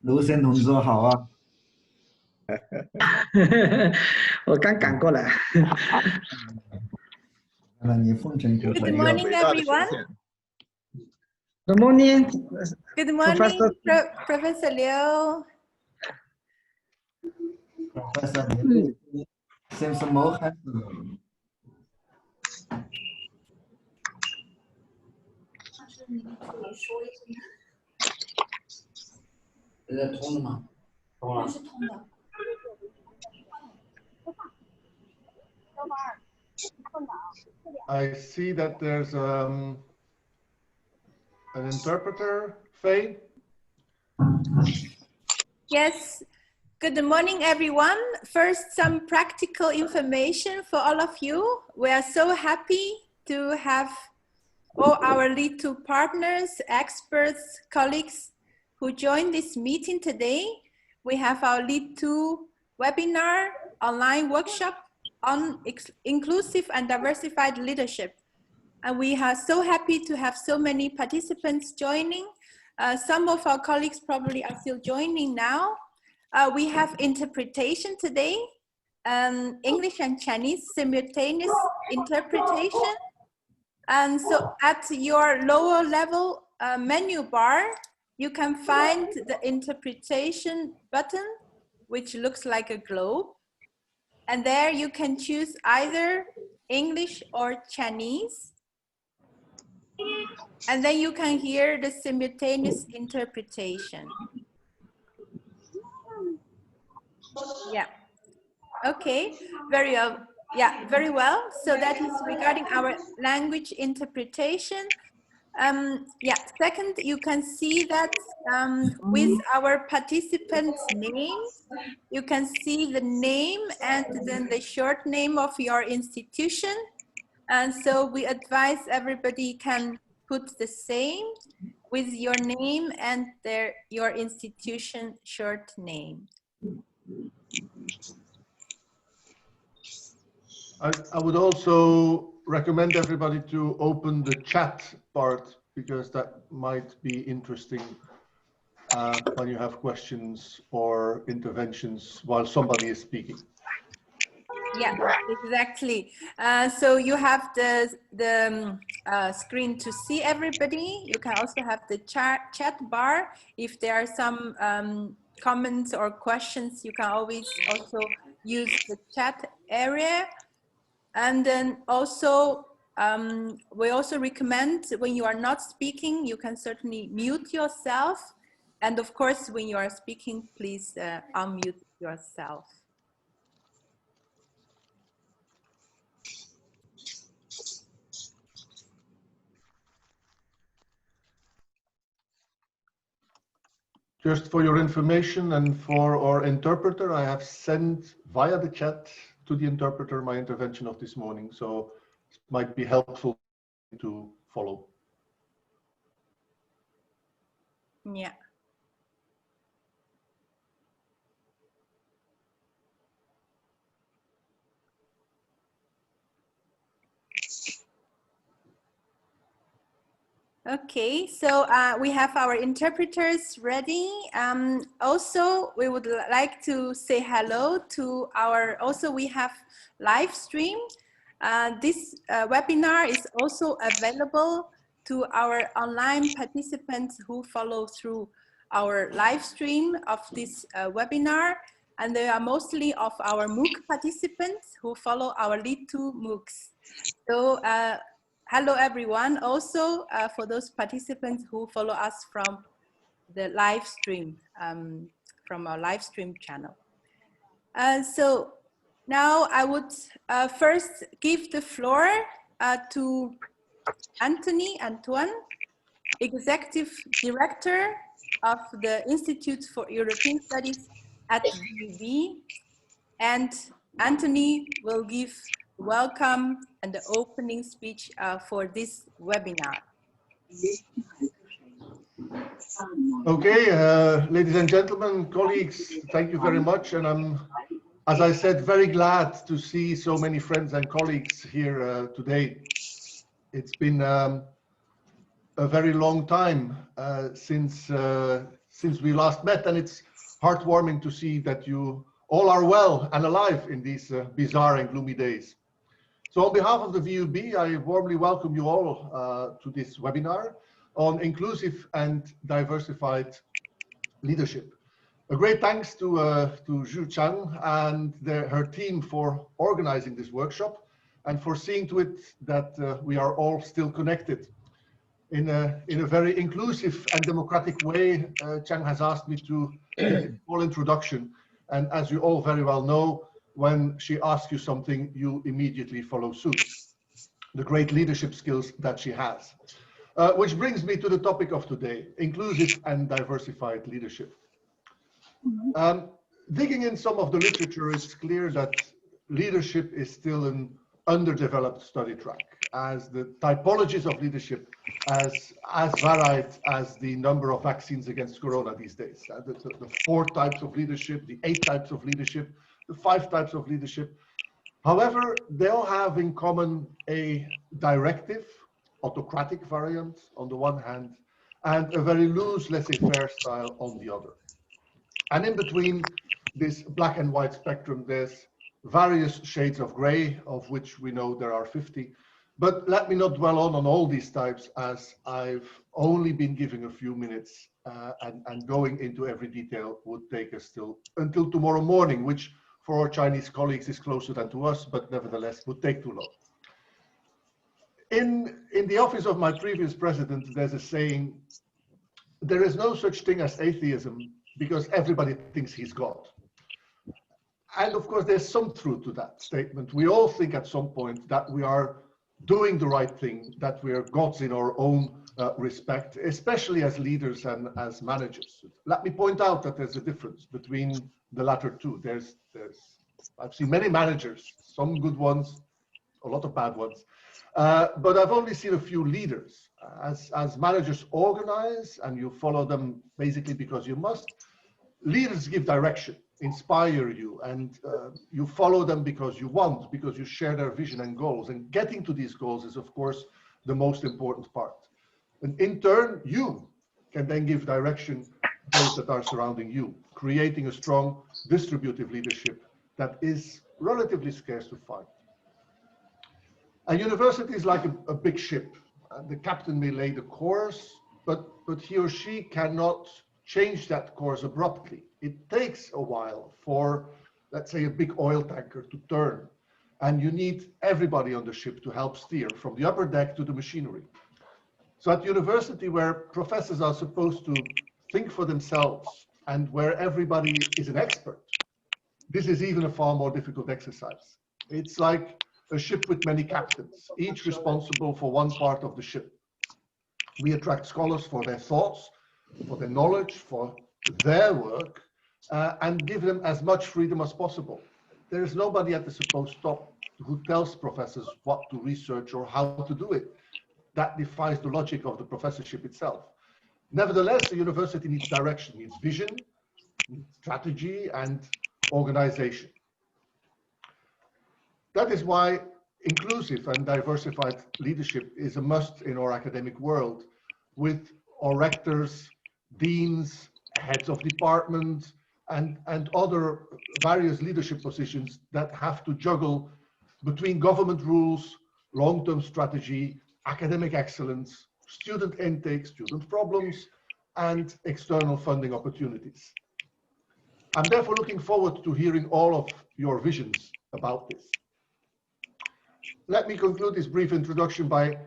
卢先同志好啊！我刚赶过来。你奉承鼓 Good morning, everyone. Good morning. Good morning, Professor Liu. Professor Liu seems more handsome. 通的吗？通了。是通的。I see that there's an interpreter, Faye. Yes. Good morning, everyone. First, some practical information for all of you. We are so happy to have all our LEAD2 partners, experts, colleagues who joined this meeting today. We have our LEAD2 webinar, online workshop on inclusive and diversified leadership. And we are so happy to have so many participants joining. Some of our colleagues probably are still joining now. We have interpretation today, English and Chinese simultaneous interpretation. And so at your lower level menu bar, you can find the interpretation button, which looks like a globe. And there you can choose either English or Chinese. And then you can hear the simultaneous interpretation. Yeah. Okay. Very well. So that is regarding our language interpretation. Yeah. Second, you can see that with our participants' names, you can see the name and then the short name of your institution. And so we advise everybody can put the same with your name and your institution short name. I would also recommend everybody to open the chat part, because that might be interesting when you have questions or interventions while somebody is speaking. Yeah, exactly. So you have the screen to see everybody. You can also have the chat bar. If there are some comments or questions, you can always also use the chat area. And then also, we also recommend when you are not speaking, you can certainly mute yourself. And of course, when you are speaking, please unmute yourself. Just for your information and for our interpreter, I have sent via the chat to the interpreter my intervention of this morning, so it might be helpful to follow. Yeah. Okay, so we have our interpreters ready. Also, we would like to say hello to we have live stream. This webinar is also available to our online participants who follow through our live stream of this webinar. And they are mostly of our MOOC participants who follow our LEAD2 MOOCs. So, hello everyone, also for those participants who follow us from the live stream, from our live stream channel. So now I would first give the floor to Antoine, Executive Director of the Institute for European Studies at VUB. And Anthony will give welcome and the opening speech for this webinar. Okay, ladies and gentlemen, colleagues, thank you very much. And I'm, as I said, very glad to see so many friends and colleagues here today. It's been a very long time since since we last met, and it's heartwarming to see that you all are well and alive in these bizarre and gloomy days. So on behalf of the VUB, I warmly welcome you all to this webinar on inclusive and diversified leadership. A great thanks to Zhu Chang and her team for organizing this workshop and for seeing to it that we are all still connected. In a very inclusive and democratic way, Chang has asked me to give a small introduction. And as you all very well know, when she asks you something, you immediately follow suit. The great leadership skills that she has. Which brings me to the topic of today, inclusive and diversified leadership. Digging in some of the literature, it's clear that leadership is still an underdeveloped study track, as the typologies of leadership as varied as the number of vaccines against corona these days. The 4 types of leadership, the 8 types of leadership, the 5 types of leadership. However, they all have in common a directive, autocratic variant on the one hand, and a very loose laissez-faire style on the other. And in between this black and white spectrum, there's various shades of gray, of which we know there are 50. But let me not dwell on all these types, as I've only been giving a few minutes, and going into every detail would take us until tomorrow morning, which for our Chinese colleagues is closer than to us, but nevertheless would take too long. In the office of my previous president, there's a saying, there is no such thing as atheism because everybody thinks he's God. And of course, there's some truth to that statement. We all think at some point that we are doing the right thing, that we are gods in our own respect, especially as leaders and as managers. Let me point out that there's a difference between the latter two. I've seen many managers, some good ones, a lot of bad ones, but I've only seen a few leaders. As managers organize and you follow them basically because you must, leaders give direction, inspire you, and you follow them because you want, because you share their vision and goals. And getting to these goals is, of course, the most important part. And in turn, you can then give direction to those that are surrounding you, creating a strong distributive leadership that is relatively scarce to find. A university is like a big ship. The captain may lay the course, but he or she cannot change that course abruptly. It takes a while for, let's say, a big oil tanker to turn, and you need everybody on the ship to help steer from the upper deck to the machinery. So at university, where professors are supposed to think for themselves and where everybody is an expert, this is even a far more difficult exercise. It's like a ship with many captains, each responsible for one part of the ship. We attract scholars for their thoughts, for their knowledge, for their work, and give them as much freedom as possible. There is nobody at the supposed top who tells professors what to research or how to do it. That defies the logic of the professorship itself. Nevertheless, the university needs direction, needs vision, needs strategy, and organization. That is why inclusive and diversified leadership is a must in our academic world, with our rectors, deans, heads of departments, and other various leadership positions that have to juggle between government rules, long-term strategy, academic excellence, student intake, student problems, and external funding opportunities. I'm therefore looking forward to hearing all of your visions about this. Let me conclude this brief introduction by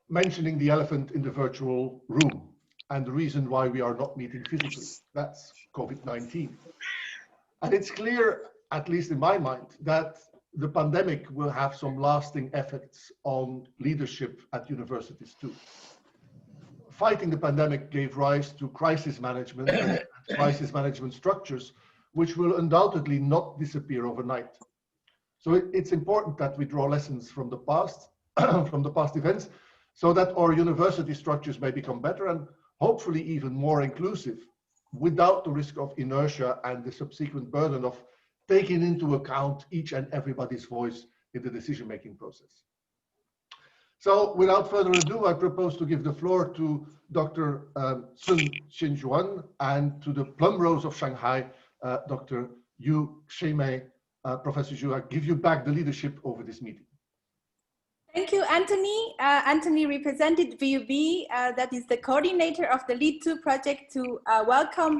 mentioning the elephant in the virtual room and the reason why we are not meeting physically. That's COVID-19. And it's clear, at least in my mind, that the pandemic will have some lasting effects on leadership at universities too. Fighting the pandemic gave rise to crisis management and crisis management structures, which will undoubtedly not disappear overnight. So it's important that we draw lessons from the past, from the past events, so that our university structures may become better and hopefully even more inclusive, without the risk of inertia and the subsequent burden of taking into account each and everybody's voice in the decision-making process. So without further ado, I propose to give the floor to Dr. Sun Xinjuan and to the Plum Rose of Shanghai, Dr. Yu Shimei. Professor Zhu, I give you back the leadership over this meeting. Thank you, Anthony. Anthony represented VUB, that is the coordinator of the LEAD2 project, to welcome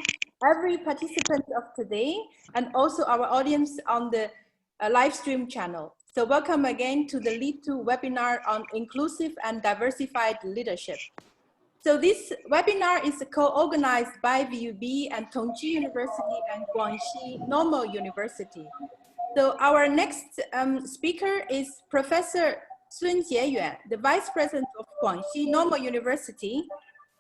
every participant of today and also our audience on the live stream channel. So welcome again to the LEAD2 webinar on inclusive and diversified leadership. So this webinar is co-organized by VUB and Tongji University and Guangxi Normal University. So our next speaker is Professor Sun Jieyuan, the Vice President of Guangxi Normal University,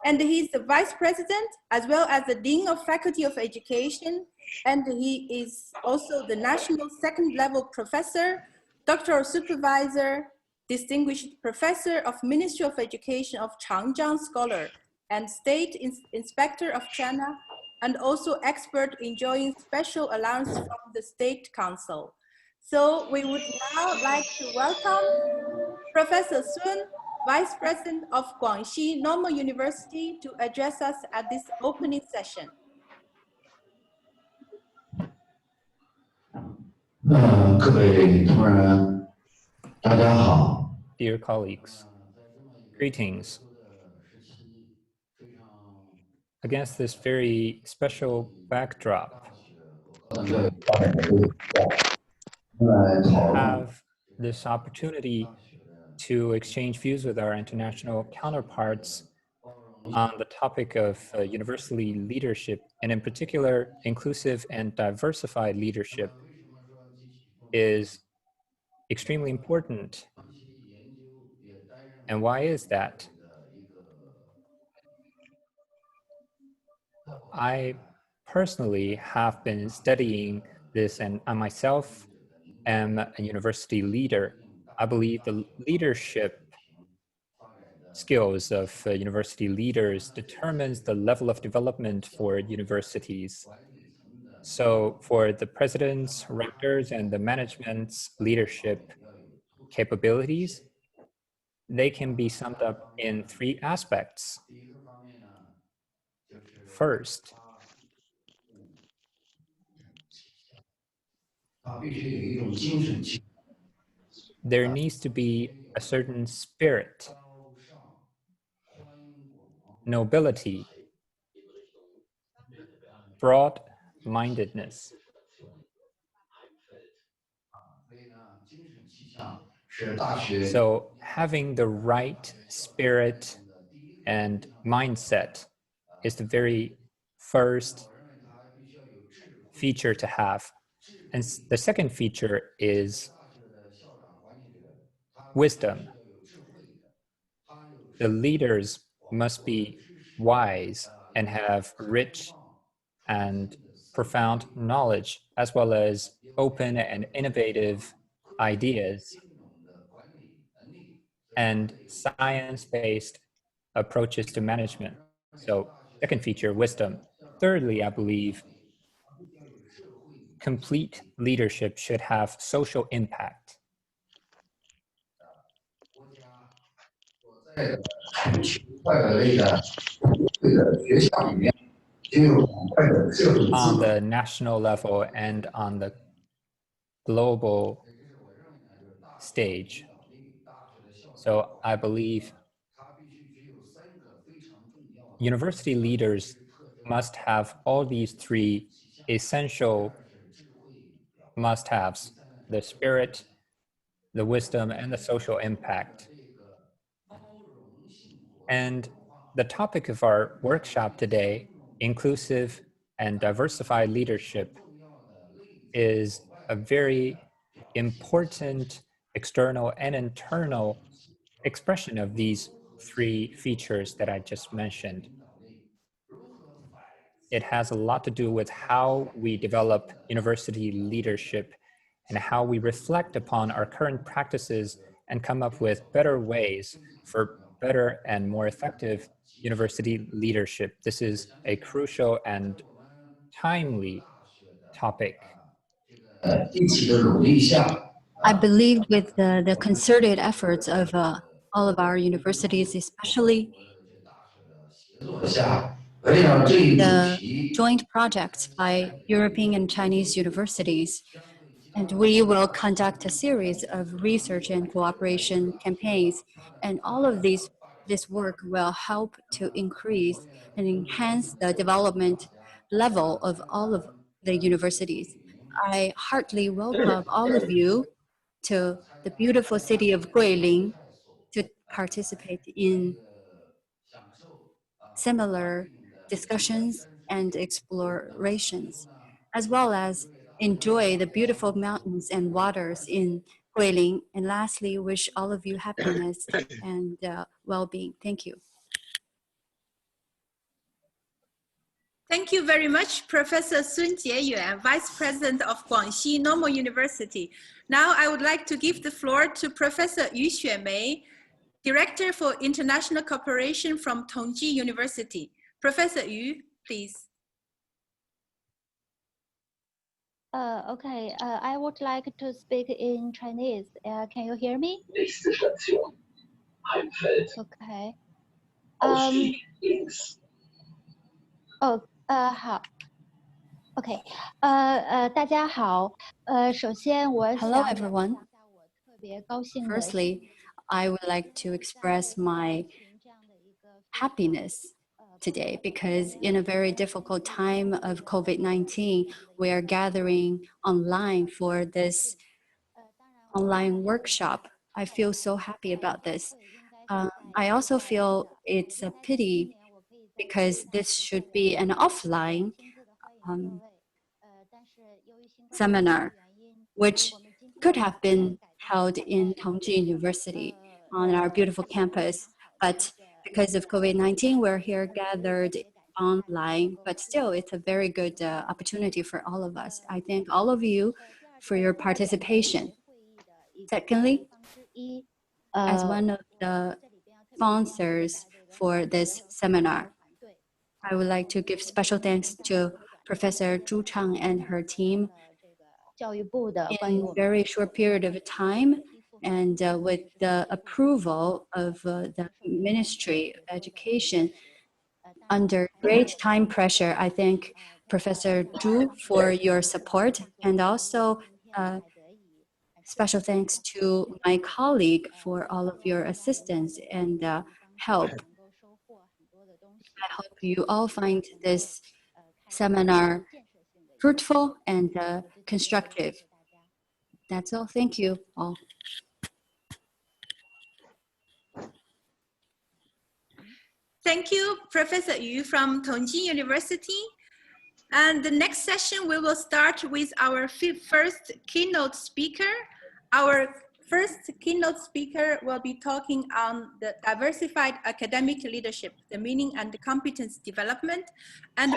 and he's the Vice President as well as the Dean of Faculty of Education, and he is also the National Second Level Professor, Doctoral Supervisor, Distinguished Professor of Ministry of Education of Changjiang Scholar, and State Inspector of China, and also expert enjoying special allowance from the State Council. So we would now like to welcome Professor Sun, Vice President of Guangxi Normal University, to address us at this opening session. Dear colleagues, greetings. Against this very special backdrop, have this opportunity to exchange views with our international counterparts on the topic of university leadership, and in particular, inclusive and diversified leadership is extremely important. And why is that? I personally have been studying this, and I myself am a university leader. I believe the leadership skills of university leaders determines the level of development for universities. So for the presidents, rectors, and the management's leadership capabilities, they can be summed up in three aspects. First, there needs to be a certain spirit, nobility, broad-mindedness. So having the right spirit and mindset is the very first feature to have. And the second feature is wisdom. The leaders must be wise and have rich and profound knowledge, as well as open and innovative ideas and science-based approaches to management. So second feature, wisdom. Thirdly, I believe complete leadership should have social impact. On the national level and on the global stage. So I believe university leaders must have all these three essential must-haves: the spirit, the wisdom, and the social impact. And the topic of our workshop today, inclusive and diversified leadership, is a very important external and internal expression of these three features that I just mentioned. It has a lot to do with how we develop university leadership and how we reflect upon our current practices and come up with better ways for better and more effective university leadership. This is a crucial and timely topic. I believe with the concerted efforts of all of our universities, especially the joint projects by European and Chinese universities. And we will conduct a series of research and cooperation campaigns. And all of this work will help to increase and enhance the development level of all of the universities. I heartily welcome all of you to the beautiful city of Guilin to participate in similar discussions and explorations, as well as enjoy the beautiful mountains and waters in Guilin. And lastly, wish all of you happiness and well-being. Thank you. Thank you very much, Professor Sun Jieyuan, Vice President of Guangxi Normal University. Now I would like to give the floor to Professor Yu Xuemei, Director for International Cooperation from Tongji University. Professor Yu, please. Okay, I would like to speak in Chinese. Can you hear me? Okay. 好 OK 大家好首先我 Hello everyone. Firstly, I would like to express my happiness today because in a very difficult time of COVID-19, we are gathering online for this online workshop. I feel so happy about this. I also feel it's a pity because this should be an offline seminar, which could have been held in Tongji University on our beautiful campus. But because of COVID-19, we're here gathered online, but still it's a very good opportunity for all of us. I thank all of you for your participation. Secondly, as one of the sponsors for this seminar, I would like to give special thanks to Professor Zhu Chang and her team. In a very short period of time, and with the approval of the Ministry of Education, under great time pressure, I thank Professor Zhu for your support, and also special thanks to my colleague for all of your assistance and help. I hope you all find this seminar fruitful and constructive. That's all. Thank you all. Thank you, Professor Yu from Tongji University. And the next session, we will start with our first keynote speaker. Our first keynote speaker will be talking on the diversified academic leadership, the meaning and the competence development. And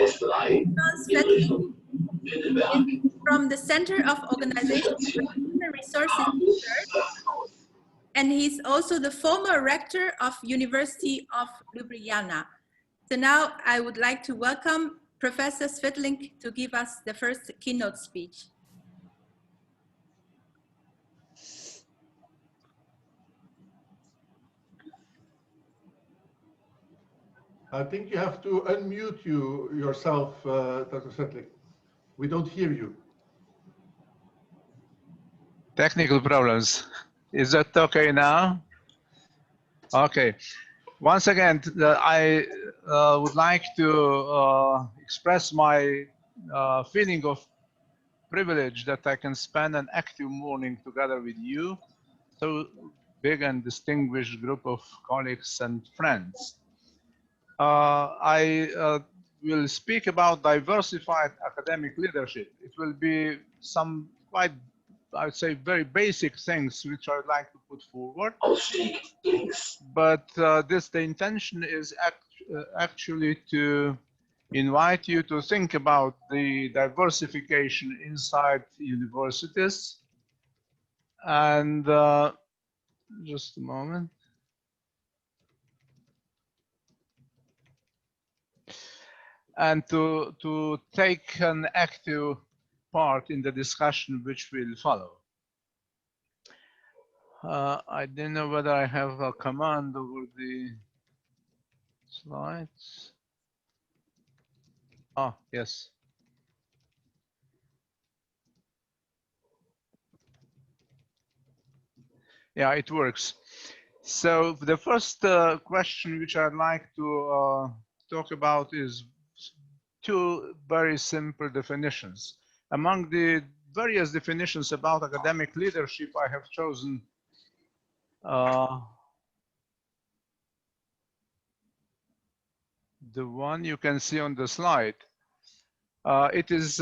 from the Center of Organization for Human Resources Research, and he's also the former rector of University of Ljubljana. So now I would like to welcome Professor Svetling to give us the first keynote speech. I think you have to unmute yourself, Dr. Svetlik. We don't hear you. Technical problems. Is that okay now? Okay. Once again, I would like to express my feeling of privilege that I can spend an active morning together with you, so big and distinguished group of colleagues and friends. I will speak about diversified academic leadership. It will be some quite, I would say, very basic things which I would like to put forward. But the intention is actually to invite you to think about the diversification inside universities. And just a moment. And to take an active part in the discussion which will follow. I don't know whether I have a command over the slides. Ah, yes. Yeah, it works. So the first question which I'd like to talk about is two very simple definitions. Among the various definitions about academic leadership, I have chosen the one you can see on the slide. It is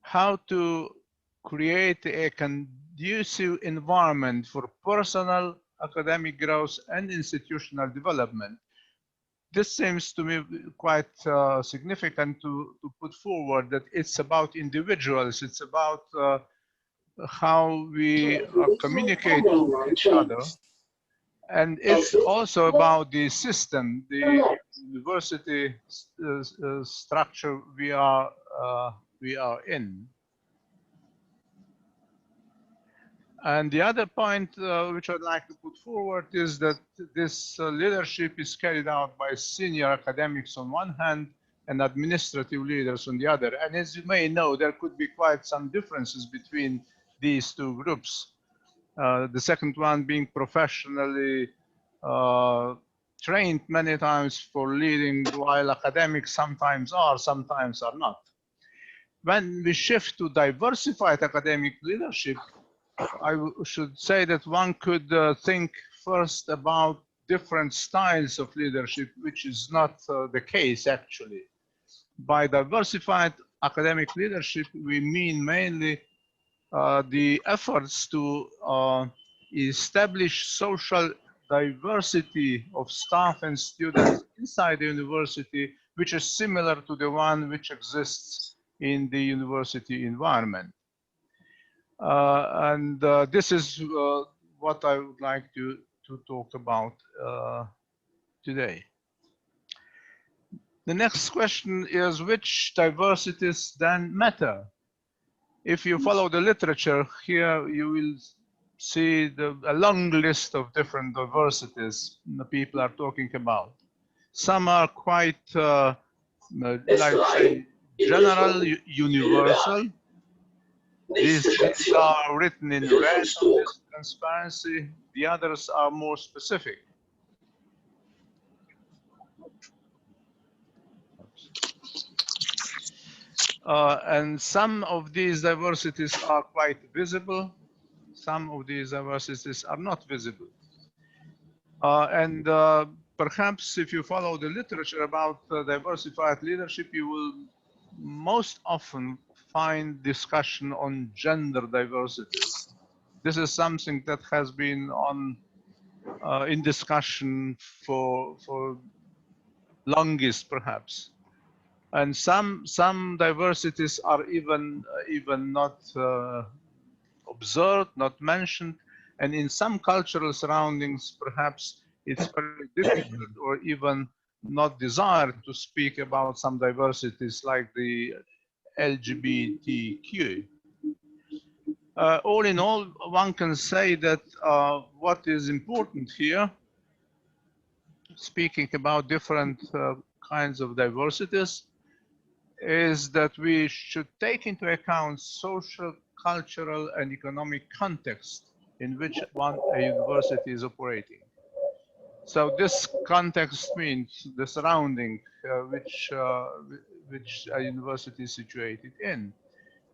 how to create a conducive environment for personal academic growth and institutional development. This seems to me quite significant to put forward, that it's about individuals, it's about how we communicate with each other. And it's also about the system, the university structure we are in. And the other point which I'd like to put forward is that this leadership is carried out by senior academics on one hand and administrative leaders on the other. And as you may know, there could be quite some differences between these two groups. The second one being professionally trained many times for leading, while academics sometimes are not. When we shift to diversified academic leadership, I should say that one could think first about different styles of leadership, which is not the case actually. By diversified academic leadership, we mean mainly the efforts to establish social diversity of staff and students inside the university, which is similar to the one which exists in the university environment. This is what I would like to talk about today. The next question is, which diversities then matter? If you follow the literature here, you will see a long list of different diversities the people are talking about. Some are quite, like say, general, universal. These are written in red on this transparency. The others are more specific. And some of these diversities are quite visible. Some of these diversities are not visible. Perhaps if you follow the literature about diversified leadership, you will most often find discussion on gender diversity. This is something that has been on in discussion for longest, perhaps. And some diversities are even not observed, not mentioned, and in some cultural surroundings, perhaps it's very difficult or even not desired to speak about some diversities like the LGBTQ. All in all, one can say that what is important here, speaking about different kinds of diversities, is that we should take into account social, cultural, and economic context in which a university is operating. So this context means the surrounding which a university is situated in.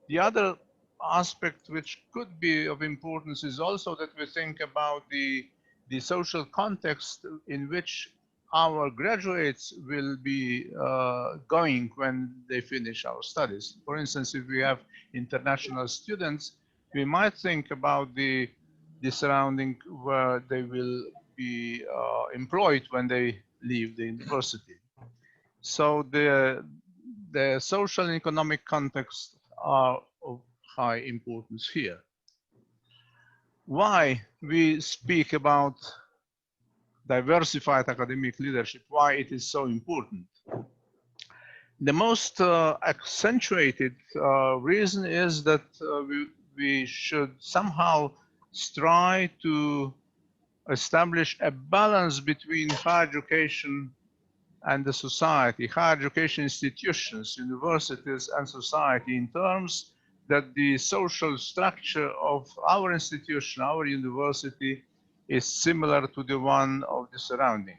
The other aspect which could be of importance is also that we think about the social context in which our graduates will be going when they finish our studies. For instance, if we have international students, we might think about the surrounding where they will be employed when they leave the university. So the social and economic context are of high importance here. Why we speak about diversified academic leadership, why it is so important? The most accentuated reason is that we should somehow strive to establish a balance between higher education and the society, higher education institutions, universities, and society, in terms that the social structure of our institution, our university, is similar to the one of the surrounding.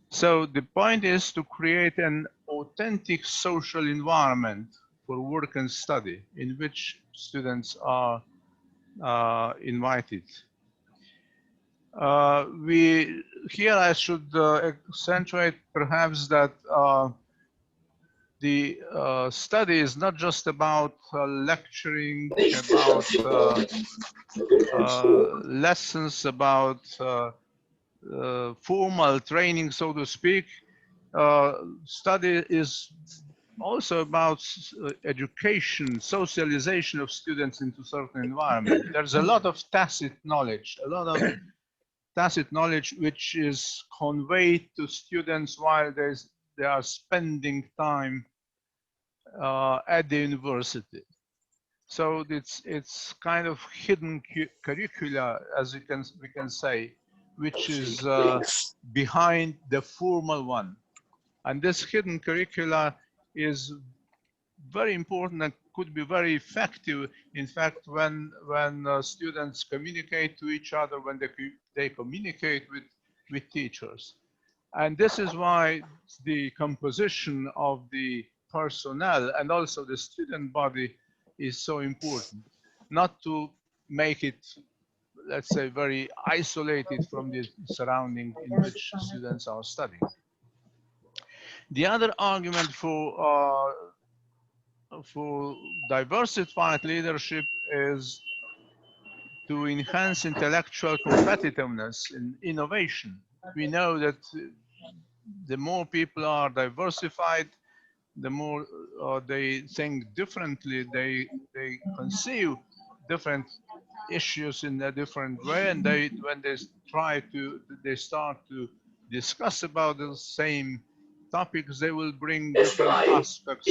So the point is to create an authentic social environment for work and study in which students are invited. Here I should accentuate perhaps that the study is not just about lecturing, about lessons, about formal training, so to speak. Study is also about education, socialization of students into certain environment. There's a lot of tacit knowledge, which is conveyed to students while they are spending time at the university. So it's kind of hidden curricula, as we can say, which is behind the formal one. And this hidden curricula is very important and could be very effective, in fact, when students communicate to each other, when they communicate with teachers. And this is why the composition of the personnel and also the student body is so important. Not to make it, let's say, very isolated from the surrounding in which students are studying. The other argument for diversified leadership is to enhance intellectual competitiveness in innovation. We know that the more people are diversified, the more they think differently, they conceive different issues in a different way, and when they start to discuss about the same topics, they will bring different aspects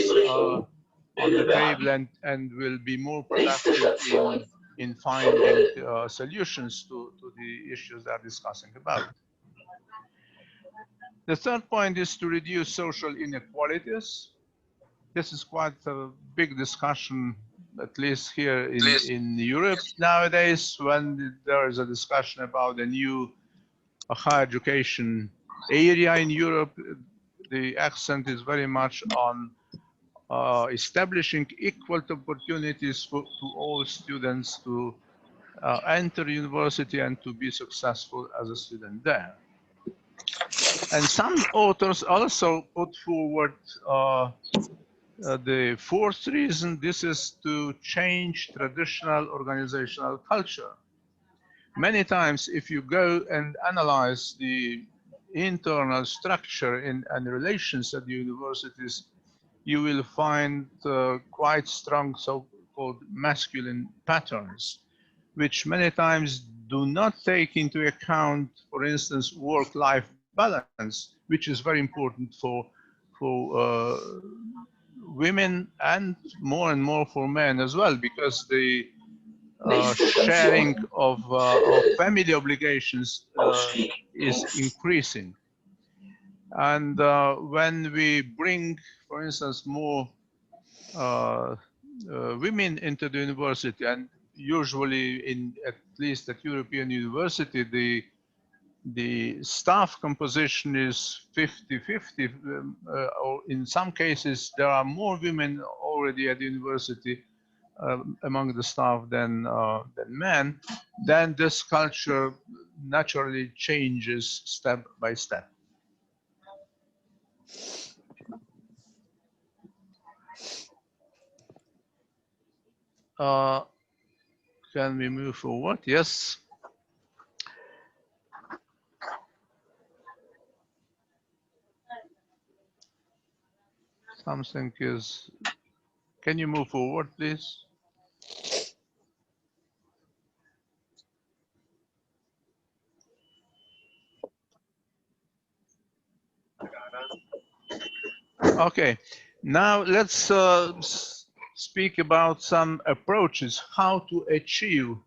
on the table and will be more productive in finding solutions to the issues they're discussing about. The third point is to reduce social inequalities. This is quite a big discussion, at least here in Europe nowadays, when there is a discussion about a new higher education area in Europe. The accent is very much on establishing equal opportunities to all students to enter university and to be successful as a student there. And some authors also put forward the fourth reason. This is to change traditional organizational culture. Many times, if you go and analyze the internal structure and relations at the universities, you will find quite strong so-called masculine patterns, which many times do not take into account, for instance, work-life balance, which is very important for women and more for men as well, because the sharing of family obligations is increasing. And when we bring, for instance, more women into the university, and usually at least at European university, the staff composition is 50-50, or in some cases there are more women already at the university among the staff than men, then this culture naturally changes step by step. Can we move forward? Yes. Something is, can you move forward, please? Okay, now let's speak about some approaches, how to achieve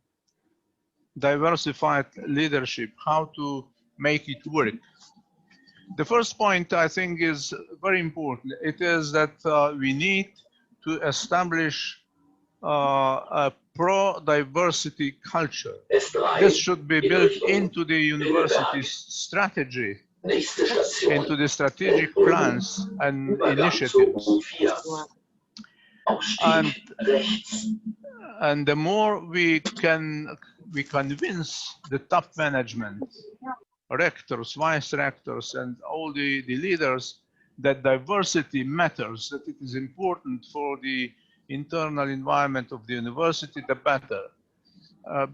diversified leadership, how to make it work. The first point I think is very important. It is that we need to establish a pro-diversity culture. This should be built into the university's strategy, into the strategic plans and initiatives. And the more we convince the top management, rectors, vice rectors, and all the leaders that diversity matters, that it is important for the internal environment of the university, the better.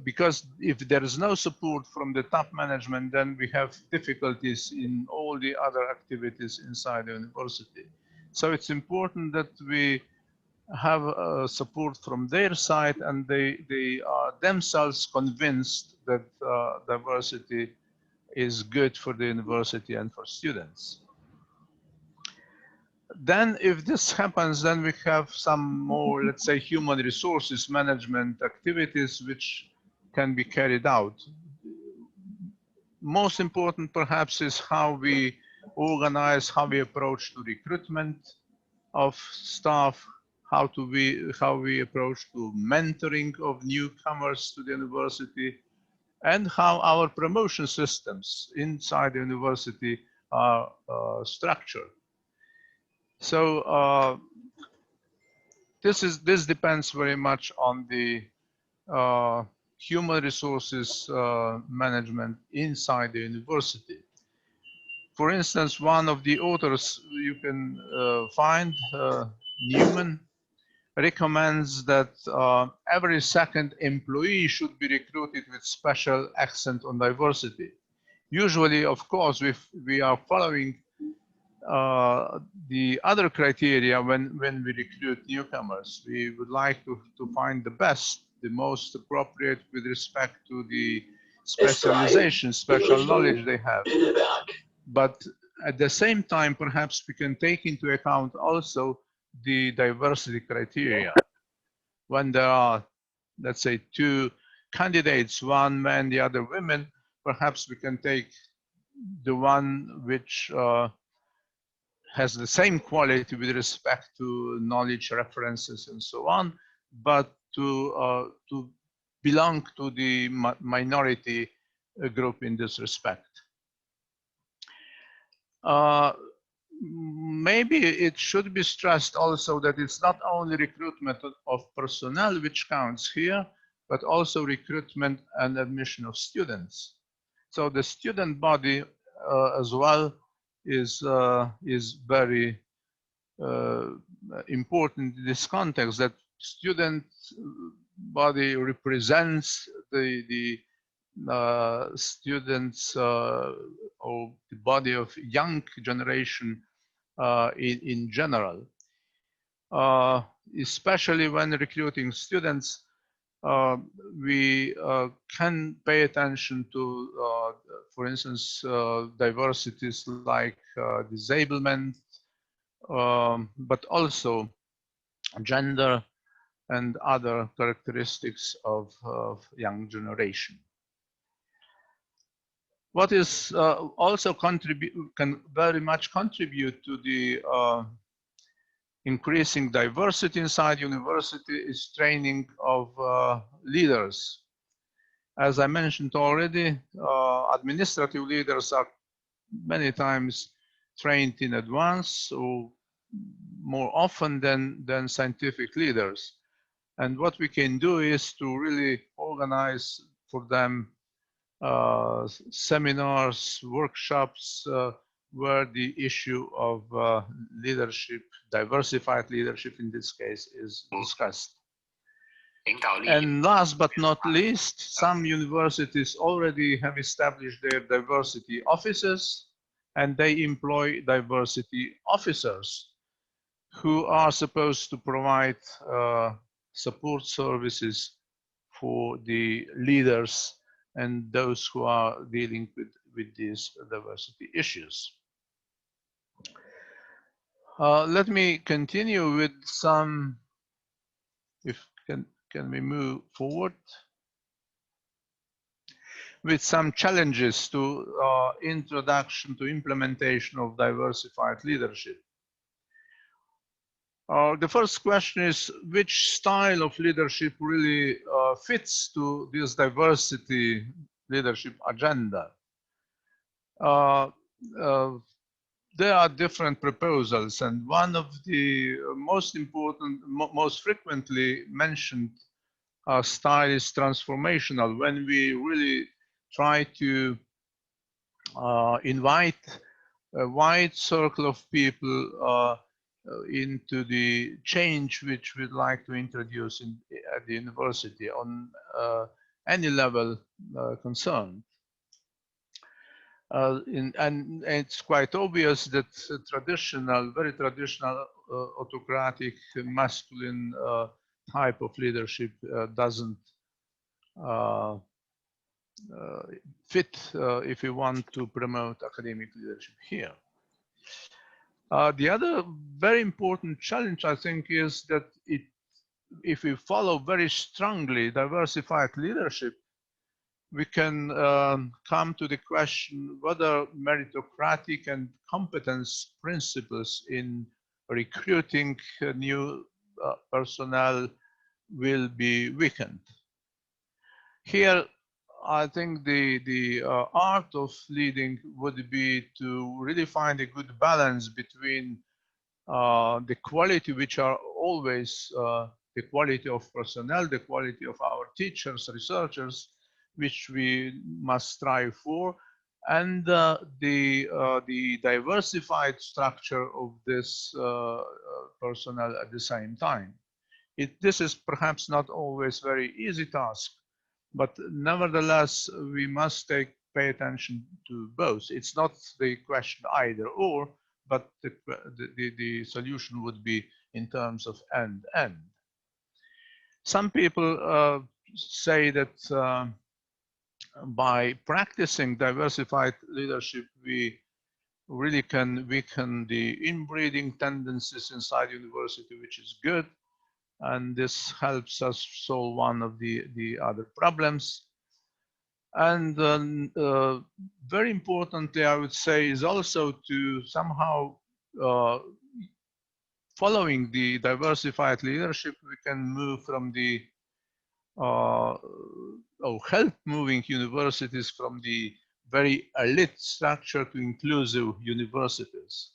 Because if there is no support from the top management, then we have difficulties in all the other activities inside the university. So it's important that we have support from their side, and they are themselves convinced that diversity is good for the university and for students. Then if this happens, then we have some more, let's say, human resources management activities which can be carried out. Most important perhaps is how we organize, how we approach to recruitment of staff, how we approach to mentoring of newcomers to the university, and how our promotion systems inside the university are structured. So this depends very much on the human resources management inside the university. For instance, one of the authors you can find, Newman, recommends that every second employee should be recruited with special accent on diversity. Usually, of course, we are following the other criteria when we recruit newcomers. We would like to find the best, the most appropriate with respect to the specialization, special knowledge they have. But at the same time, perhaps we can take into account also the diversity criteria. When there are, let's say, two candidates, one man, the other women, perhaps we can take the one which has the same quality with respect to knowledge, references, and so on, but to belong to the minority group in this respect. Maybe it should be stressed also that it's not only recruitment of personnel which counts here, but also recruitment and admission of students. So the student body as well is very important in this context, that student body represents the students or the body of young generation in general. Especially when recruiting students, we can pay attention to, for instance, diversities like disablement, but also gender and other characteristics of young generation. What is also can very much contribute to the increasing diversity inside university is training of leaders. As I mentioned already, administrative leaders are many times trained in advance, or more often than scientific leaders. And what we can do is to really organize for them seminars, workshops, where the issue of leadership, diversified leadership in this case, is discussed. And last but not least, some universities already have established their diversity offices, and they employ diversity officers who are supposed to provide support services for the leaders and those who are dealing with these diversity issues. Let me continue with some, if can we move forward? with some challenges to introduction to implementation of diversified leadership. The first question is, which style of leadership really fits to this diversity leadership agenda? There are different proposals, and one of the most important, most frequently mentioned style is transformational, when we really try to invite a wide circle of people into the change which we'd like to introduce at the university on any level concerned. And it's quite obvious that very traditional autocratic masculine type of leadership doesn't fit if we want to promote academic leadership here. The other very important challenge, I think, is that if we follow very strongly diversified leadership, we can come to the question whether meritocratic and competence principles in recruiting new personnel will be weakened. Here, I think the art of leading would be to really find a good balance between the quality, which are always the quality of personnel, the quality of our teachers, researchers, which we must strive for, and the diversified structure of this personnel at the same time. This is perhaps not always very easy task, but nevertheless, we must pay attention to both. It's not the question either or, but the solution would be in terms of and. Some people say that by practicing diversified leadership, we really can weaken the inbreeding tendencies inside university, which is good. And this helps us solve one of the other problems. And very importantly, I would say, is also to somehow following the diversified leadership, we can move from the help moving universities from the very elite structure to inclusive universities.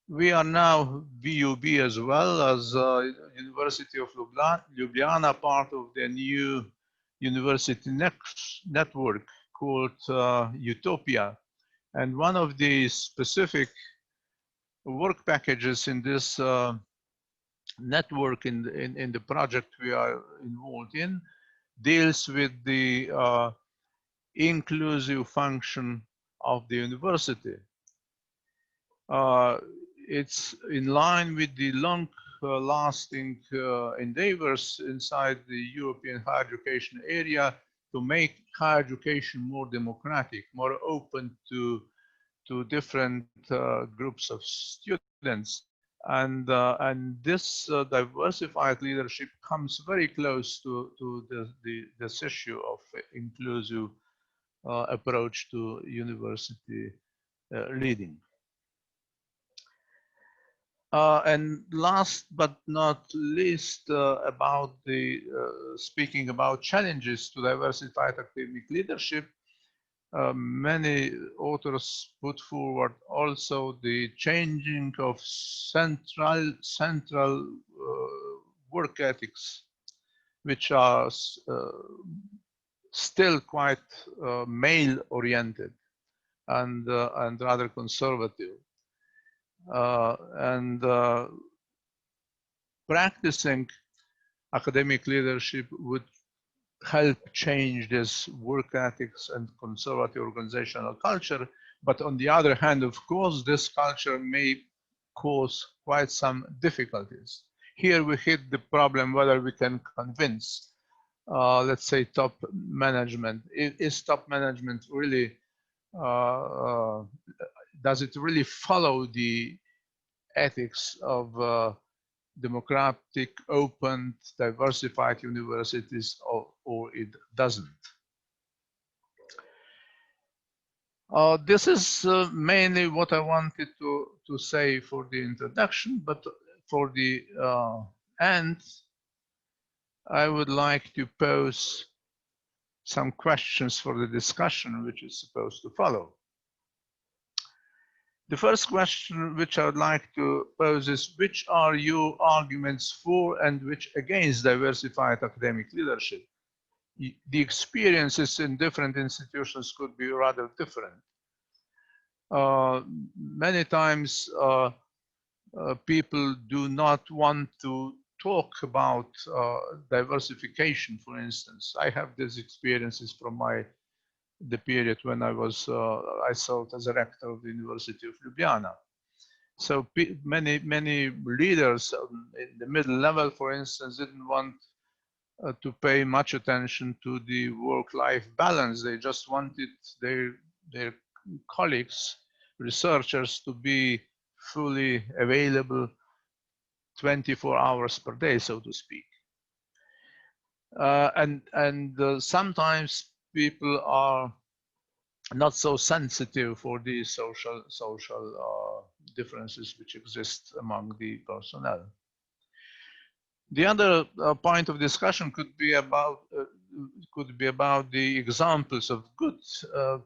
We are now VUB as well as University of Ljubljana, part of the new university network called Utopia. And one of the specific work packages in this network in the project we are involved in deals with the inclusive function of the university. It's in line with the long-lasting endeavors inside the European higher education area to make higher education more democratic, more open to different groups of students. And this diversified leadership comes very close to this issue of inclusive approach to university leading. And last but not least, about speaking about challenges to diversified academic leadership, many authors put forward also the changing of central work ethics, which are still quite male-oriented and rather conservative. Practicing academic leadership would help change this work ethics and conservative organizational culture. But on the other hand, of course, this culture may cause quite some difficulties. Here we hit the problem whether we can convince, let's say, top management. Is top management really, does it really follow the ethics of democratic, open, diversified universities, or it doesn't? This is mainly what I wanted to say for the introduction, but for the end, I would like to pose some questions for the discussion, which is supposed to follow. The first question which I would like to pose is, which are your arguments for and which against diversified academic leadership? The experiences in different institutions could be rather different. Many times people do not want to talk about diversification, for instance. I have these experiences from the period when I served as a rector of the University of Ljubljana. So many leaders in the middle level, for instance, didn't want to pay much attention to the work-life balance. They just wanted their colleagues, researchers, to be fully available 24 hours per day, so to speak. Sometimes people are not so sensitive for these social differences which exist among the personnel. The other point of discussion could be about the examples of good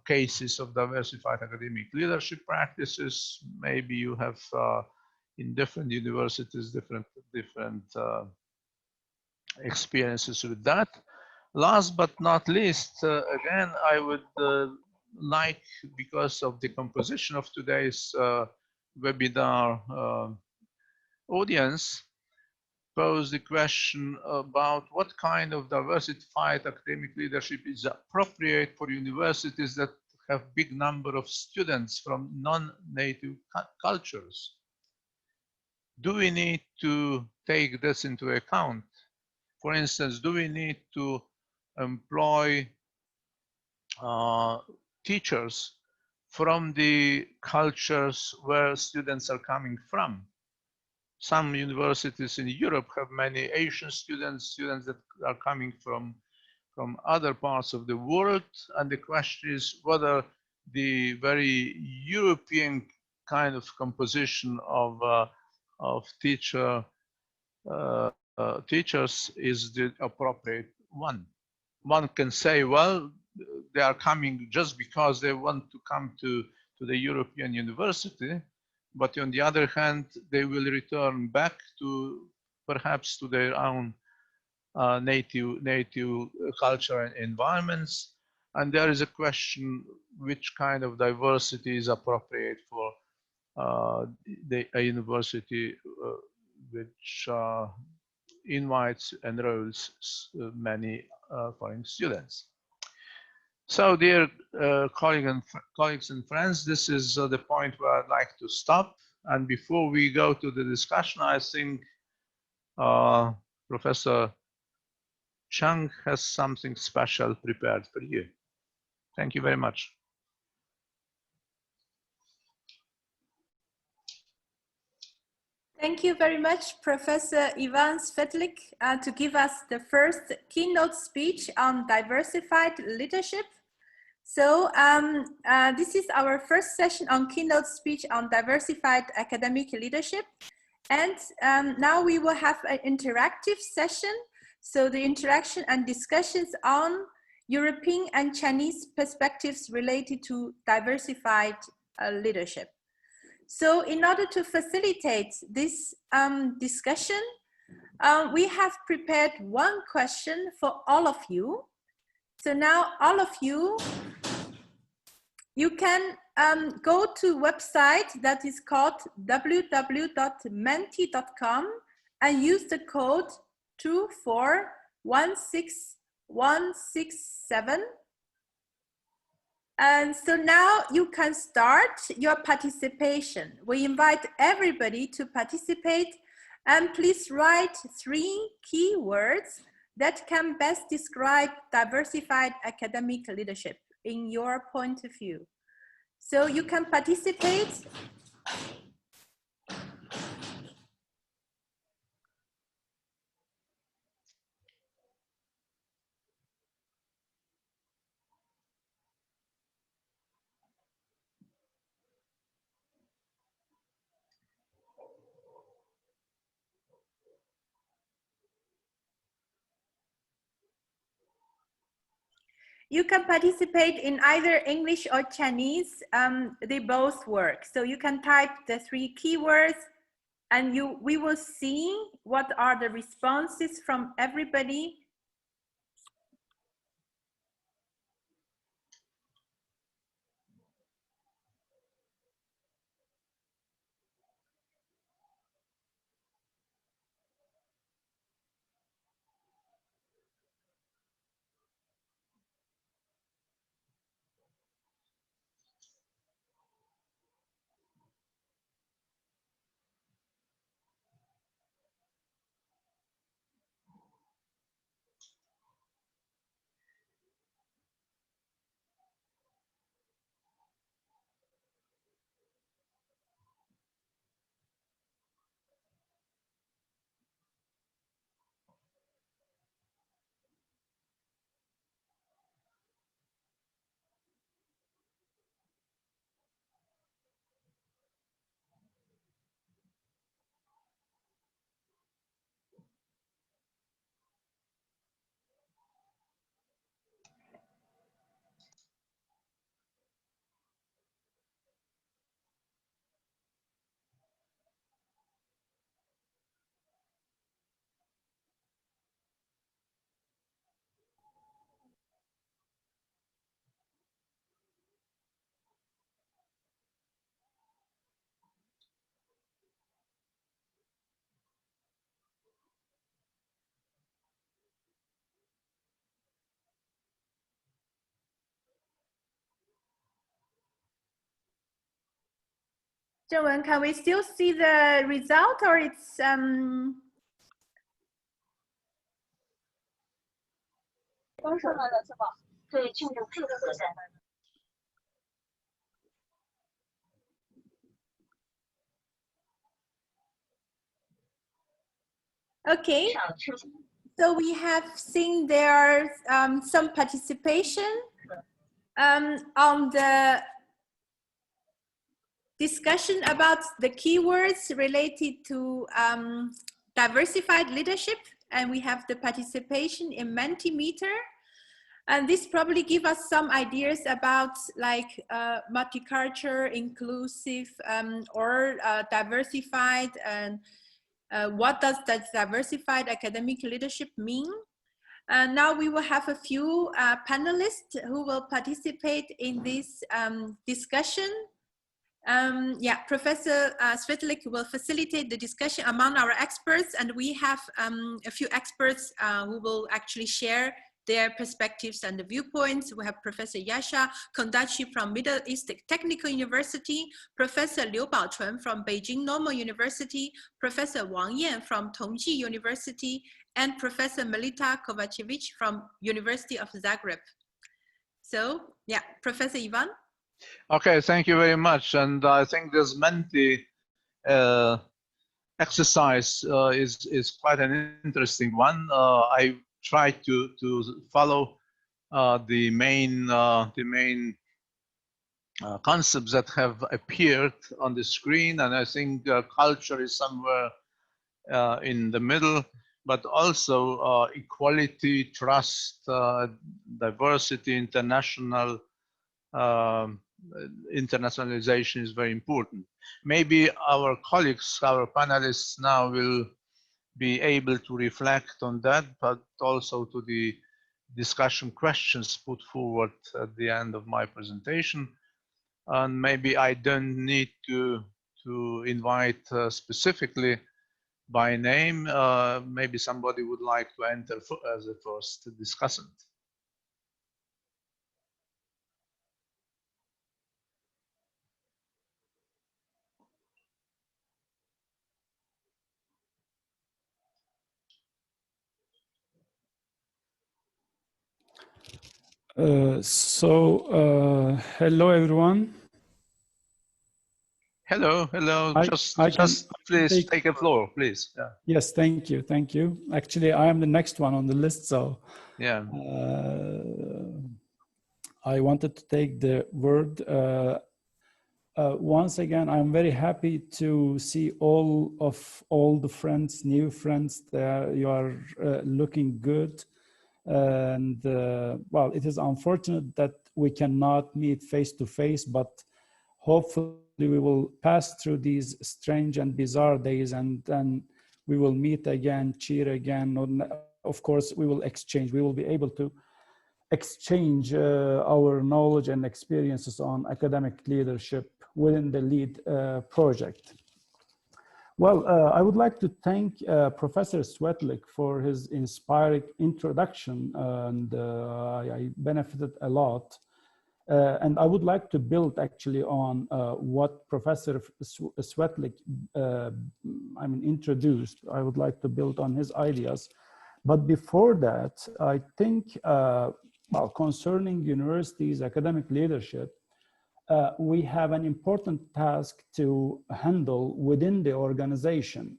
cases of diversified academic leadership practices. Maybe you have in different universities different experiences with that. Last but not least, again, I would like, because of the composition of today's webinar audience, pose the question about what kind of diversified academic leadership is appropriate for universities that have big number of students from non-native cultures. Do we need to take this into account? For instance, do we need to employ teachers from the cultures where students are coming from? Some universities in Europe have many Asian students that are coming from other parts of the world. And the question is whether the very European kind of composition of teachers is the appropriate one. One can say, well, they are coming just because they want to come to the European university. But on the other hand, they will return back to perhaps to their own native culture and environments. And there is a question which kind of diversity is appropriate for a university which invites, enrolls many foreign students. So, dear colleagues and friends, this is the point where I'd like to stop. And before we go to the discussion, I think Professor Chung has something special prepared for you. Thank you very much. Thank you very much, Professor Ivan Svetlik, to give us the first keynote speech on diversified leadership. So this is our first session on keynote speech on diversified academic leadership. And now we will have an interactive session. So the interaction and discussions on European and Chinese perspectives related to diversified leadership. So in order to facilitate this discussion, we have prepared one question for all of you. So now all of you, you can go to a website that is called www.menti.com and use the code 2416167. And so now you can start your participation. We invite everybody to participate, and please write 3 keywords that can best describe diversified academic leadership in your point of view. So you can participate. You can participate in either English or Chinese. They both work. So you can type the 3 keywords and we will see what are the responses from everybody. Zhengwen, can we still see the result or it's okay? So we have seen there some participation on the discussion about the keywords related to diversified leadership, and we have the participation in Mentimeter. And this probably give us some ideas about like multicultural, inclusive, or diversified, and what does that diversified academic leadership mean? Now we will have a few panelists who will participate in this discussion. Yeah, Professor Svetlik will facilitate the discussion among our experts, and we have a few experts who will actually share their perspectives and the viewpoints. We have Professor Yasha Kondachi from Middle East Technical University, Professor Liu Baochun from Beijing Normal University, Professor Wang Yan from Tongji University, and Professor Melita Kovacevic from University of Zagreb. So, yeah, Professor Ivan. Okay, thank you very much. And I think this Menti exercise is quite an interesting one. I try to follow the main concepts that have appeared on the screen, and I think culture is somewhere in the middle, but also equality, trust, diversity, internationalization is very important. Maybe our colleagues, our panelists now will be able to reflect on that, but also to the discussion questions put forward at the end of my presentation. And maybe I don't need to invite specifically by name. Maybe somebody would like to enter as a first discussant. Hello everyone. Hello. Just please take the floor, please. Yeah. Yes, thank you. Actually, I am the next one on the list, so yeah. I wanted to take the word. Once again, I'm very happy to see all the friends, new friends there. You are looking good. And well, it is unfortunate that we cannot meet face to face, but hopefully we will pass through these strange and bizarre days, and then we will meet again, cheer again. Of course, we will exchange. We will be able to exchange our knowledge and experiences on academic leadership within the LEAD project. Well, I would like to thank Professor Svetlik for his inspiring introduction, and I benefited a lot. And I would like to build actually on what Professor Svetlik introduced. I would like to build on his ideas. But before that, I think, well, concerning universities' academic leadership, we have an important task to handle within the organization.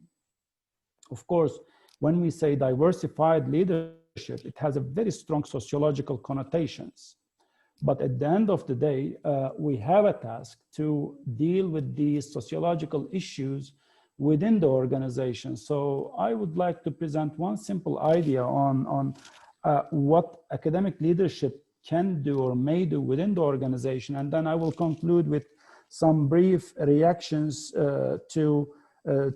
Of course, when we say diversified leadership, it has a very strong sociological connotations. But at the end of the day, we have a task to deal with these sociological issues within the organization. So I would like to present one simple idea on what academic leadership can do or may do within the organization. And then I will conclude with some brief reactions to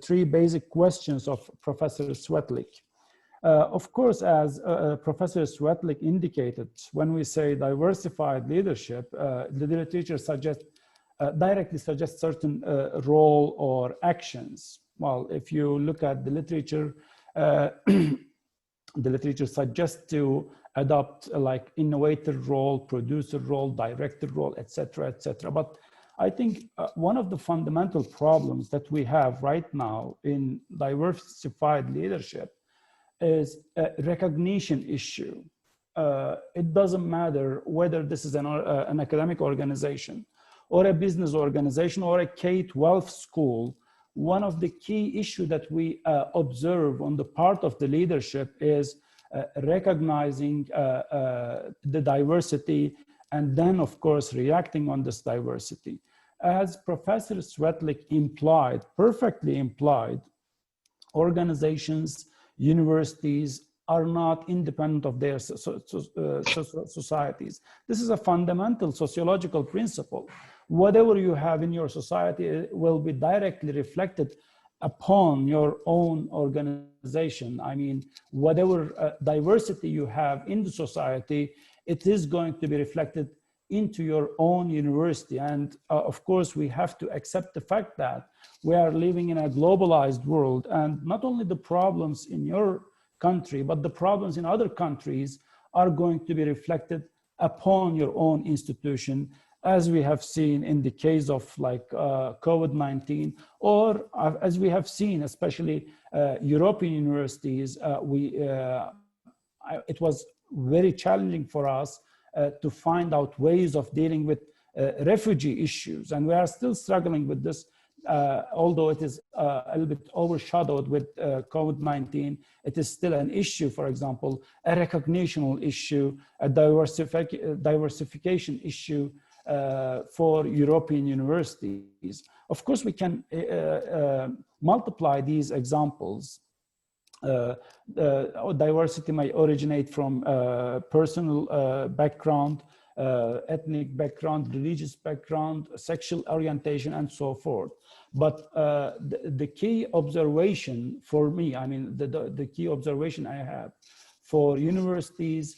three basic questions of Professor Svetlik. Of course, as Professor Svetlik indicated, when we say diversified leadership, the literature directly suggests certain role or actions. Well, if you look at the literature, the literature suggests to adopt like innovator role, producer role, director role, etc., etc. But I think one of the fundamental problems that we have right now in diversified leadership is a recognition issue. It doesn't matter whether this is an academic organization or a business organization or a K-12 school. One of the key issues that we observe on the part of the leadership is recognizing the diversity and then, of course, reacting on this diversity. As Professor Svetlik implied, perfectly implied, organizations, universities are not independent of their societies. This is a fundamental sociological principle. Whatever you have in your society will be directly reflected upon your own organization. I mean, whatever diversity you have in the society, it is going to be reflected into your own university. And of course, we have to accept the fact that we are living in a globalized world, and not only the problems in your country, but the problems in other countries are going to be reflected upon your own institution, as we have seen in the case of like COVID-19, or as we have seen, especially European universities, it was very challenging for us to find out ways of dealing with refugee issues. And we are still struggling with this, although it is a little bit overshadowed with COVID-19, it is still an issue. For example, a recognitional issue, a diversification issue for European universities. Of course, we can multiply these examples. Diversity may originate from personal background, ethnic background, religious background, sexual orientation, and so forth. But the key observation for me, I mean, the key observation I have for universities,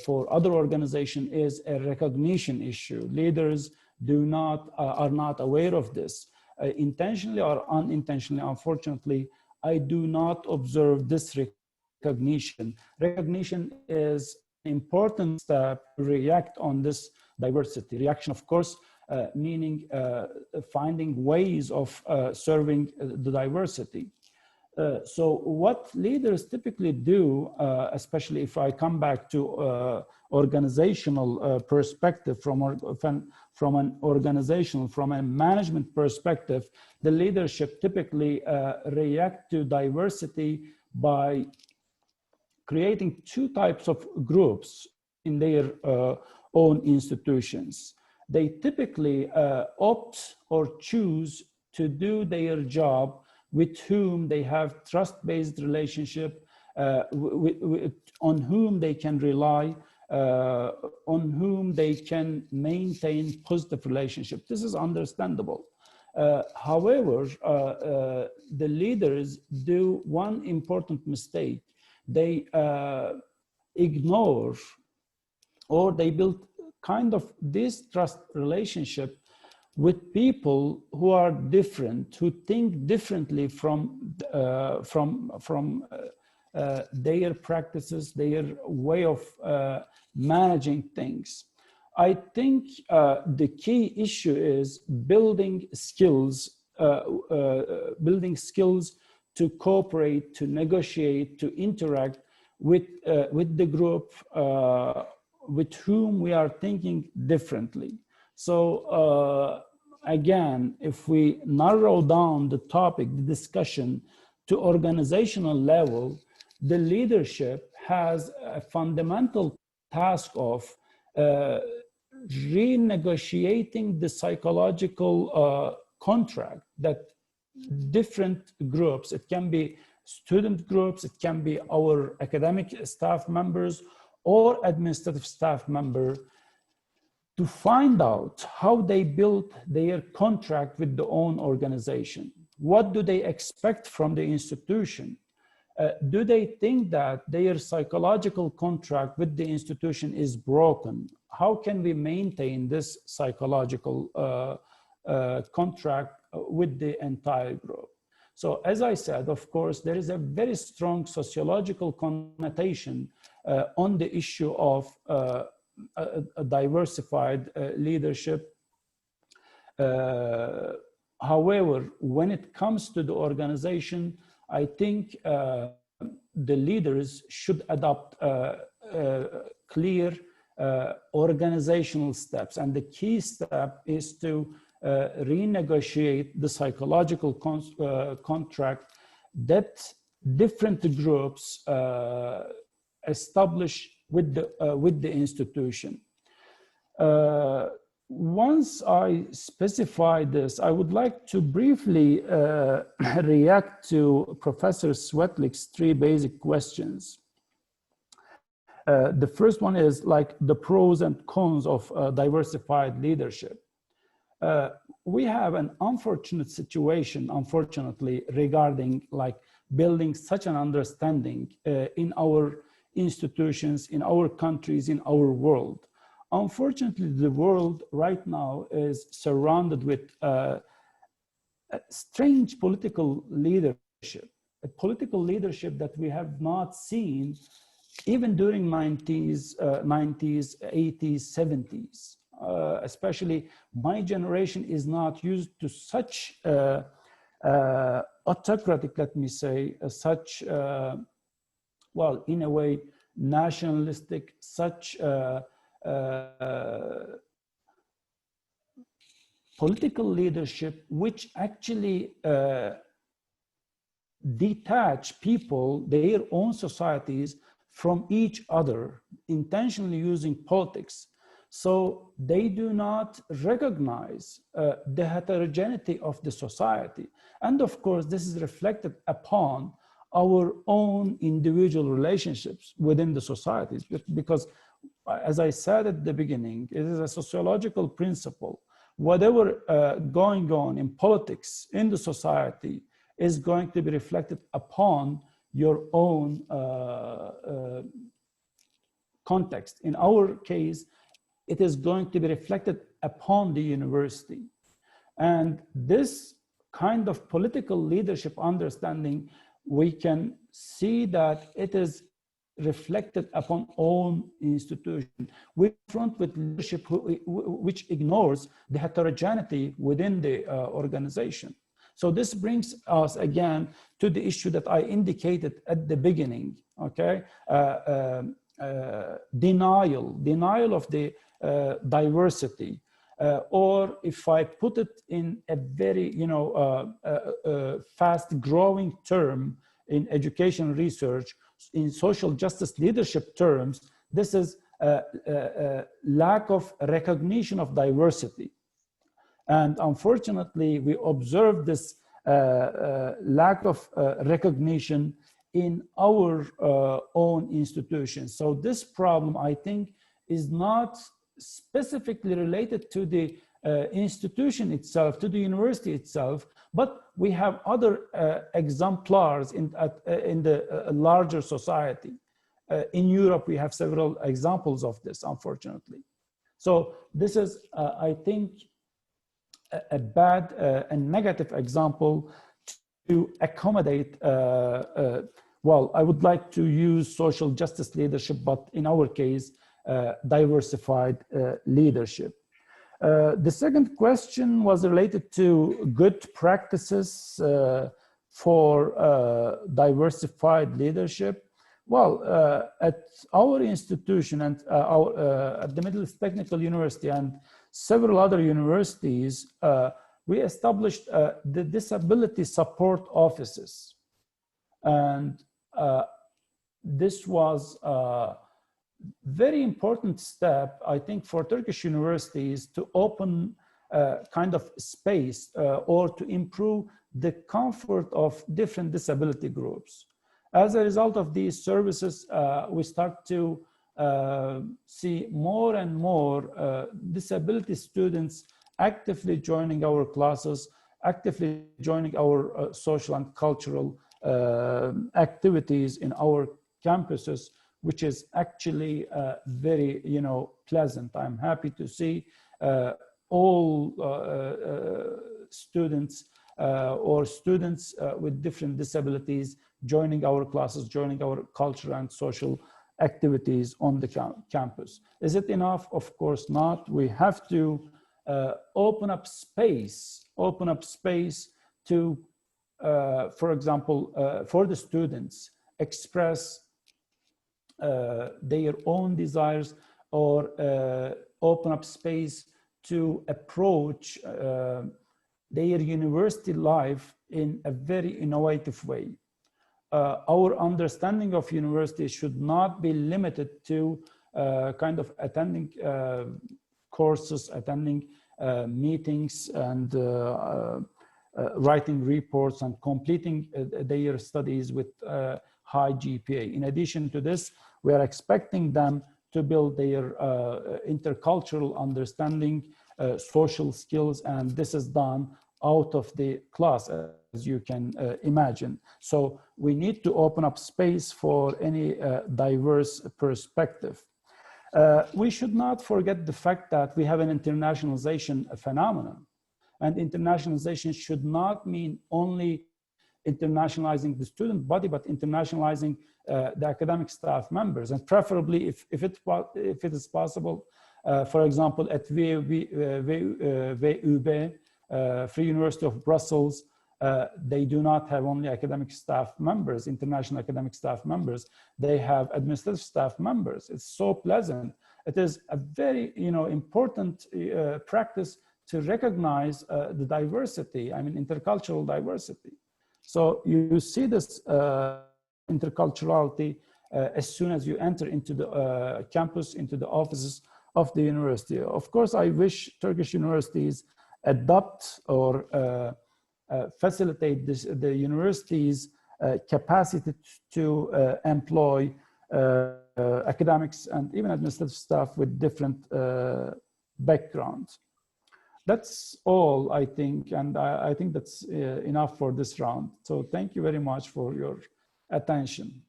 for other organizations, is a recognition issue. Leaders are not aware of this, intentionally or unintentionally. Unfortunately, I do not observe this recognition. Recognition is an important step to react on this diversity. Reaction, of course, meaning finding ways of serving the diversity. So what leaders typically do, especially if I come back to organizational perspective, from an organizational, from a management perspective, the leadership typically react to diversity by creating two types of groups in their own institutions. They typically opt or choose to do their job with whom they have trust-based relationship, on whom they can rely, on whom they can maintain positive relationship. This is understandable. However, the leaders do one important mistake. They ignore, or they build kind of distrust relationship with people who are different, who think differently from their practices, their way of managing things. I think the key issue is building skills to cooperate, to negotiate, to interact with the group with whom we are thinking differently. So again, if we narrow down the topic, the discussion to organizational level, the leadership has a fundamental task of renegotiating the psychological contract that different groups, it can be student groups, it can be our academic staff members or administrative staff member, to find out how they build their contract with their own organization. What do they expect from the institution? Do they think that their psychological contract with the institution is broken? How can we maintain this psychological contract with the entire group? So as I said, of course, there is a very strong sociological connotation on the issue of a diversified leadership. However, when it comes to the organization, I think the leaders should adopt clear organizational steps. And the key step is to renegotiate the psychological contract that different groups establish with the institution. Once I specify this, I would like to briefly react to Professor Svetlik's 3 basic questions. The first one is like the pros and cons of diversified leadership. We have an unfortunate situation, unfortunately, regarding like building such an understanding in our institutions, in our countries, in our world. Unfortunately, the world right now is surrounded with strange political leadership, a political leadership that we have not seen even during 90s, 80s, 70s. Especially my generation is not used to such autocratic, let me say, such, well, in a way, nationalistic, such political leadership which actually detach people, their own societies, from each other, intentionally using politics. So they do not recognize the heterogeneity of the society. And of course, this is reflected upon our own individual relationships within the societies, because as I said at the beginning, it is a sociological principle. Whatever going on in politics, in the society, is going to be reflected upon your own context. In our case, it is going to be reflected upon the university. And this kind of political leadership understanding, we can see that it is reflected upon own institution. We front with leadership which ignores the heterogeneity within the organization. So this brings us again to the issue that I indicated at the beginning, okay? Denial of the diversity. Or if I put it in a very, fast growing term in education research, in social justice leadership terms, this is lack of recognition of diversity. And unfortunately, we observe this lack of recognition in our own institutions. So this problem, I think, is not specifically related to the institution itself, to the university itself, but we have other exemplars in the larger society. In Europe, we have several examples of this, unfortunately. So this is, I think, a bad and negative example to accommodate, well, I would like to use social justice leadership, but in our case, diversified leadership. The second question was related to good practices for diversified leadership. Well, at our institution and at the Middle East Technical University and several other universities, we established the disability support offices. And this was a very important step, I think, for Turkish universities to open kind of space or to improve the comfort of different disability groups. As a result of these services, we start to see more and more disability students actively joining our classes, actively joining our social and cultural activities in our campuses, which is actually very, pleasant. I'm happy to see all students or students with different disabilities joining our classes, joining our cultural and social activities on the campus. Is it enough? Of course not. We have to open up space to, for example, for the students, express their own desires or open up space to approach their university life in a very innovative way. Our understanding of university should not be limited to kind of attending courses, attending meetings and writing reports and completing their studies with high GPA. In addition to this, we are expecting them to build their intercultural understanding, social skills, and this is done out of the class, as you can imagine. So we need to open up space for any diverse perspective. We should not forget the fact that we have an internationalization phenomenon, and internationalization should not mean only internationalizing the student body, but internationalizing the academic staff members, and preferably, if it is possible, for example, at VUB, Free University of Brussels, they do not have only academic staff members, international academic staff members, they have administrative staff members. It's so pleasant. It is a very important practice to recognize the diversity, I mean intercultural diversity. So you see this interculturality as soon as you enter into the campus, into the offices of the university. Of course, I wish Turkish universities adopt or facilitate the university's capacity to employ academics and even administrative staff with different backgrounds. That's all, I think, and I think that's enough for this round. So thank you very much for your attention.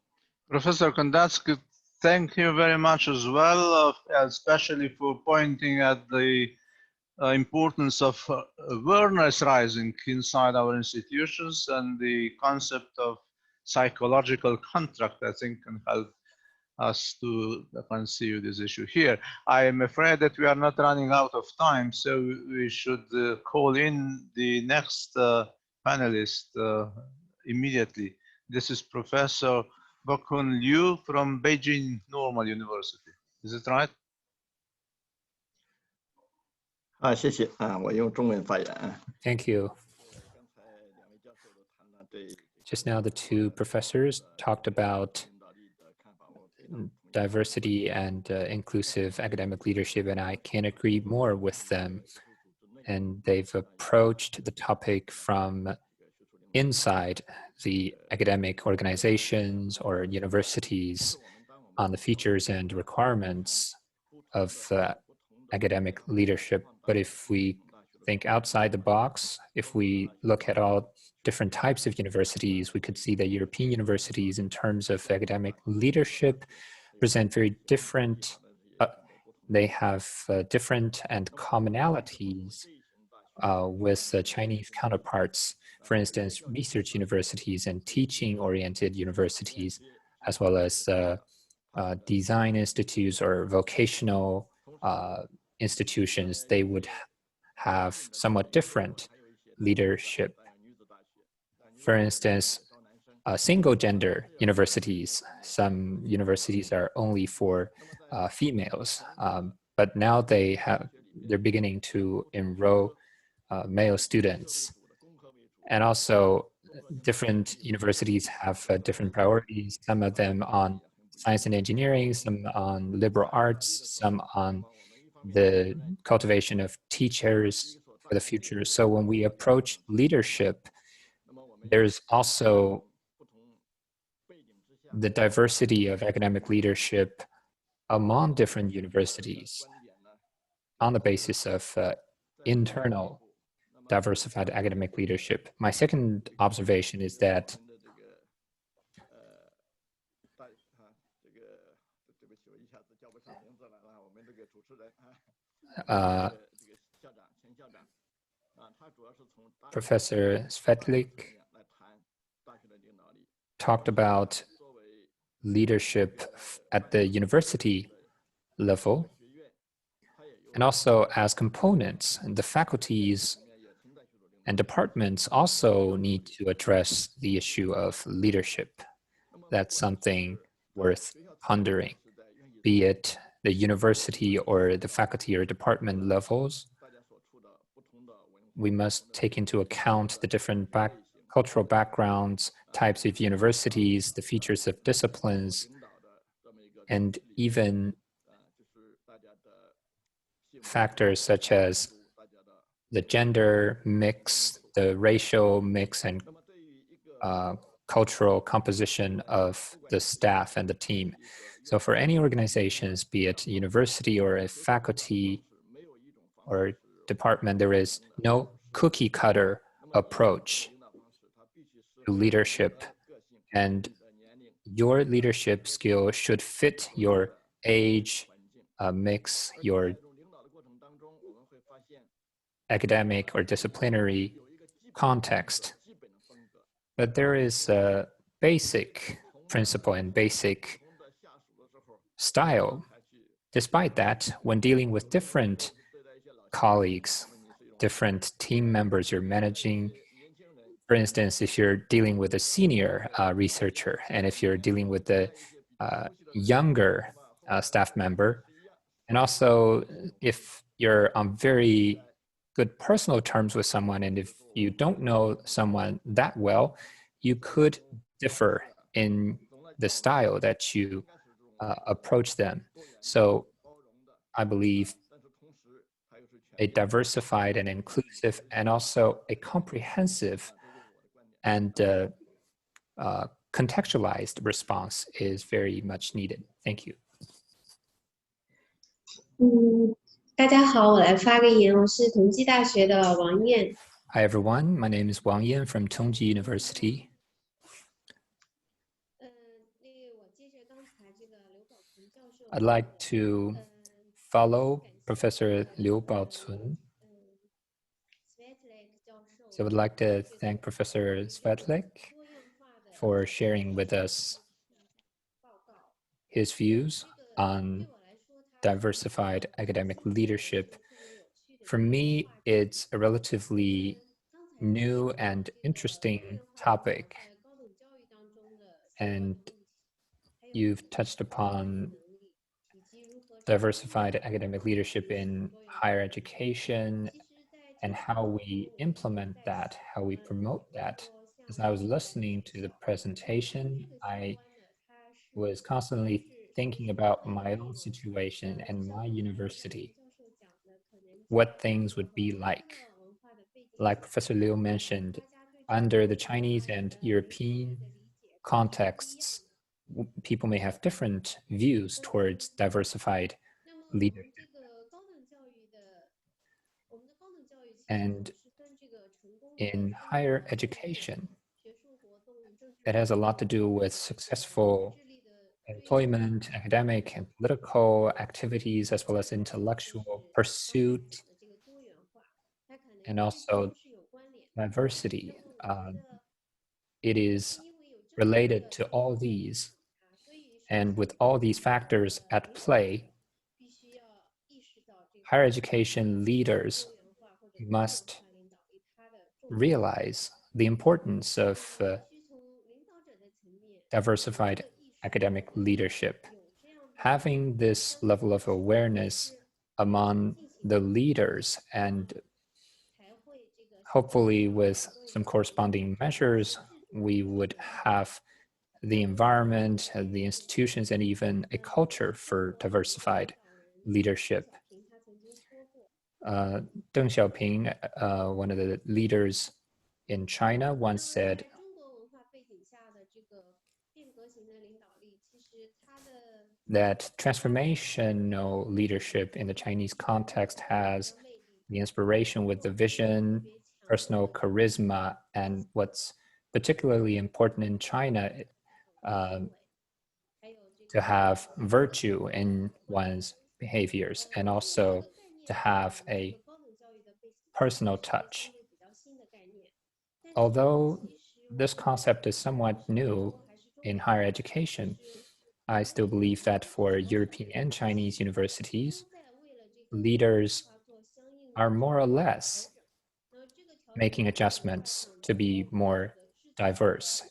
Professor Kondatsky, thank you very much as well, especially for pointing at the importance of awareness rising inside our institutions, and the concept of psychological contract, I think, can help us to conceive this issue here. I am afraid that we are not running out of time, so we should call in the next panelist immediately. This is Professor Bokhun Liu from Beijing Normal University. Is it right? 谢谢我用中文发言 Thank you. Just now, the two professors talked about diversity and inclusive academic leadership, and I can't agree more with them. And they've approached the topic from inside the academic organizations or universities on the features and requirements of academic leadership. But if we think outside the box, if we look at all different types of universities, we could see that European universities in terms of academic leadership present very different, they have different and commonalities with Chinese counterparts. For instance, research universities and teaching-oriented universities, as well as design institutes or vocational institutions, they would have somewhat different leadership. For instance, single-gender universities, some universities are only for females, but now they're beginning to enroll male students. And also, different universities have different priorities, some of them on science and engineering, some on liberal arts, some on the cultivation of teachers for the future. So when we approach leadership, there's also the diversity of academic leadership among different universities on the basis of internal diversified academic leadership. My second observation is that Professor Svetlik talked about leadership at the university level, and also as components, and the faculties and departments also need to address the issue of leadership. That's something worth pondering, be it the university or the faculty or department levels. We must take into account the different cultural backgrounds, types of universities, the features of disciplines, and even factors such as the gender mix, the racial mix, and cultural composition of the staff and the team. So for any organizations, be it university or a faculty or department, there is no cookie cutter approach to leadership, and your leadership skill should fit your age, mix, your academic or disciplinary context. But there is a basic principle and basic style. Despite that, when dealing with different colleagues, different team members you're managing, for instance, if you're dealing with a senior researcher, and if you're dealing with a younger staff member, and also if you're on very good personal terms with someone, and if you don't know someone that well, you could differ in the style that you approach them. So I believe a diversified and inclusive and also a comprehensive and contextualized response is very much needed. Thank you. 大家好，我来发个言，我是同济大学的王燕。Hi everyone, my name is Wang Yan from Tongji University. I'd like to follow Professor Liu Baocun. So I would like to thank Professor Svetlik for sharing with us his views on diversified academic leadership. For me, it's a relatively new and interesting topic, and you've touched upon diversified academic leadership in higher education and how we implement that, how we promote that. As I was listening to the presentation, I was constantly thinking about my own situation and my university, what things would be like. Like Professor Liu mentioned, under the Chinese and European contexts, people may have different views towards diversified leadership. And in higher education, it has a lot to do with successful employment, academic and political activities, as well as intellectual pursuit, and also diversity. It is related to all these. And with all these factors at play, higher education leaders must realize the importance of diversified academic leadership. Having this level of awareness among the leaders, and hopefully with some corresponding measures, we would have the environment, the institutions, and even a culture for diversified leadership. Deng Xiaoping, one of the leaders in China, once said that transformational leadership in the Chinese context has the inspiration with the vision, personal charisma, and what's particularly important in China, to have virtue in one's behaviors, and also to have a personal touch. Although this concept is somewhat new in higher education, I still believe that for European and Chinese universities, leaders are more or less making adjustments to be more diverse,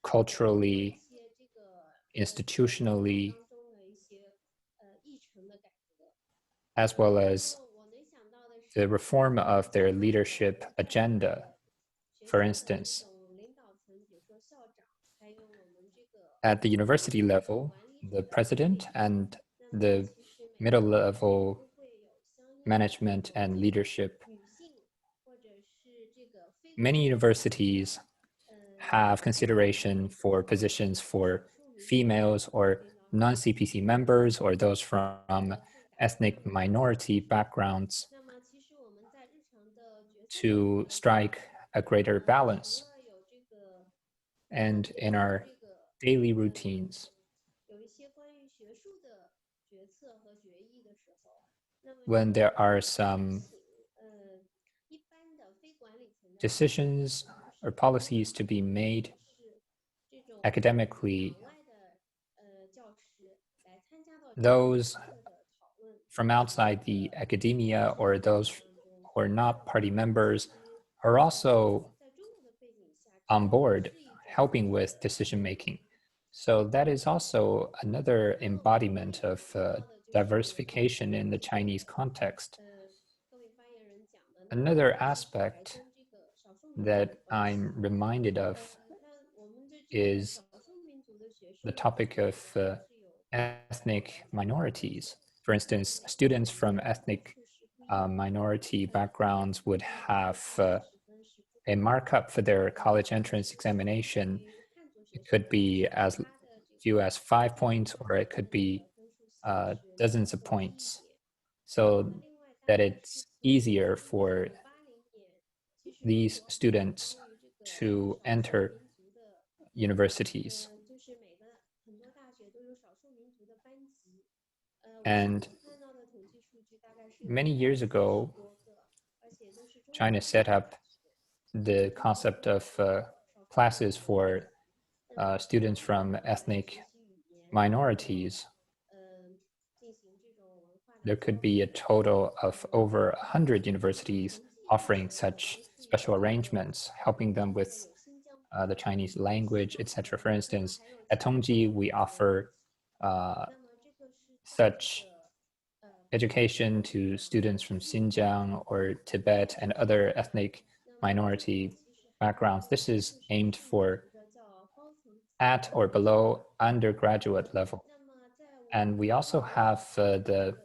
culturally, institutionally, as well as the reform of their leadership agenda. For instance, at the university level, the president and the middle level management and leadership, many universities have consideration for positions for females or non-CPC members or those from ethnic minority backgrounds to strike a greater balance. And in our daily routines, when there are some decisions or policies to be made academically, those from outside the academia or those who are not party members are also on board helping with decision making. So that is also another embodiment of diversification in the Chinese context. Another aspect that I'm reminded of is the topic of ethnic minorities. For instance, students from ethnic minority backgrounds would have a markup for their college entrance examination. It could be as few as 5 points, or it could be dozens of points, so that it's easier for these students to enter universities. And many years ago, China set up the concept of classes for students from ethnic minorities. There could be a total of over 100 universities offering such special arrangements, helping them with the Chinese language, etc. For instance, at Tongji, we offer such education to students from Xinjiang or Tibet and other ethnic minority backgrounds. This is aimed for at or below undergraduate level. And we also have the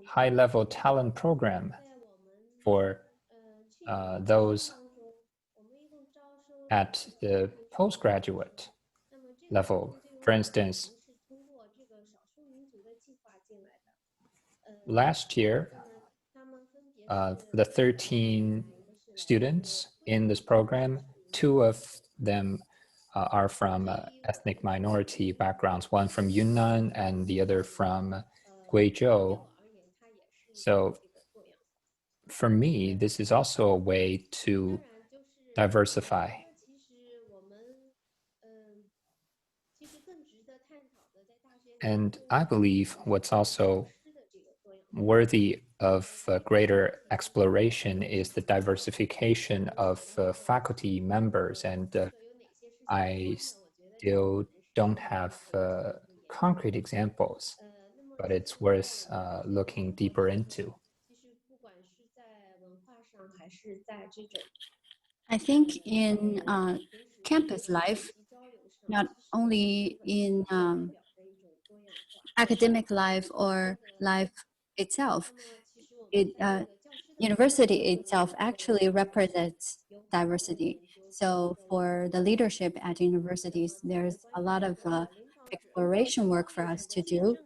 high-level talent program for those at the postgraduate level. For instance, last year, the 13 students in this program, 2 of them are from ethnic minority backgrounds, one from Yunnan and the other from Guizhou. So for me, this is also a way to diversify. And I believe what's also worthy of greater exploration is the diversification of faculty members. And I still don't have concrete examples, but it's worth looking deeper into. I think in campus life, not only in academic life or life itself, university itself actually represents diversity. So for the leadership at universities, there's a lot of exploration work for us to do.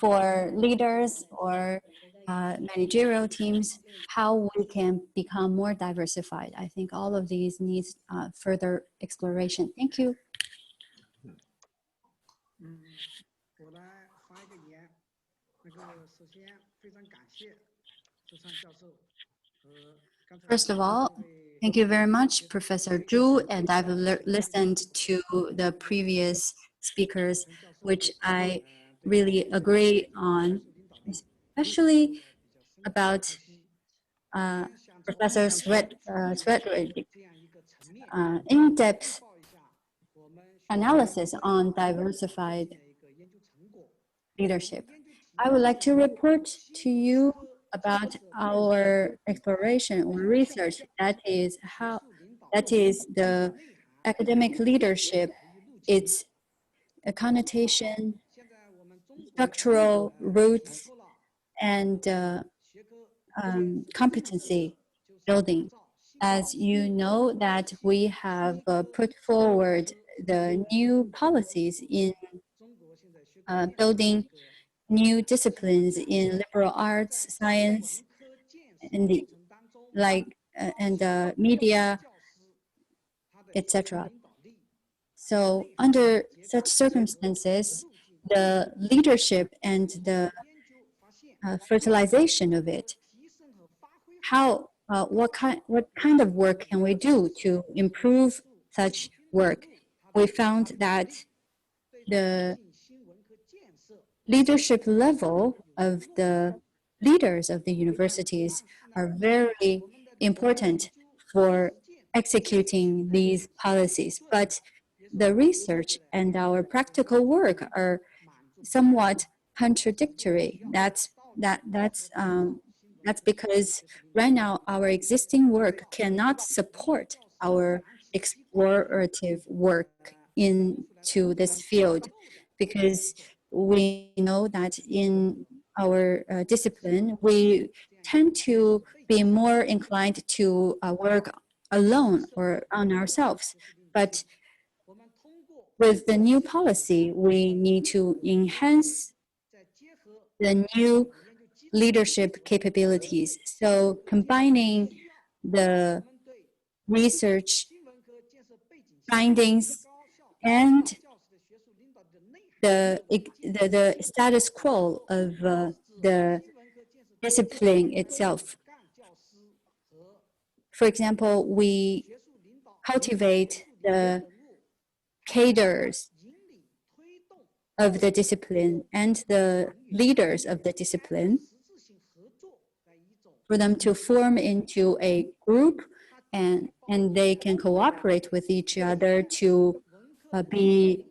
For leaders or managerial teams, how we can become more diversified. I think all of these needs further exploration. Thank you. First of all, thank you very much, Professor Zhu, and I've listened to the previous speakers, which I really agree on, especially about Professor Swedrick's in-depth analysis on diversified leadership. I would like to report to you about our exploration or research, that is the academic leadership, its a connotation, structural roots, and competency building. As you know that we have put forward the new policies in building new disciplines in liberal arts, science, and media, etc. So under such circumstances, the leadership and the fertilization of it, what kind of work can we do to improve such work? We found that the leadership level of the leaders of the universities are very important for executing these policies. But the research and our practical work are somewhat contradictory. That's because right now our existing work cannot support our explorative work into this field, because we know that in our discipline, we tend to be more inclined to work alone or on ourselves. But with the new policy, we need to enhance the new leadership capabilities. So combining the research findings and the status quo of the discipline itself. For example, we cultivate the cadres of the discipline and the leaders of the discipline for them to form into a group, and they can cooperate with each other to be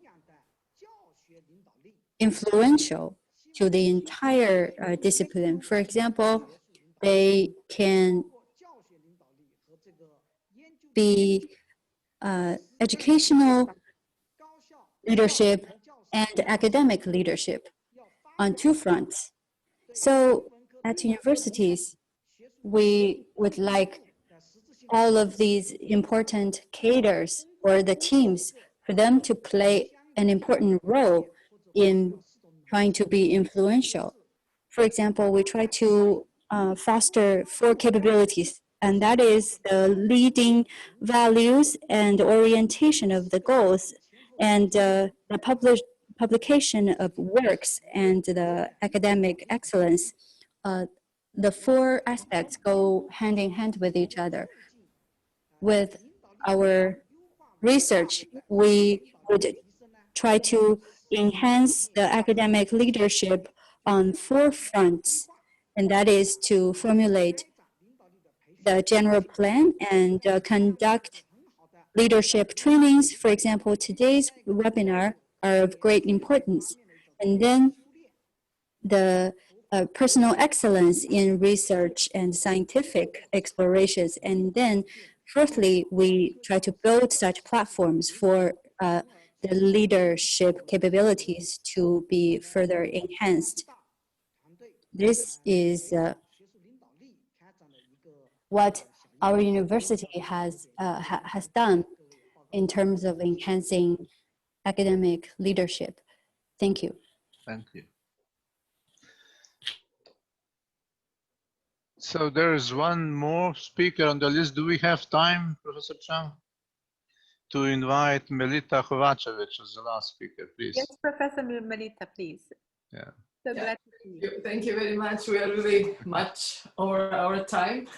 influential to the entire discipline. For example, they can be educational leadership and academic leadership on two fronts. So at universities, we would like all of these important cadres or the teams for them to play an important role in trying to be influential. For example, we try to foster 4 capabilities, and that is the leading values and orientation of the goals, and the publication of works, and the academic excellence. The 4 aspects go hand in hand with each other. With our research, we would try to enhance the academic leadership on 4 fronts, and that is to formulate the general plan and conduct leadership trainings. For example, today's webinar are of great importance. And then the personal excellence in research and scientific explorations. And then fourthly, we try to build such platforms for the leadership capabilities to be further enhanced. This is what our university has done in terms of enhancing academic leadership. Thank you. Thank you. So there is one more speaker on the list. Do we have time, Professor Chang, to invite Melita Kovacevic as the last speaker, please? Yes, Professor Melita, please. Yeah. So glad to see you. Thank you very much. We are really much over our time.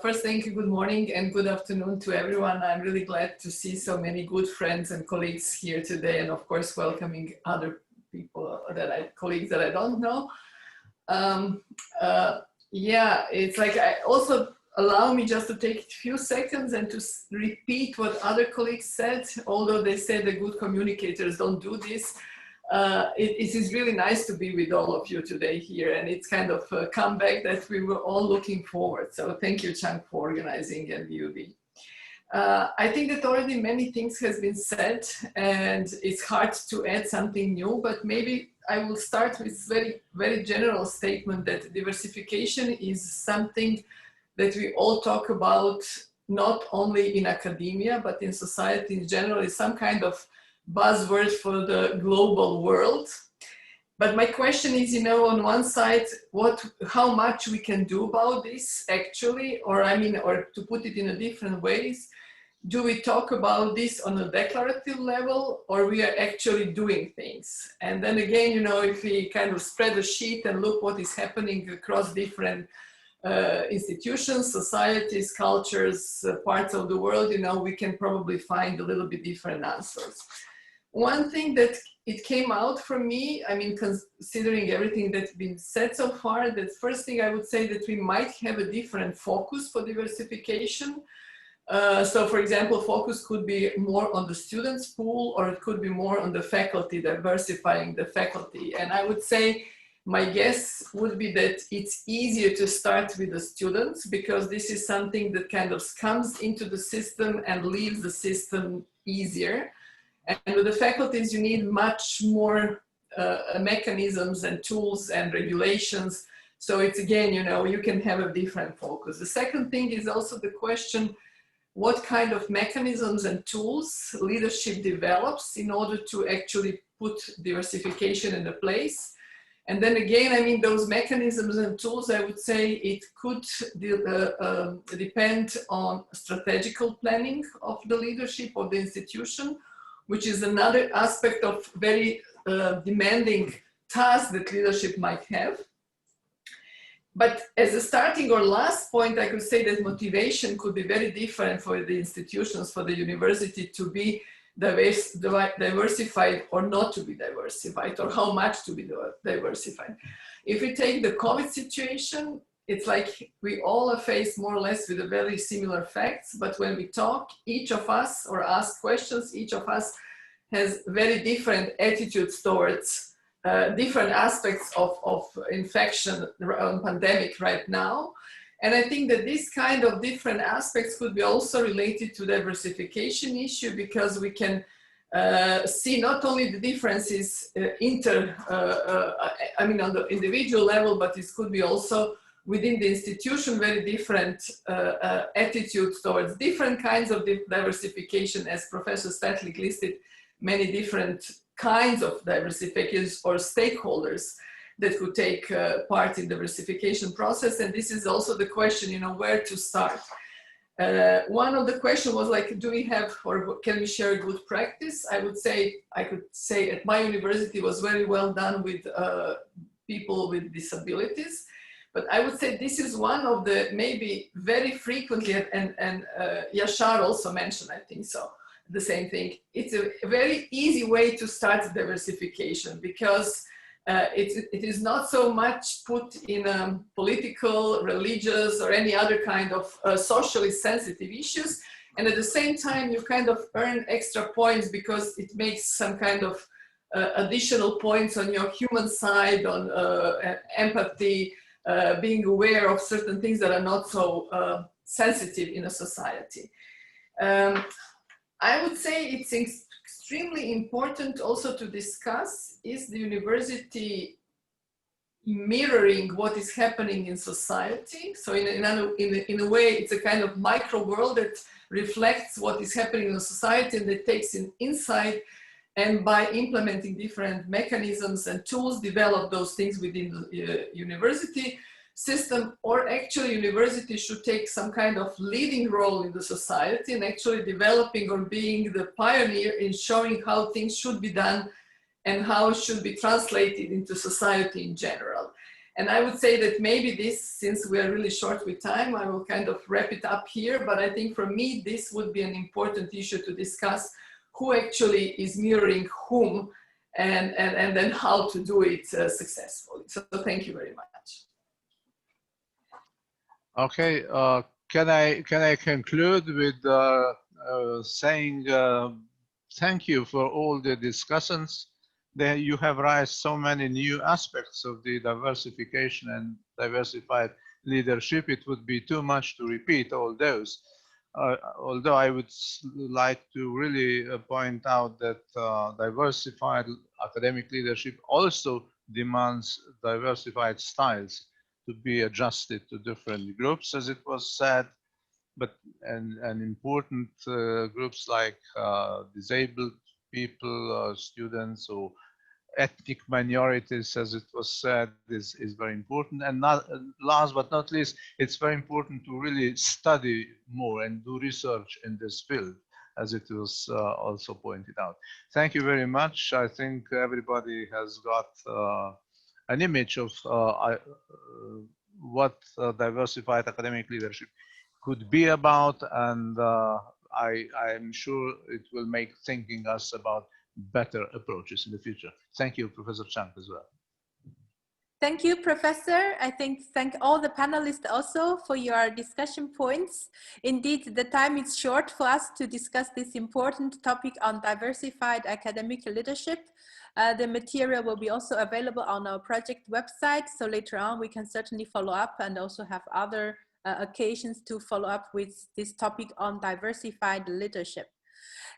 First, thank you, good morning and good afternoon to everyone. I'm really glad to see so many good friends and colleagues here today, and of course, welcoming other people colleagues that I don't know. Yeah, it's like also allow me just to take a few seconds and to repeat what other colleagues said, although they said the good communicators don't do this. It is really nice to be with all of you today here, and it's kind of a comeback that we were all looking forward. So thank you, Chang, for organizing and VUB. I think that already many things has been said, and it's hard to add something new, but maybe I will start with very general statement that diversification is something that we all talk about, not only in academia, but in society in general. Is some kind of buzzword for the global world. But my question is, you know, on one side, how much we can do about this actually, or to put it in a different ways, do we talk about this on a declarative level, or we are actually doing things? And then again, you know, if we kind of spread the sheet and look what is happening across different institutions, societies, cultures, parts of the world, you know, we can probably find a little bit different answers. One thing that it came out for me, I mean, considering everything that's been said so far, the first thing I would say that we might have a different focus for diversification. So for example, focus could be more on the students pool, or it could be more on the faculty, diversifying the faculty. And I would say, my guess would be that it's easier to start with the students, because this is something that kind of comes into the system and leaves the system easier. And with the faculties, you need much more mechanisms and tools and regulations. So it's again, you know, you can have a different focus. The second thing is also the question, what kind of mechanisms and tools leadership develops in order to actually put diversification into place. And then again, I mean, those mechanisms and tools, I would say it could depend on strategical planning of the leadership of the institution, which is another aspect of very demanding task that leadership might have. But as a starting or last point, I could say that motivation could be very different for the institutions, for the university to be diversified or not to be diversified, or how much to be diversified. If we take the COVID situation, it's like we all are faced more or less with a very similar facts, but when we talk, each of us, or ask questions, each of us has very different attitudes towards different aspects of infection and pandemic right now. And I think that this kind of different aspects could be also related to diversification issue, because we can see not only the differences I mean, on the individual level, but it could be also within the institution very different attitudes towards different kinds of diversification, as Professor Statlik listed many different kinds of diversifications or stakeholders that could take part in the diversification process. And this is also the question, you know, where to start. One of the questions was like, do we have, or can we share good practice? I could say at my university was very well done with people with disabilities. But I would say this is one of the maybe very frequently, and Yashar also mentioned, I think so, the same thing. It's a very easy way to start diversification because it is not so much put in political, religious, or any other kind of socially sensitive issues. And at the same time, you kind of earn extra points because it makes some kind of additional points on your human side, on empathy, being aware of certain things that are not so sensitive in a society. I would say it's extremely important also to discuss is the university mirroring what is happening in society. So in a way, it's a kind of micro world that reflects what is happening in society and that takes in insight, and by implementing different mechanisms and tools, develop those things within the university system. Or actually university should take some kind of leading role in the society and actually developing or being the pioneer in showing how things should be done and how it should be translated into society in general. And I would say that maybe this, since we are really short with time, I will kind of wrap it up here. But I think for me, this would be an important issue to discuss, who actually is mirroring whom, and then how to do it successfully. So thank you very much. Okay, can I conclude with saying thank you for all the discussions. That you have raised so many new aspects of the diversification and diversified leadership. It would be too much to repeat all those. Although I would like to really point out that diversified academic leadership also demands diversified styles to be adjusted to different groups, as it was said, but and important groups like disabled people, students, or ethnic minorities, as it was said, is very important. And not, last but not least, it's very important to really study more and do research in this field, as it was also pointed out. Thank you very much. I think everybody has got an image of what diversified academic leadership could be about, and I'm sure it will make thinking us about better approaches in the future. Thank you, Professor Chang, as well. Thank you, Professor. I thank all the panelists also for your discussion points. Indeed, the time is short for us to discuss this important topic on diversified academic leadership. The material will be also available on our project website. So later on, we can certainly follow up and also have other occasions to follow up with this topic on diversified leadership.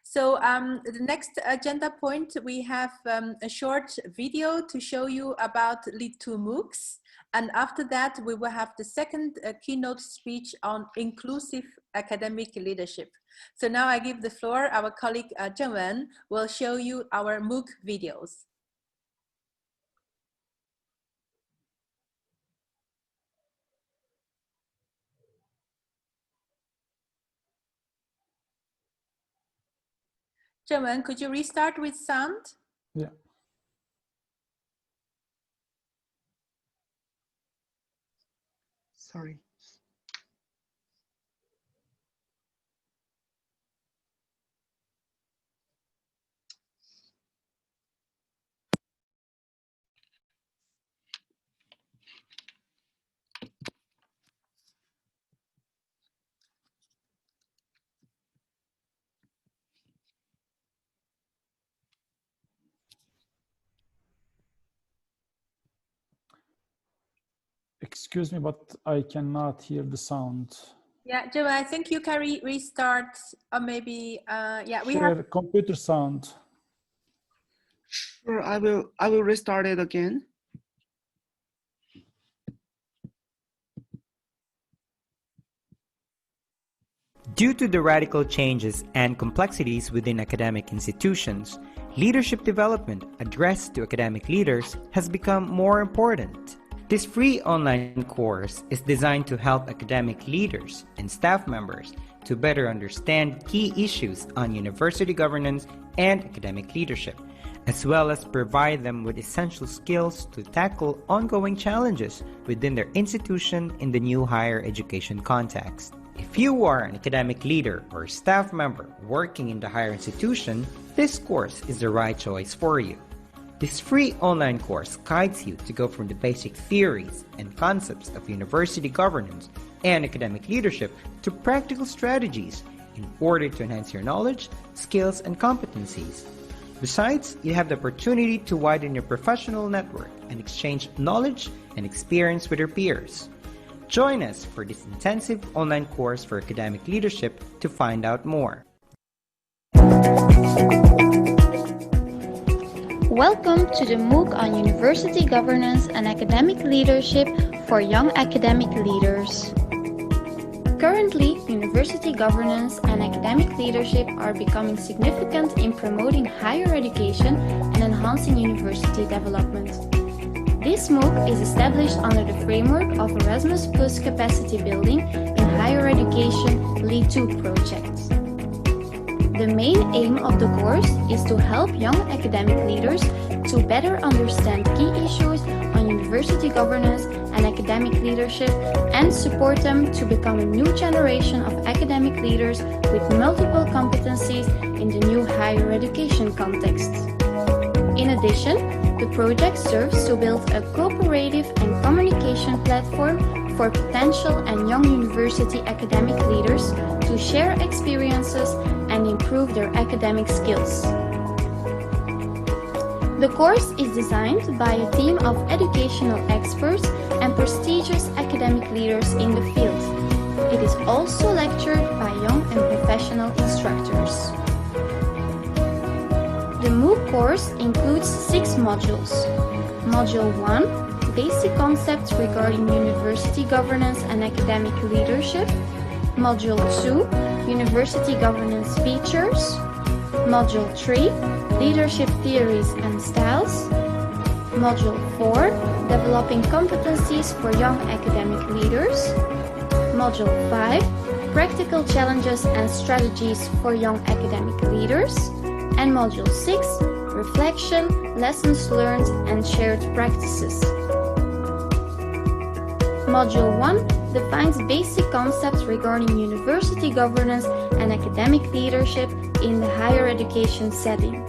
So the next agenda point, we have a short video to show you about LEAD2 MOOCs. And after that, we will have the second keynote speech on inclusive academic leadership. So now I give the floor, our colleague Zheng Wen will show you our MOOC videos. Zheng Wen, could you restart with sound? Yeah. Sorry. Excuse me, but I cannot hear the sound. Yeah, Joe, I think you can restart, or maybe, yeah, we Share have computer sound. Sure, I will restart it again. Due to the radical changes and complexities within academic institutions, leadership development addressed to academic leaders has become more important. This free online course is designed to help academic leaders and staff members to better understand key issues on university governance and academic leadership, as well as provide them with essential skills to tackle ongoing challenges within their institution in the new higher education context. If you are an academic leader or staff member working in the higher institution, this course is the right choice for you. This free online course guides you to go from the basic theories and concepts of university governance and academic leadership to practical strategies in order to enhance your knowledge, skills, and competencies. Besides, you have the opportunity to widen your professional network and exchange knowledge and experience with your peers. Join us for this intensive online course for academic leadership to find out more. Welcome to the MOOC on University Governance and Academic Leadership for Young Academic Leaders. Currently, university governance and academic leadership are becoming significant in promoting higher education and enhancing university development. This MOOC is established under the framework of Erasmus Plus capacity building in higher education LEAD2 project. The main aim of the course is to help young academic leaders to better understand key issues on university governance and academic leadership and support them to become a new generation of academic leaders with multiple competencies in the new higher education context. In addition, the project serves to build a cooperative and communication platform for potential and young university academic leaders to share experiences and improve their academic skills. The course is designed by a team of educational experts and prestigious academic leaders in the field. It is also lectured by young and professional instructors. The MOOC course includes 6 modules. Module 1, Basic Concepts Regarding University Governance and Academic Leadership. Module 2, University Governance Features. Module 3, Leadership Theories and Styles. Module 4, Developing Competencies for Young Academic Leaders. Module 5, Practical Challenges and Strategies for Young Academic Leaders. And Module 6, Reflection, Lessons Learned and Shared Practices. Module 1 defines basic concepts regarding university governance and academic leadership in the higher education setting.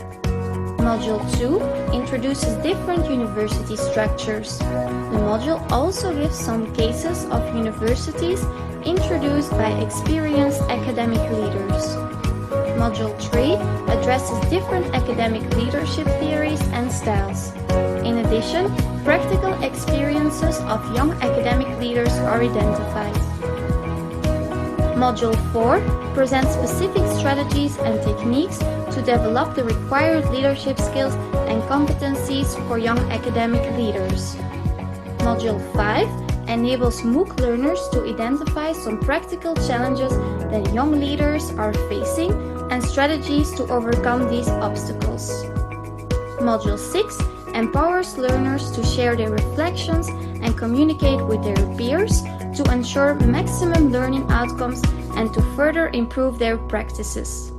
Module 2 introduces different university structures. The module also gives some cases of universities introduced by experienced academic leaders. Module 3 addresses different academic leadership theories and styles. In addition, practical experiences of young academic leaders are identified. Module 4 presents specific strategies and techniques to develop the required leadership skills and competencies for young academic leaders. Module 5 enables MOOC learners to identify some practical challenges that young leaders are facing and strategies to overcome these obstacles. Module 6 empowers learners to share their reflections and communicate with their peers to ensure maximum learning outcomes and to further improve their practices.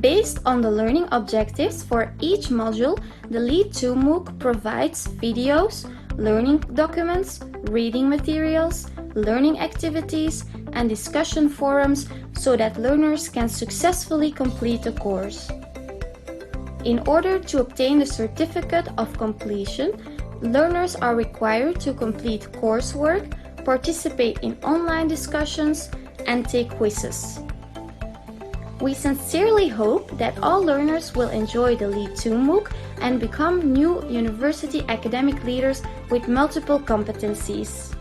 Based on the learning objectives for each module, the LEAD2 MOOC provides videos, learning documents, reading materials, learning activities, and discussion forums so that learners can successfully complete the course. In order to obtain the certificate of completion, learners are required to complete coursework, participate in online discussions, and take quizzes. We sincerely hope that all learners will enjoy the LEAD2 MOOC and become new university academic leaders with multiple competencies.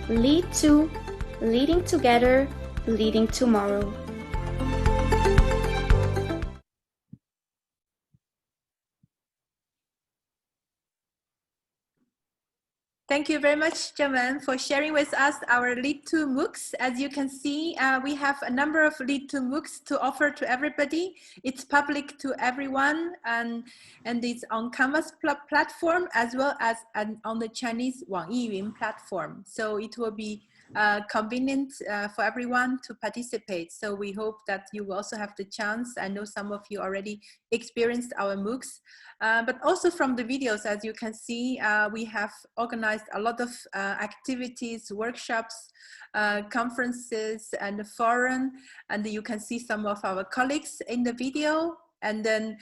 LEAD2, leading together, leading tomorrow. Thank you very much, Jaman, for sharing with us our LEAD2 MOOCs. As you can see, we have a number of LEAD2 MOOCs to offer to everybody. It's public to everyone, and it's on Canvas platform as well as on the Chinese Wang Yiyun platform. So it will be convenient for everyone to participate. So we hope that you will also have the chance. I know some of you already experienced our MOOCs, but also from the videos, as you can see, we have organized a lot of activities, workshops, conferences, and forum. And you can see some of our colleagues in the video. And then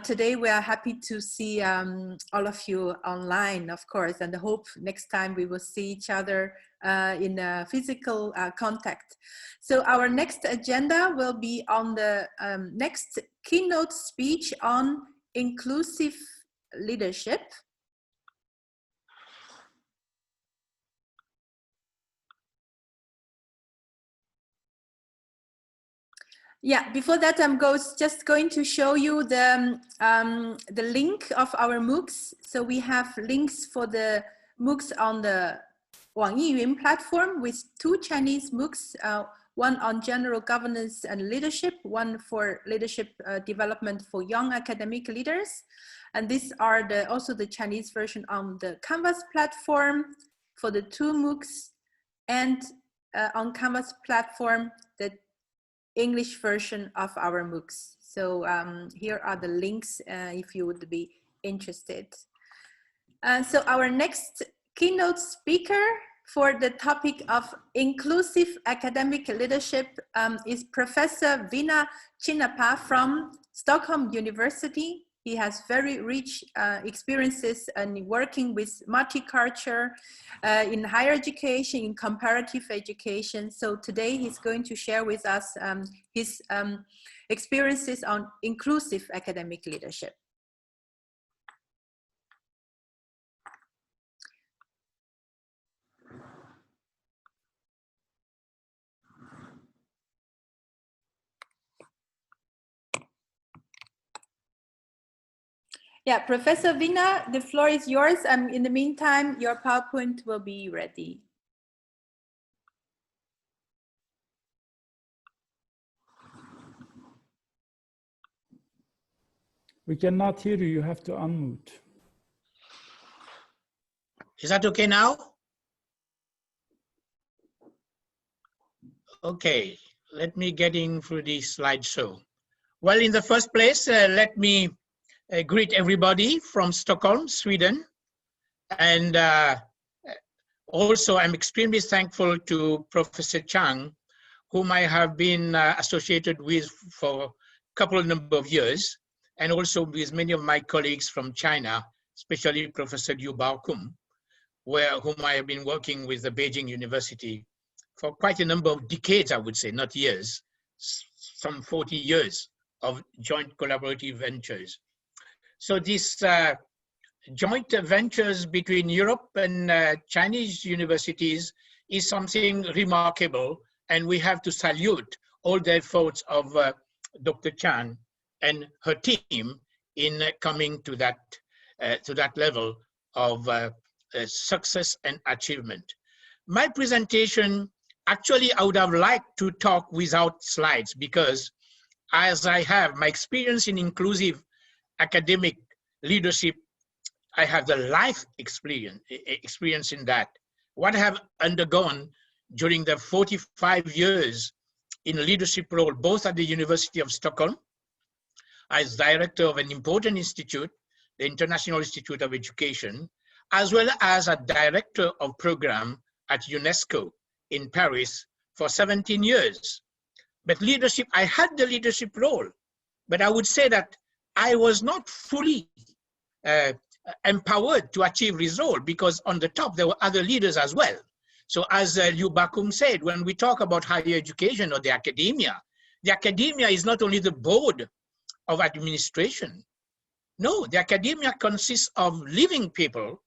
today we are happy to see all of you online, of course, and I hope next time we will see each other in a physical contact. So our next agenda will be on the next keynote speech on inclusive leadership. Yeah, before that, I'm just going to show you the link of our MOOCs. So we have links for the MOOCs on the Wang Yiyun platform with 2 Chinese MOOCs, one on general governance and leadership, one for leadership development for young academic leaders. And these are also the Chinese version on the Canvas platform for the 2 MOOCs, and on Canvas platform, the English version of our MOOCs. So here are the links if you would be interested. So our next keynote speaker for the topic of inclusive academic leadership is Professor Veena Chinnappa from Stockholm University. He has very rich experiences in working with multicultural in higher education, in comparative education. So today he's going to share with us his experiences on inclusive academic leadership. Yeah, Professor Veena, the floor is yours. In the meantime, your PowerPoint will be ready. We cannot hear you. You have to unmute. Is that okay now? Okay, let me get in through the slideshow. Well, in the first place, let me greet everybody from Stockholm, Sweden. And also, I'm extremely thankful to Professor Chang, whom I have been associated with for a couple of number of years, and also with many of my colleagues from China, especially Professor Liu Baokum, whom I have been working with the Beijing University for quite a number of decades, I would say, not years, some 40 years of joint collaborative ventures. So these joint ventures between Europe and Chinese universities is something remarkable, and we have to salute all the efforts of Dr. Chan and her team in coming to that level of success and achievement. My presentation, actually, I would have liked to talk without slides, because as I have my experience in inclusive academic leadership, I have the life experience in that. What I have undergone during the 45 years in a leadership role, both at the University of Stockholm, as director of an important institute, the International Institute of Education, as well as a director of program at UNESCO in Paris for 17 years. But leadership, I had the leadership role, but I would say that I was not fully empowered to achieve result, because on the top, there were other leaders as well. So as Liu Baokum said, when we talk about higher education or the academia is not only the board of administration. No, the academia consists of living people.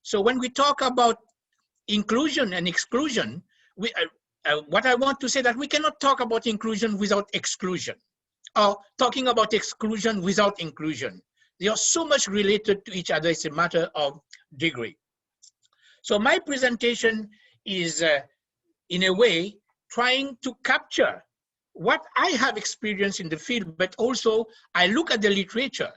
So when we talk about inclusion and exclusion, what I want to say that we cannot talk about inclusion without exclusion, or talking about exclusion without inclusion. They are so much related to each other, it's a matter of degree. So my presentation is, in a way, trying to capture what I have experienced in the field, but also I look at the literature.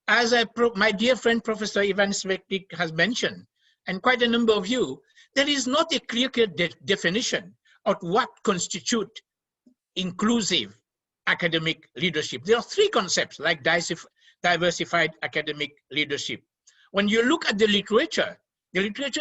As my dear friend, Professor Ivan Svetlik has mentioned, and quite a number of you, there is not a clear-cut definition of what constitutes inclusive academic leadership. There are three concepts like diversified academic leadership. When you look at the literature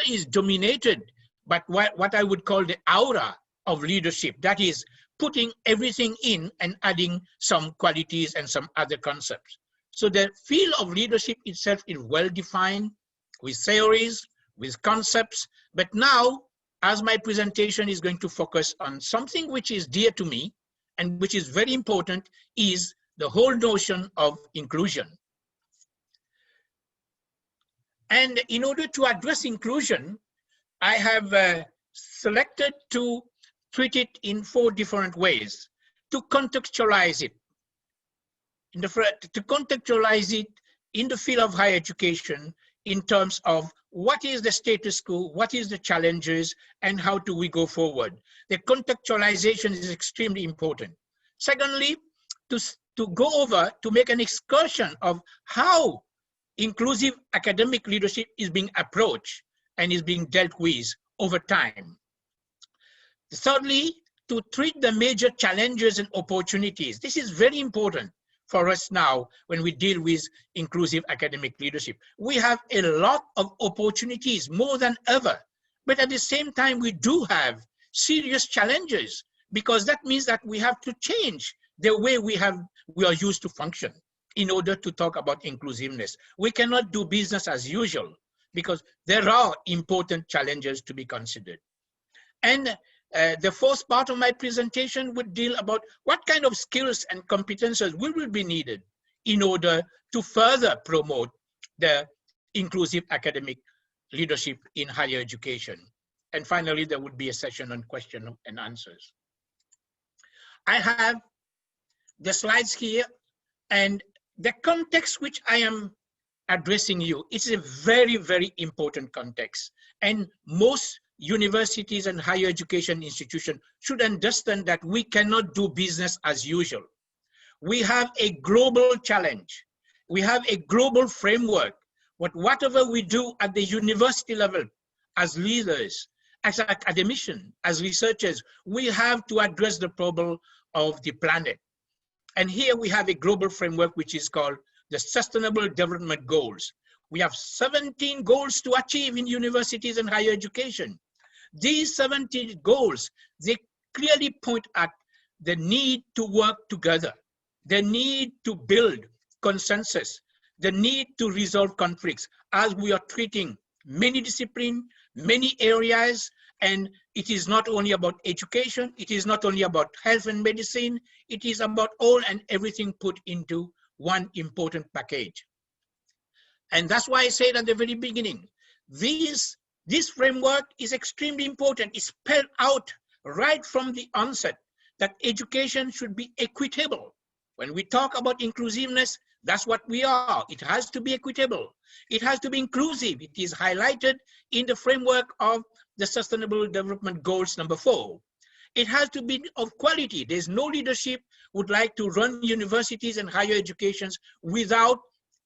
is dominated by what I would call the aura of leadership. That is putting everything in and adding some qualities and some other concepts. So the field of leadership itself is well defined with theories, with concepts, but now, as my presentation is going to focus on something which is dear to me and which is very important, is the whole notion of inclusion. And in order to address inclusion, I have selected to treat it in 4 different ways. To contextualize it, to contextualize it in the field of higher education in terms of what is the status quo, what is the challenges, and how do we go forward. The contextualization is extremely important. Secondly, to go over, to make an excursion of how inclusive academic leadership is being approached and is being dealt with over time. Thirdly, to treat the major challenges and opportunities. This is very important for us now when we deal with inclusive academic leadership. We have a lot of opportunities, more than ever, but at the same time we do have serious challenges, because that means that we have to change the way we are used to function in order to talk about inclusiveness. We cannot do business as usual because there are important challenges to be considered. And the fourth part of my presentation would deal about what kind of skills and competences will be needed in order to further promote the inclusive academic leadership in higher education. And finally, there would be a session on question and answers. I have the slides here, and the context which I am addressing you, it's a very, very important context. And most universities and higher education institutions should understand that we cannot do business as usual. We have a global challenge. We have a global framework. But whatever we do at the university level, as leaders, as academicians, as researchers, we have to address the problem of the planet. And here we have a global framework which is called the Sustainable Development Goals. We have 17 goals to achieve in universities and higher education. These 17 goals, they clearly point at the need to work together, the need to build consensus, the need to resolve conflicts, as we are treating many disciplines, many areas, and it is not only about education, it is not only about health and medicine, it is about all and everything put into one important package. And that's why I said at the very beginning, this framework is extremely important. It's spelled out right from the onset that education should be equitable. When we talk about inclusiveness, that's what we are. It has to be equitable. It has to be inclusive. It is highlighted in the framework of the Sustainable Development Goals number 4. It has to be of quality. There's no leadership would like to run universities and higher educations without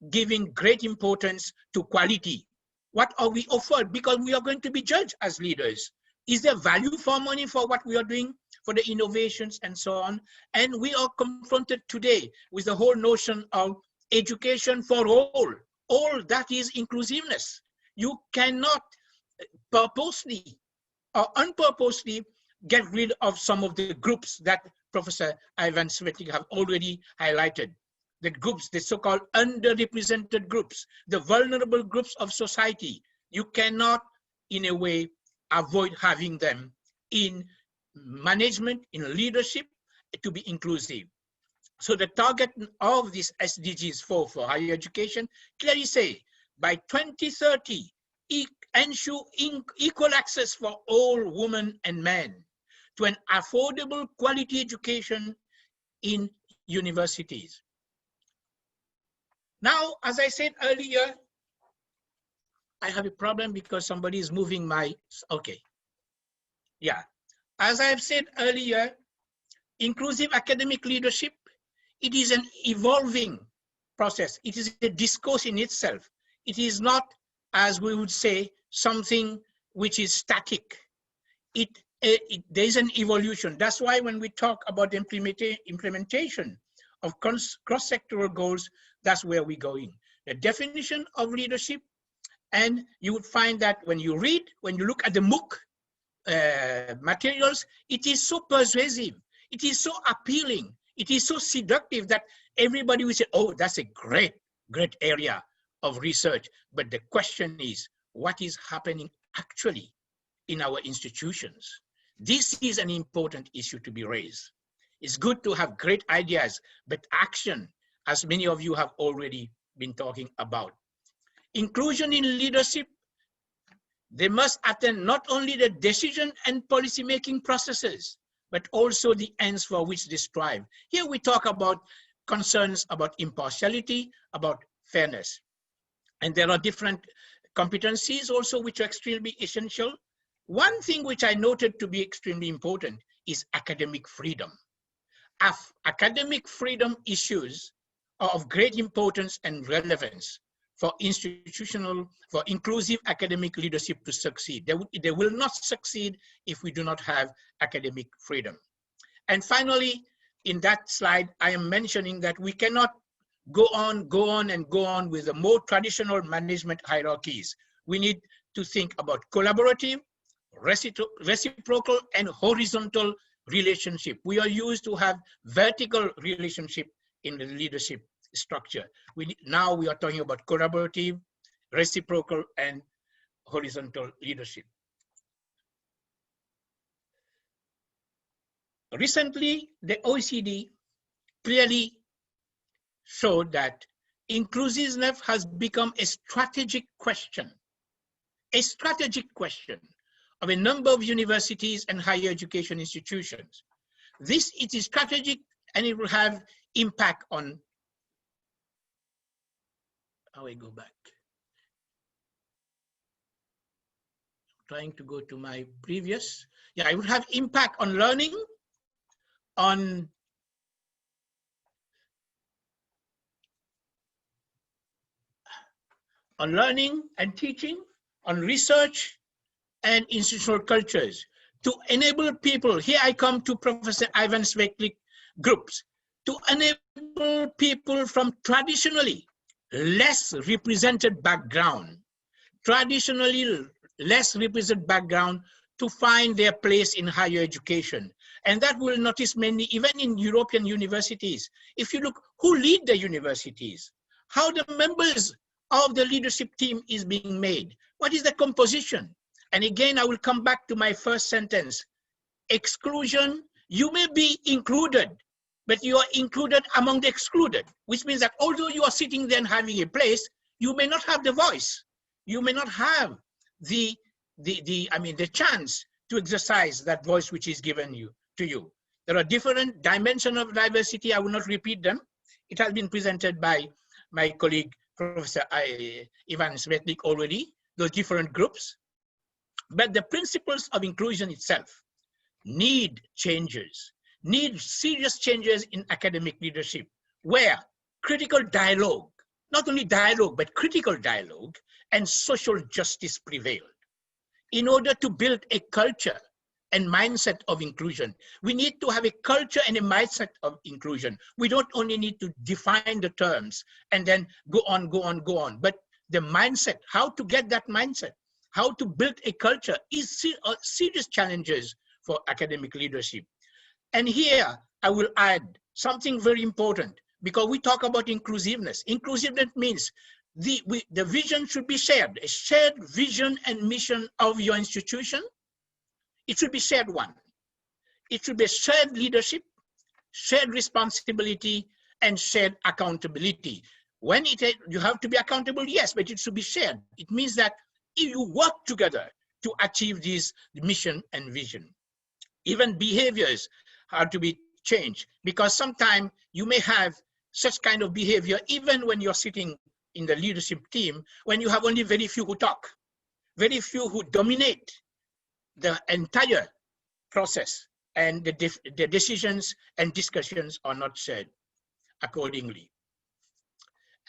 giving great importance to quality. What are we offered? Because we are going to be judged as leaders. Is there value for money for what we are doing, for the innovations and so on? And we are confronted today with the whole notion of education for all. All that is inclusiveness. You cannot purposely or unpurposely get rid of some of the groups that Professor Ivan Svetlik have already highlighted. The groups, the so-called underrepresented groups, the vulnerable groups of society. You cannot, in a way, avoid having them in management, in leadership, to be inclusive. So the target of this SDGs 4 for higher education clearly say, by 2030, ensure equal access for all women and men to an affordable quality education in universities. Now, as I said earlier, I have a problem because somebody is moving my, okay. Yeah, as I've said earlier, inclusive academic leadership, it is an evolving process. It is a discourse in itself. It is not, as we would say, something which is static. There is an evolution. That's why when we talk about the implementation of cross-sectoral goals, that's where we're going. The definition of leadership, and you would find that when you read, when you look at the MOOC materials, it is so persuasive, it is so appealing, it is so seductive that everybody will say, oh, that's a great, great area of research. But the question is, what is happening actually in our institutions? This is an important issue to be raised. It's good to have great ideas, but action, as many of you have already been talking about. Inclusion in leadership, they must attend not only the decision and policy-making processes, but also the ends for which they strive. Here we talk about concerns about impartiality, about fairness. And there are different competencies also which are extremely essential. One thing which I noted to be extremely important is academic freedom. Academic freedom issues are of great importance and relevance for inclusive academic leadership to succeed. They will not succeed if we do not have academic freedom. And finally, in that slide, I am mentioning that we cannot go on with the more traditional management hierarchies. We need to think about collaborative, reciprocal, and horizontal relationship. We are used to have vertical relationship in the leadership structure. Now we are talking about collaborative, reciprocal, and horizontal leadership. Recently, the OECD clearly showed that inclusiveness has become a strategic question of a number of universities and higher education institutions. It is strategic, and it will have impact on, how I go back. I'm trying to go to my previous. Yeah, it will have impact on learning, on learning and teaching, on research and institutional cultures, to enable people. Here I come to Professor Ivan Svetlik groups, to enable people from traditionally less represented background, to find their place in higher education. And that will notice many, even in European universities. If you look who lead the universities, how the members of the leadership team is being made, what is the composition? And again, I will come back to my first sentence. Exclusion, you may be included, but you are included among the excluded, which means that although you are sitting there and having a place, you may not have the voice. You may not have the chance to exercise that voice which is given to you. There are different dimensions of diversity. I will not repeat them. It has been presented by my colleague, Professor Ivan Svetlik already, those different groups. But the principles of inclusion itself need changes, need serious changes in academic leadership, where critical dialogue, not only dialogue, but critical dialogue and social justice prevailed. In order to build a culture and mindset of inclusion, we need to have a culture and a mindset of inclusion. We don't only need to define the terms and then go on, but the mindset, how to get that mindset, how to build a culture is serious challenges for academic leadership. And here I will add something very important, because we talk about inclusiveness. Inclusiveness means the vision should be shared, a shared vision and mission of your institution. It should be shared one. It should be shared leadership, shared responsibility, and shared accountability. When you have to be accountable, yes, but it should be shared. It means that you work together to achieve this mission and vision. Even behaviors have to be changed, because sometimes you may have such kind of behavior even when you're sitting in the leadership team, when you have only very few who talk. very few who dominate the entire process, and the decisions and discussions are not shared accordingly.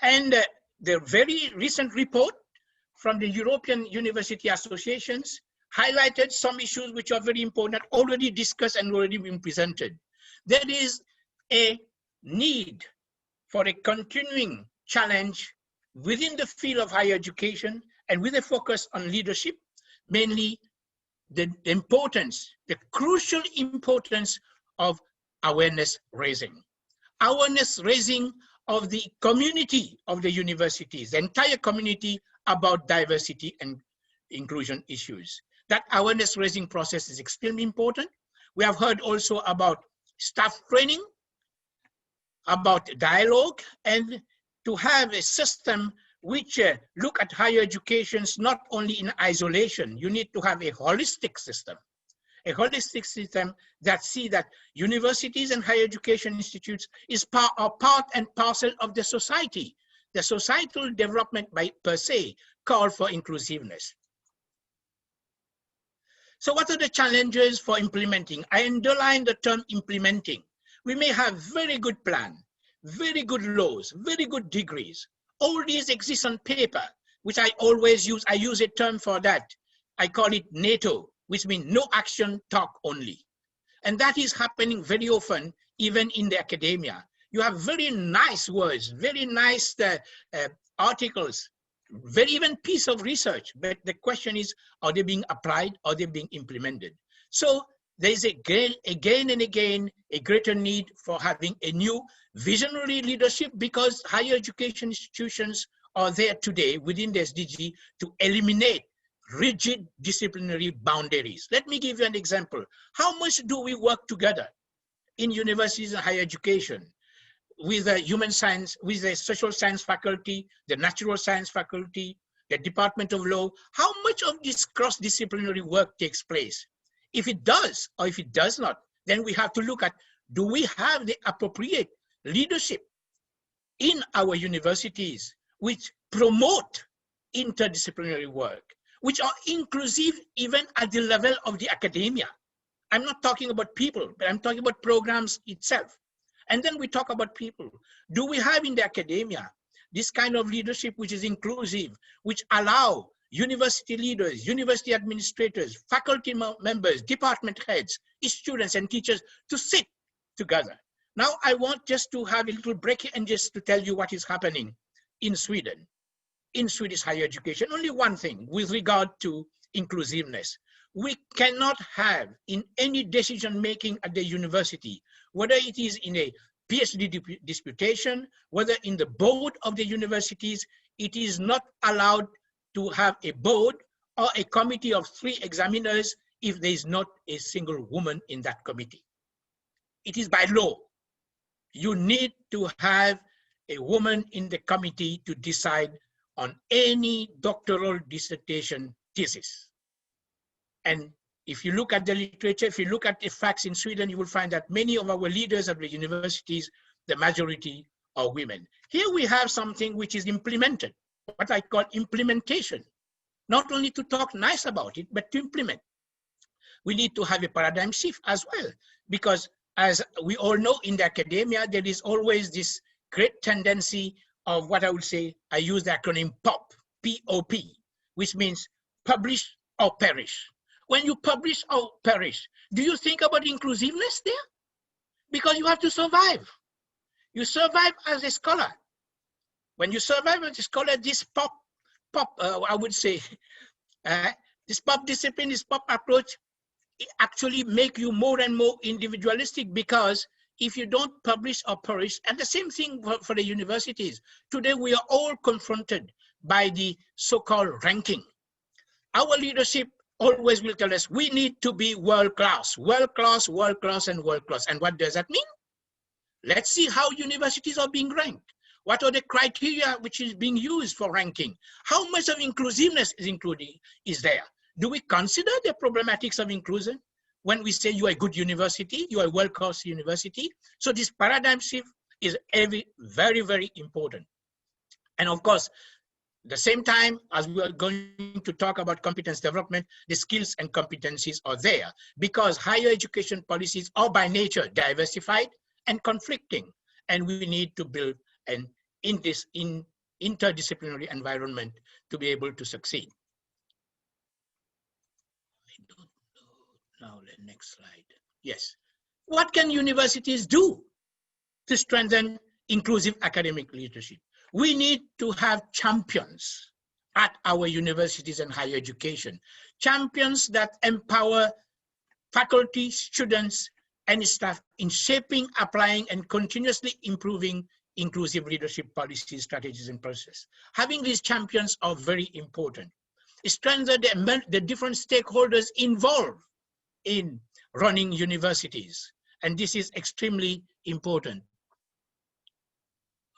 And the very recent report from the European University Associations highlighted some issues which are very important, already discussed and already been presented. There is a need for a continuing challenge within the field of higher education and with a focus on leadership, mainly the importance, the crucial importance of awareness raising. Awareness raising of the community of the universities, the entire community, about diversity and inclusion issues. That awareness raising process is extremely important. We have heard also about staff training, about dialogue, and to have a system which look at higher education not only in isolation. You need to have a holistic system that see that universities and higher education institutes are part and parcel of the society. The societal development per se call for inclusiveness. So what are the challenges for implementing? I underline the term implementing. We may have very good plan, very good laws, very good degrees. All these exist on paper, which I always use. I use a term for that. I call it NATO, which means no action, talk only. And that is happening very often, even in the academia. You have very nice words, very nice articles, very even piece of research, but the question is, are they being applied? Are they being implemented? So there's again and again a greater need for having a new visionary leadership, because higher education institutions are there today within the SDG to eliminate rigid disciplinary boundaries. Let me give you an example. How much do we work together in universities and higher education with the human science, with the social science faculty, the natural science faculty, the Department of Law? How much of this cross-disciplinary work takes place? If it does, or if it does not, then we have to look at, do we have the appropriate leadership in our universities which promote interdisciplinary work, which are inclusive even at the level of the academia? I'm not talking about people, but I'm talking about programs itself. And then we talk about people. Do we have in the academia this kind of leadership which is inclusive, which allow university leaders, university administrators, faculty members, department heads, students and teachers to sit together? Now I want just to have a little break and just to tell you what is happening in Sweden, in Swedish higher education. Only one thing with regard to inclusiveness. We cannot have in any decision making at the university, whether it is in a PhD disputation, whether in the board of the universities, it is not allowed to have a board or a committee of 3 examiners if there is not a single woman in that committee. It is by law. You need to have a woman in the committee to decide on any doctoral dissertation thesis. And if you look at the literature, if you look at the facts in Sweden, you will find that many of our leaders at the universities, the majority are women. Here we have something which is implemented, what I call implementation. Not only to talk nice about it, but to implement. We need to have a paradigm shift as well, because as we all know in the academia, there is always this great tendency of what I would say, I use the acronym POP, P-O-P, which means publish or perish. When you publish or perish, do you think about inclusiveness there? Because you have to survive. You survive as a scholar. When you survive as a scholar, this I would say, this pop discipline, this pop approach, it actually make you more and more individualistic, because if you don't publish or perish, and the same thing for the universities. Today, we are all confronted by the so-called ranking. Our leadership always will tell us we need to be world-class, world-class, world-class, and world-class. And what does that mean? Let's see how universities are being ranked. What are the criteria which is being used for ranking? How much of inclusiveness is there? Do we consider the problematics of inclusion when we say you are a good university, you are a world-class university? So this paradigm shift is very, very important. And of course, the same time, as we are going to talk about competence development, the skills and competencies are there because higher education policies are by nature diversified and conflicting. And we need to build an interdisciplinary environment to be able to succeed. I don't know. Now, the next slide. Yes. What can universities do to strengthen inclusive academic leadership? We need to have champions at our universities and higher education, champions that empower faculty, students, and staff in shaping, applying, and continuously improving inclusive leadership policies, strategies, and processes. Having these champions are very important. Strengthen the different stakeholders involved in running universities, and this is extremely important.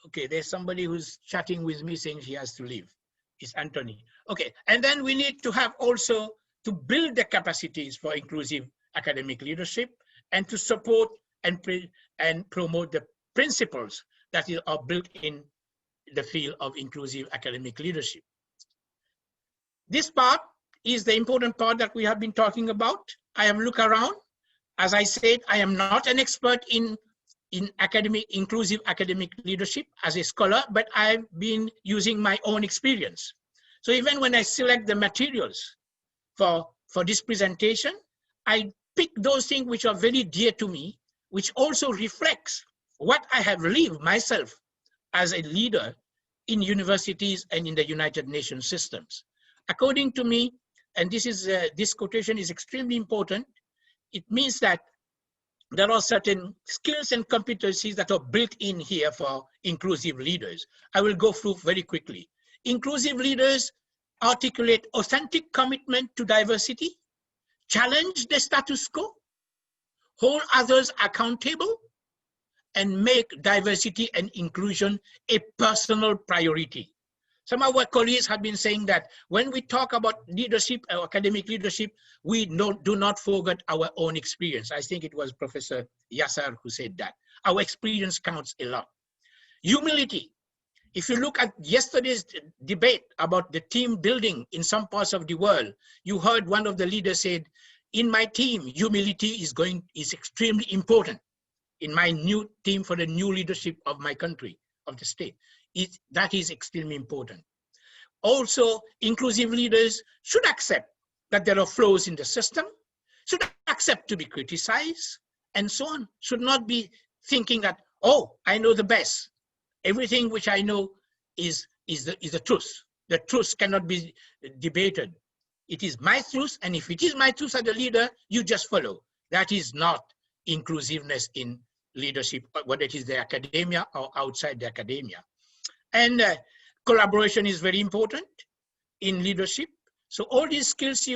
Okay, there's somebody who's chatting with me saying he has to leave. It's Anthony. Okay, and then we need to have also to build the capacities for inclusive academic leadership and to support and promote the principles that are built in the field of inclusive academic leadership. This part is the important part that we have been talking about. I have looked around. As I said, I am not an expert in inclusive academic leadership as a scholar, but I've been using my own experience. So even when I select the materials for this presentation, I pick those things which are very dear to me, which also reflects what I have lived myself as a leader in universities and in the United Nations systems. According to me, and this quotation is extremely important, it means that there are certain skills and competencies that are built in here for inclusive leaders. I will go through very quickly. Inclusive leaders articulate authentic commitment to diversity, challenge the status quo, hold others accountable, and make diversity and inclusion a personal priority. Some of our colleagues have been saying that when we talk about leadership, or academic leadership, we do not forget our own experience. I think it was Professor Yasser who said that. Our experience counts a lot. Humility. If you look at yesterday's debate about the team building in some parts of the world, you heard one of the leaders said, in my team, humility is extremely important. In my new team for the new leadership of my country, of the state. That is extremely important. Also, inclusive leaders should accept that there are flaws in the system, should accept to be criticized, and so on. Should not be thinking that, oh, I know the best. Everything which I know is the truth. The truth cannot be debated. It is my truth, and if it is my truth as a leader, you just follow. That is not inclusiveness in leadership, whether it is the academia or outside the academia. And collaboration is very important in leadership. So all these skills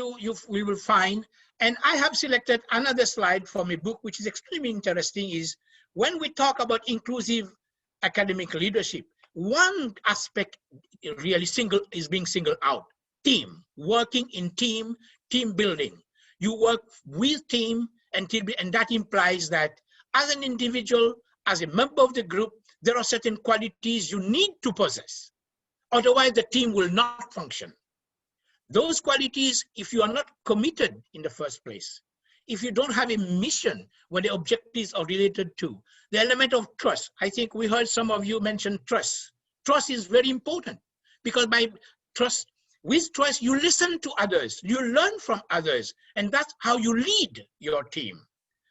we will find. And I have selected another slide from a book which is extremely interesting, is when we talk about inclusive academic leadership, one aspect really is being singled out: team, working in team building. You work with team and that implies that as an individual, as a member of the group, there are certain qualities you need to possess. Otherwise, the team will not function. Those qualities, if you are not committed in the first place, if you don't have a mission where the objectives are related to, the element of trust. I think we heard some of you mention trust. Trust is very important because with trust, you listen to others, you learn from others, and that's how you lead your team.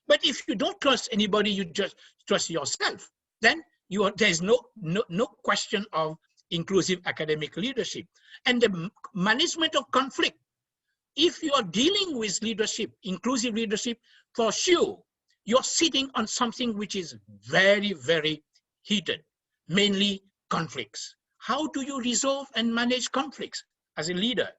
But if you don't trust anybody, you just trust yourself, then there's no question of inclusive academic leadership. And the management of conflict. If you are dealing with leadership, inclusive leadership, for sure, you're sitting on something which is very, very heated, mainly conflicts. How do you resolve and manage conflicts as a leader?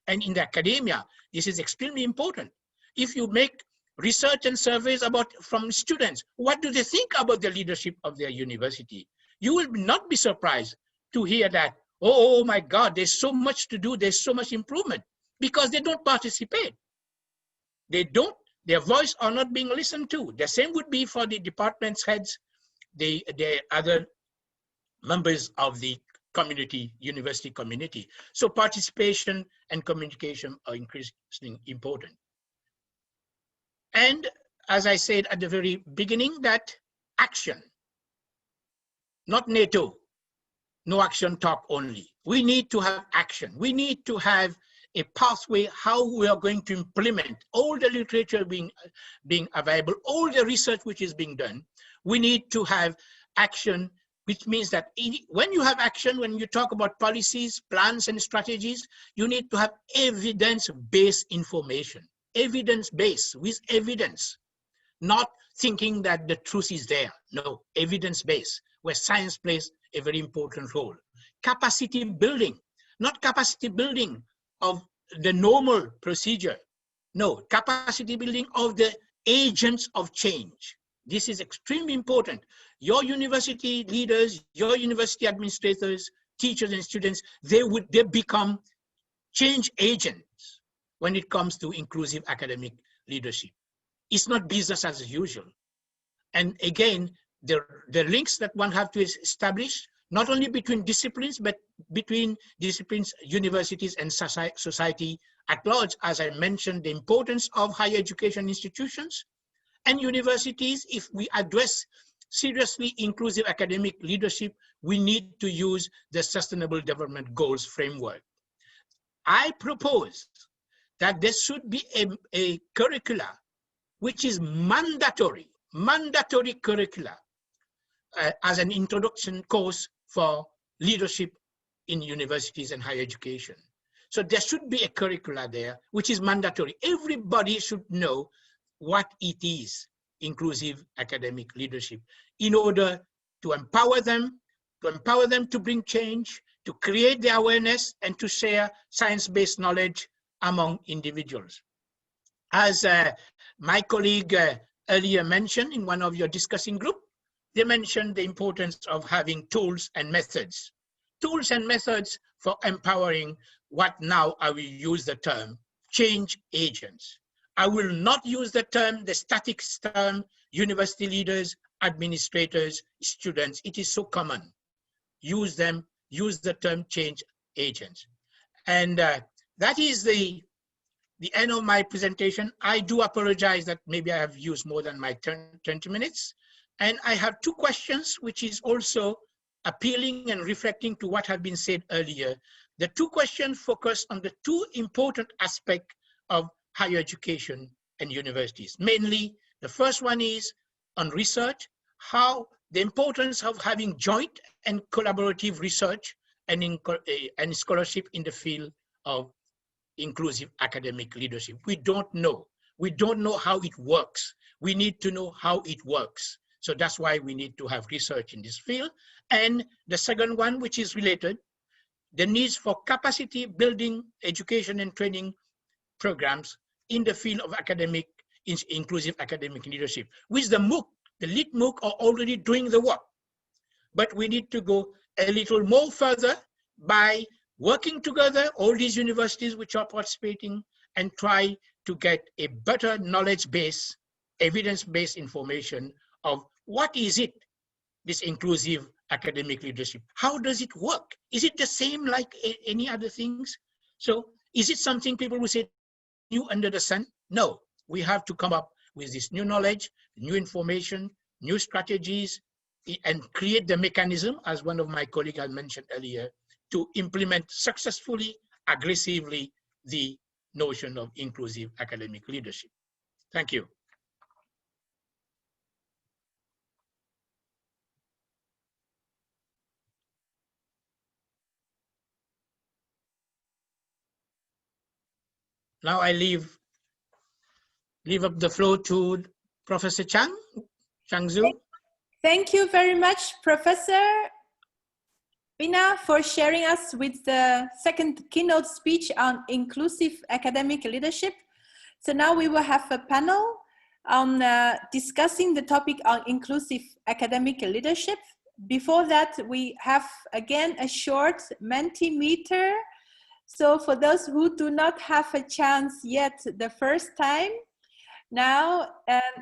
And in the academia, this is extremely important. If you make research and surveys from students, what do they think about the leadership of their university? You will not be surprised to hear that, oh my God, there's so much to do, there's so much improvement, because they don't participate. Their voice are not being listened to. The same would be for the department's heads, the other members of the community, university community. So participation and communication are increasingly important. And as I said at the very beginning, that action, not NATO, no action talk only. We need to have action. We need to have a pathway how we are going to implement all the literature being available, all the research which is being done. We need to have action, which means that when you have action, when you talk about policies, plans, and strategies, you need to have evidence-based information, evidence-based, with evidence, not thinking that the truth is there. No, evidence-based, where science plays a very important role. Capacity building, not capacity building of the normal procedure. No, capacity building of the agents of change. This is extremely important. Your university leaders, your university administrators, teachers and students, they become change agents when it comes to inclusive academic leadership. It's not business as usual. And again, the links that one have to establish, not only between disciplines, but between disciplines, universities, and society at large. As I mentioned, the importance of higher education institutions and universities. If we address seriously inclusive academic leadership, we need to use the Sustainable Development Goals framework. I propose that there should be a curricula which is mandatory curricula as an introduction course for leadership in universities and higher education. So there should be a curricula there which is mandatory. Everybody should know what it is, inclusive academic leadership, in order to empower them to bring change, to create the awareness, and to share science-based knowledge among individuals. As my colleague earlier mentioned in one of your discussing group, they mentioned the importance of having tools and methods. Tools and methods for empowering what now I will use the term change agents. I will not use the static term, university leaders, administrators, students. It is so common. Use the term change agents. And that is the end of my presentation. I do apologize that maybe I have used more than my 20 minutes. And I have two questions, which is also appealing and reflecting to what had been said earlier. The two questions focus on the two important aspects of higher education and universities. Mainly, the first one is on research, how the importance of having joint and collaborative research and scholarship in the field of inclusive academic leadership. We don't know how it works. We need to know how it works. So that's why we need to have research in this field. And the second one, which is related, the needs for capacity building, education and training programs in the field of inclusive academic leadership, which the MOOC, the LEAD MOOC are already doing the work. But we need to go a little more further by working together, all these universities which are participating, and try to get a better knowledge base, evidence-based information of what is it, this inclusive academic leadership? How does it work? Is it the same like any other things? So is it something people will say new under the sun? No, we have to come up with this new knowledge, new information, new strategies, and create the mechanism, as one of my colleagues had mentioned earlier, to implement successfully, aggressively, the notion of inclusive academic leadership. Thank you. Now I leave up the floor to Professor Chang Zhu. Thank you very much, Professor Bina, for sharing us with the second keynote speech on inclusive academic leadership. So now we will have a panel on discussing the topic on inclusive academic leadership. Before that, we have again a short Mentimeter. So for those who do not have a chance yet the first time, now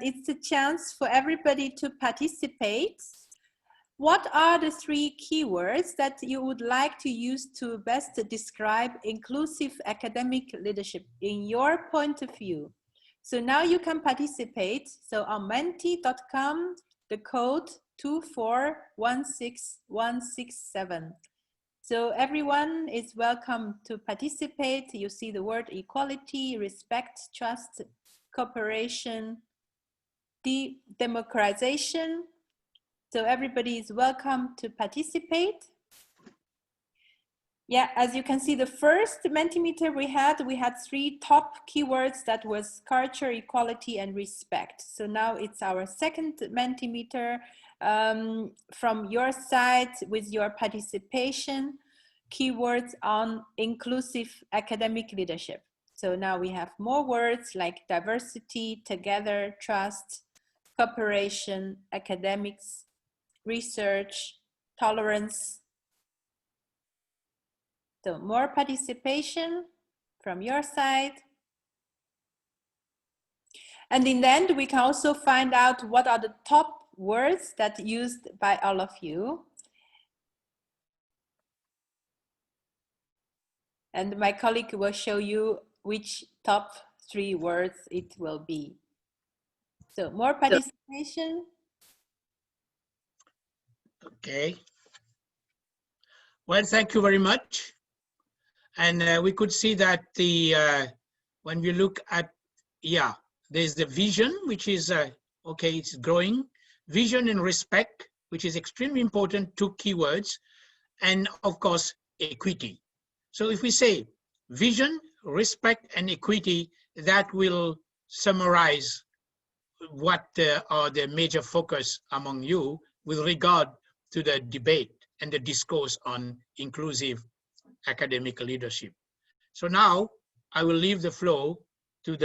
it's a chance for everybody to participate. what are the 3 keywords that you would like to use to best describe inclusive academic leadership in your point of view? So now you can participate. So on menti.com, the code 2416167. So everyone is welcome to participate. You see the word equality, respect, trust, cooperation, democratization. So everybody is welcome to participate. Yeah, as you can see, the first Mentimeter we had 3 top keywords. That was culture, equality, and respect. So now it's our second Mentimeter from your side with your participation, keywords on inclusive academic leadership. So now we have more words like diversity, together, trust, cooperation, academics, research, tolerance. So more participation from your side. And in the end, we can also find out what are the top words that used by all of you. And my colleague will show you which top 3 words it will be. So more participation. Okay. Well, thank you very much. And we could see that when we look at, yeah, there's the vision, which is, okay, it's growing. Vision and respect, which is extremely important, 2 keywords. And of course, equity. So if we say vision, respect, and equity, that will summarize what are the major focus among you with regard to the debate and the discourse on inclusive academic leadership. So now I will leave the floor to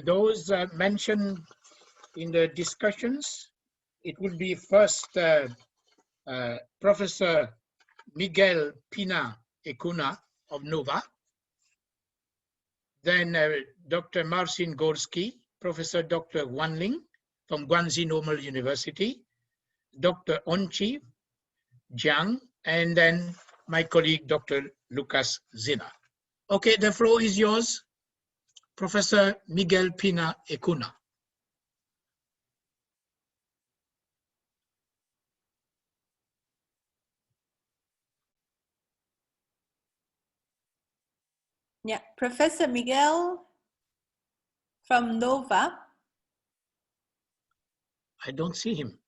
those mentioned in the discussions. It will be first Professor Miguel Pina Ecuna of NOVA, then Dr. Marcin Gorski, Professor Dr. Wan Ling from Guangxi Normal University, Dr. Onchi Jiang, and then my colleague, Dr. Lucas Zina. Okay, the floor is yours, Professor Miguel Pina Ecuna. Yeah, Professor Miguel from NOVA. I don't see him.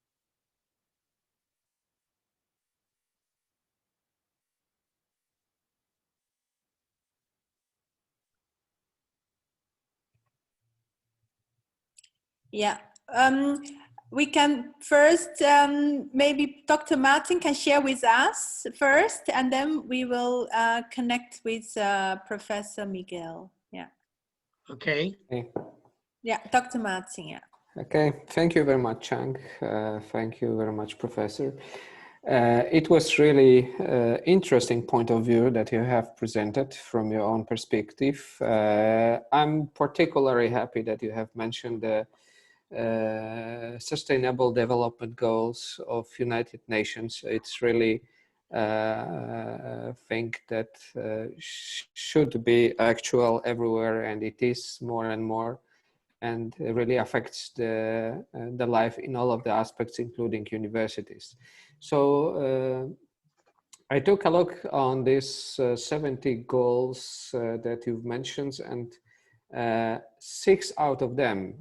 Yeah, we can first, maybe Dr. Martin can share with us first, and then we will connect with Professor Miguel. Yeah. Okay. Yeah, Dr. Martin, yeah. Okay, thank you very much, Chang. Thank you very much, Professor. It was really interesting point of view that you have presented from your own perspective. I'm particularly happy that you have mentioned the Sustainable Development Goals of United Nations. It's really a thing that should be actual everywhere, and it is more and more, and it really affects the life in all of the aspects, including universities. So I took a look on these 70 goals that you've mentioned, and 6 out of them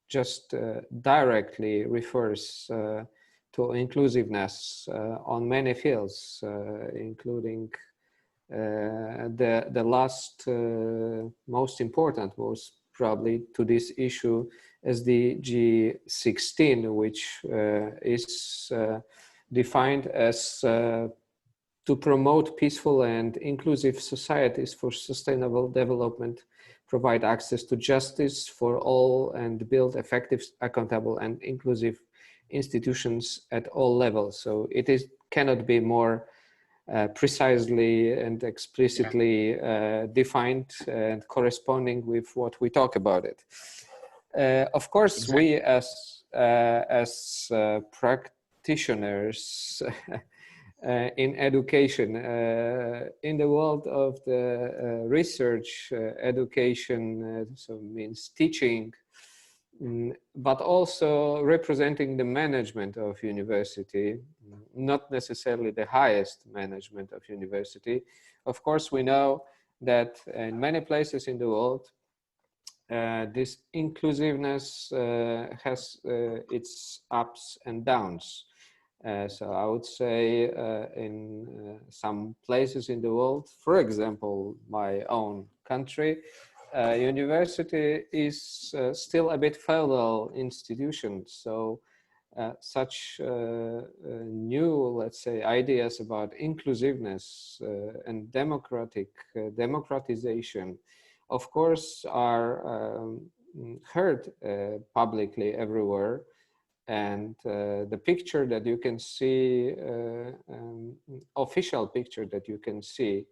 just directly refers to inclusiveness on many fields, including the last most important was probably to this issue SDG 16, which is defined as to promote peaceful and inclusive societies for sustainable development, provide access to justice for all, and build effective, accountable, and inclusive institutions at all levels. So it cannot be more precisely and explicitly defined and corresponding with what we talk about it. Of course, exactly. We as practitioners in education, in the world of the research education, so means teaching, but also representing the management of university, not necessarily the highest management of university. Of course, we know that in many places in the world, this inclusiveness has its ups and downs. So I would say in some places in the world, for example, my own country, university is still a bit feudal institution. So such new, let's say, ideas about inclusiveness and democratization, of course, are heard publicly everywhere. And the picture that you can see, official picture that you can see,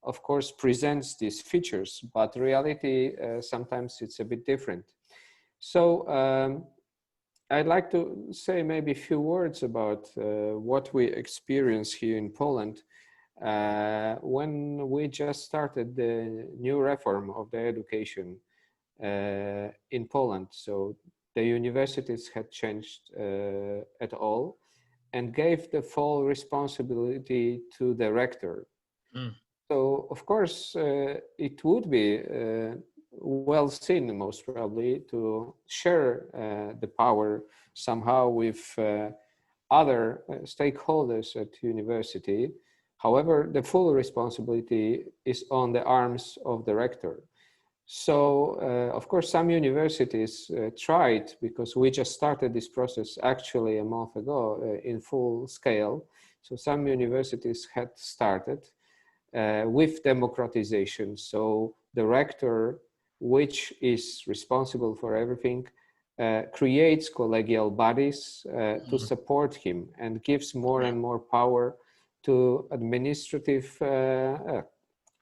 of course, presents these features, but reality, sometimes it's a bit different. So I'd like to say maybe a few words about what we experience here in Poland when we just started the new reform of the education in Poland. So the universities had changed at all and gave the full responsibility to the rector. So of course it would be well seen, most probably, to share the power somehow with other stakeholders at university. However, the full responsibility is on the arms of the rector. So, of course, some universities tried, because we just started this process actually a month ago in full scale. So some universities had started with democratization. So the rector, which is responsible for everything, creates collegial bodies to support him and gives more and more power to administrative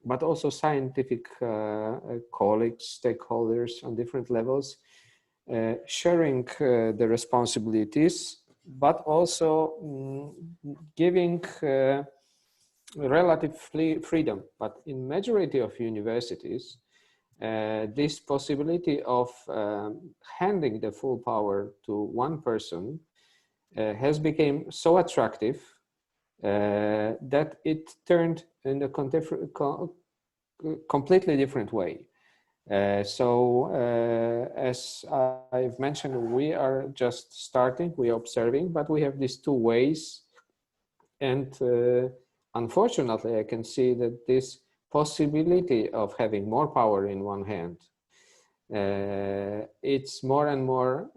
but also scientific colleagues, stakeholders on different levels, sharing the responsibilities, but also giving relative freedom. But in majority of universities, this possibility of handing the full power to one person has become so attractive that it turned in a completely different way. As I've mentioned, we are just starting, we are observing, but we have these two ways. And unfortunately, I can see that this possibility of having more power in one hand, it's more and more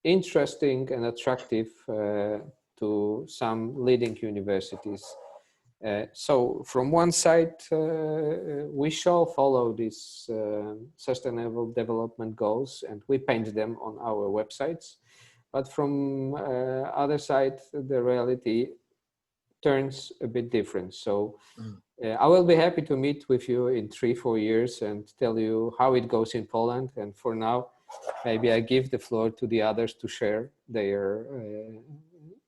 interesting and attractive to some leading universities. So from one side, we shall follow these sustainable development goals and we paint them on our websites. But from other side, the reality turns a bit different. So I will be happy to meet with you in 3-4 years and tell you how it goes in Poland. And for now, maybe I give the floor to the others to share their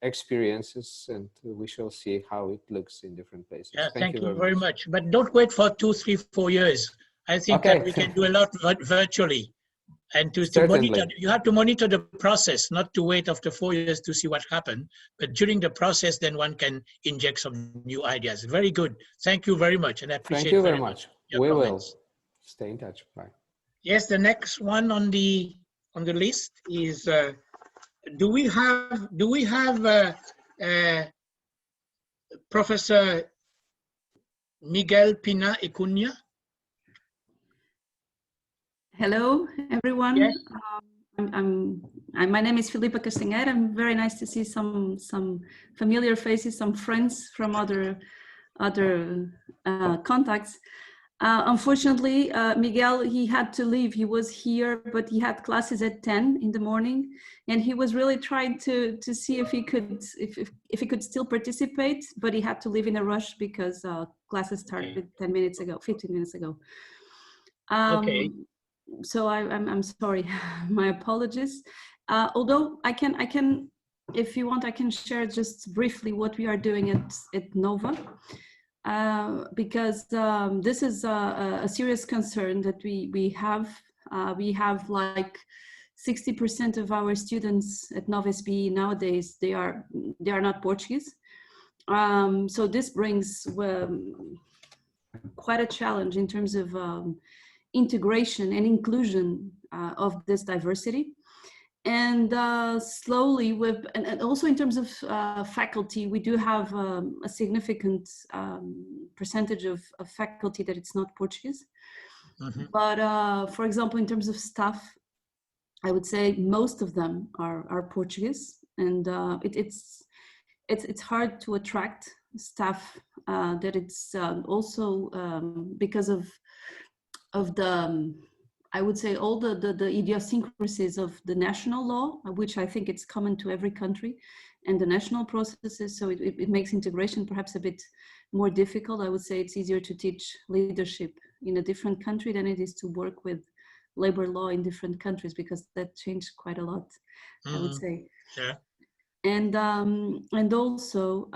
experiences, and we shall see how it looks in different places. Yeah, thank you very much. But don't wait for 2, 3, 4 years. I think that we can do a lot virtually. And to monitor, you have to monitor the process, not to wait after 4 years to see what happened. But during the process, then one can inject some new ideas. Very good. Thank you very much. And I appreciate Thank you very much. We comments. will stay in touch. Bye. Yes, the next one on the list is, do we have Professor Miguel Pina Icunha? Hello, everyone. Yes. My name is Filipa Castanheira. I'm very nice to see some familiar faces, some friends from other contacts. Unfortunately, Miguel, he had to leave. He was here, but he had classes at 10 in the morning, and he was really trying to see if he could still participate, but he had to leave in a rush because classes started 15 minutes ago. Okay. So I'm sorry, my apologies. Although I can if you want, I can share just briefly what we are doing at Nova, because this is a serious concern that we have. We have like 60% of our students at Nova SBE nowadays, they are not Portuguese. So this brings quite a challenge in terms of integration and inclusion of this diversity. And slowly and also in terms of faculty, we do have a significant percentage of faculty that it's not Portuguese. Mm-hmm. But for example, in terms of staff, I would say most of them are Portuguese, and it's hard to attract staff that it's also because of the I would say all the idiosyncrasies of the national law, which I think it's common to every country, and the national processes. So it makes integration perhaps a bit more difficult. I would say it's easier to teach leadership in a different country than it is to work with labor law in different countries, because that changed quite a lot, I would say. Yeah. And also,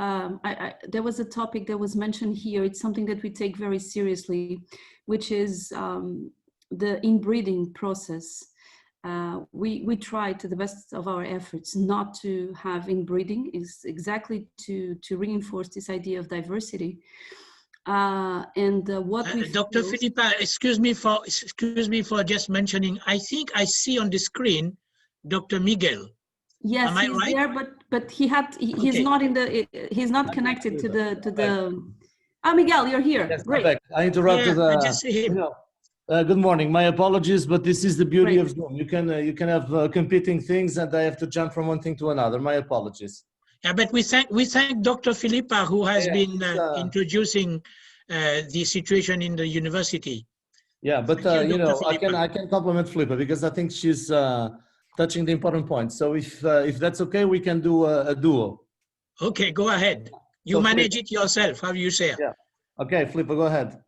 there was a topic that was mentioned here. It's something that we take very seriously, which is the inbreeding process. We try to the best of our efforts not to have inbreeding, is exactly to reinforce this idea of diversity. What we Dr. Filipa, excuse me for just mentioning. I think I see on the screen Dr. Miguel. Yes, am I he's right? there, but he's Okay. not in the. He's not connected to the. Oh, Miguel, you're here. Yes, great. Perfect. I interrupted. Yeah, I just see him. Good morning. My apologies, but this is the beauty Great. of Zoom. You can have competing things, and I have to jump from one thing to another. My apologies. Yeah, but we thank Dr. Filipa, who has been introducing the situation in the university. Yeah, but you know, I can compliment Filipa because I think she's touching the important points. So if that's okay, we can do a duo. Okay, go ahead. You So manage it yourself. How do you say? Yeah. Okay, Filipa, go ahead.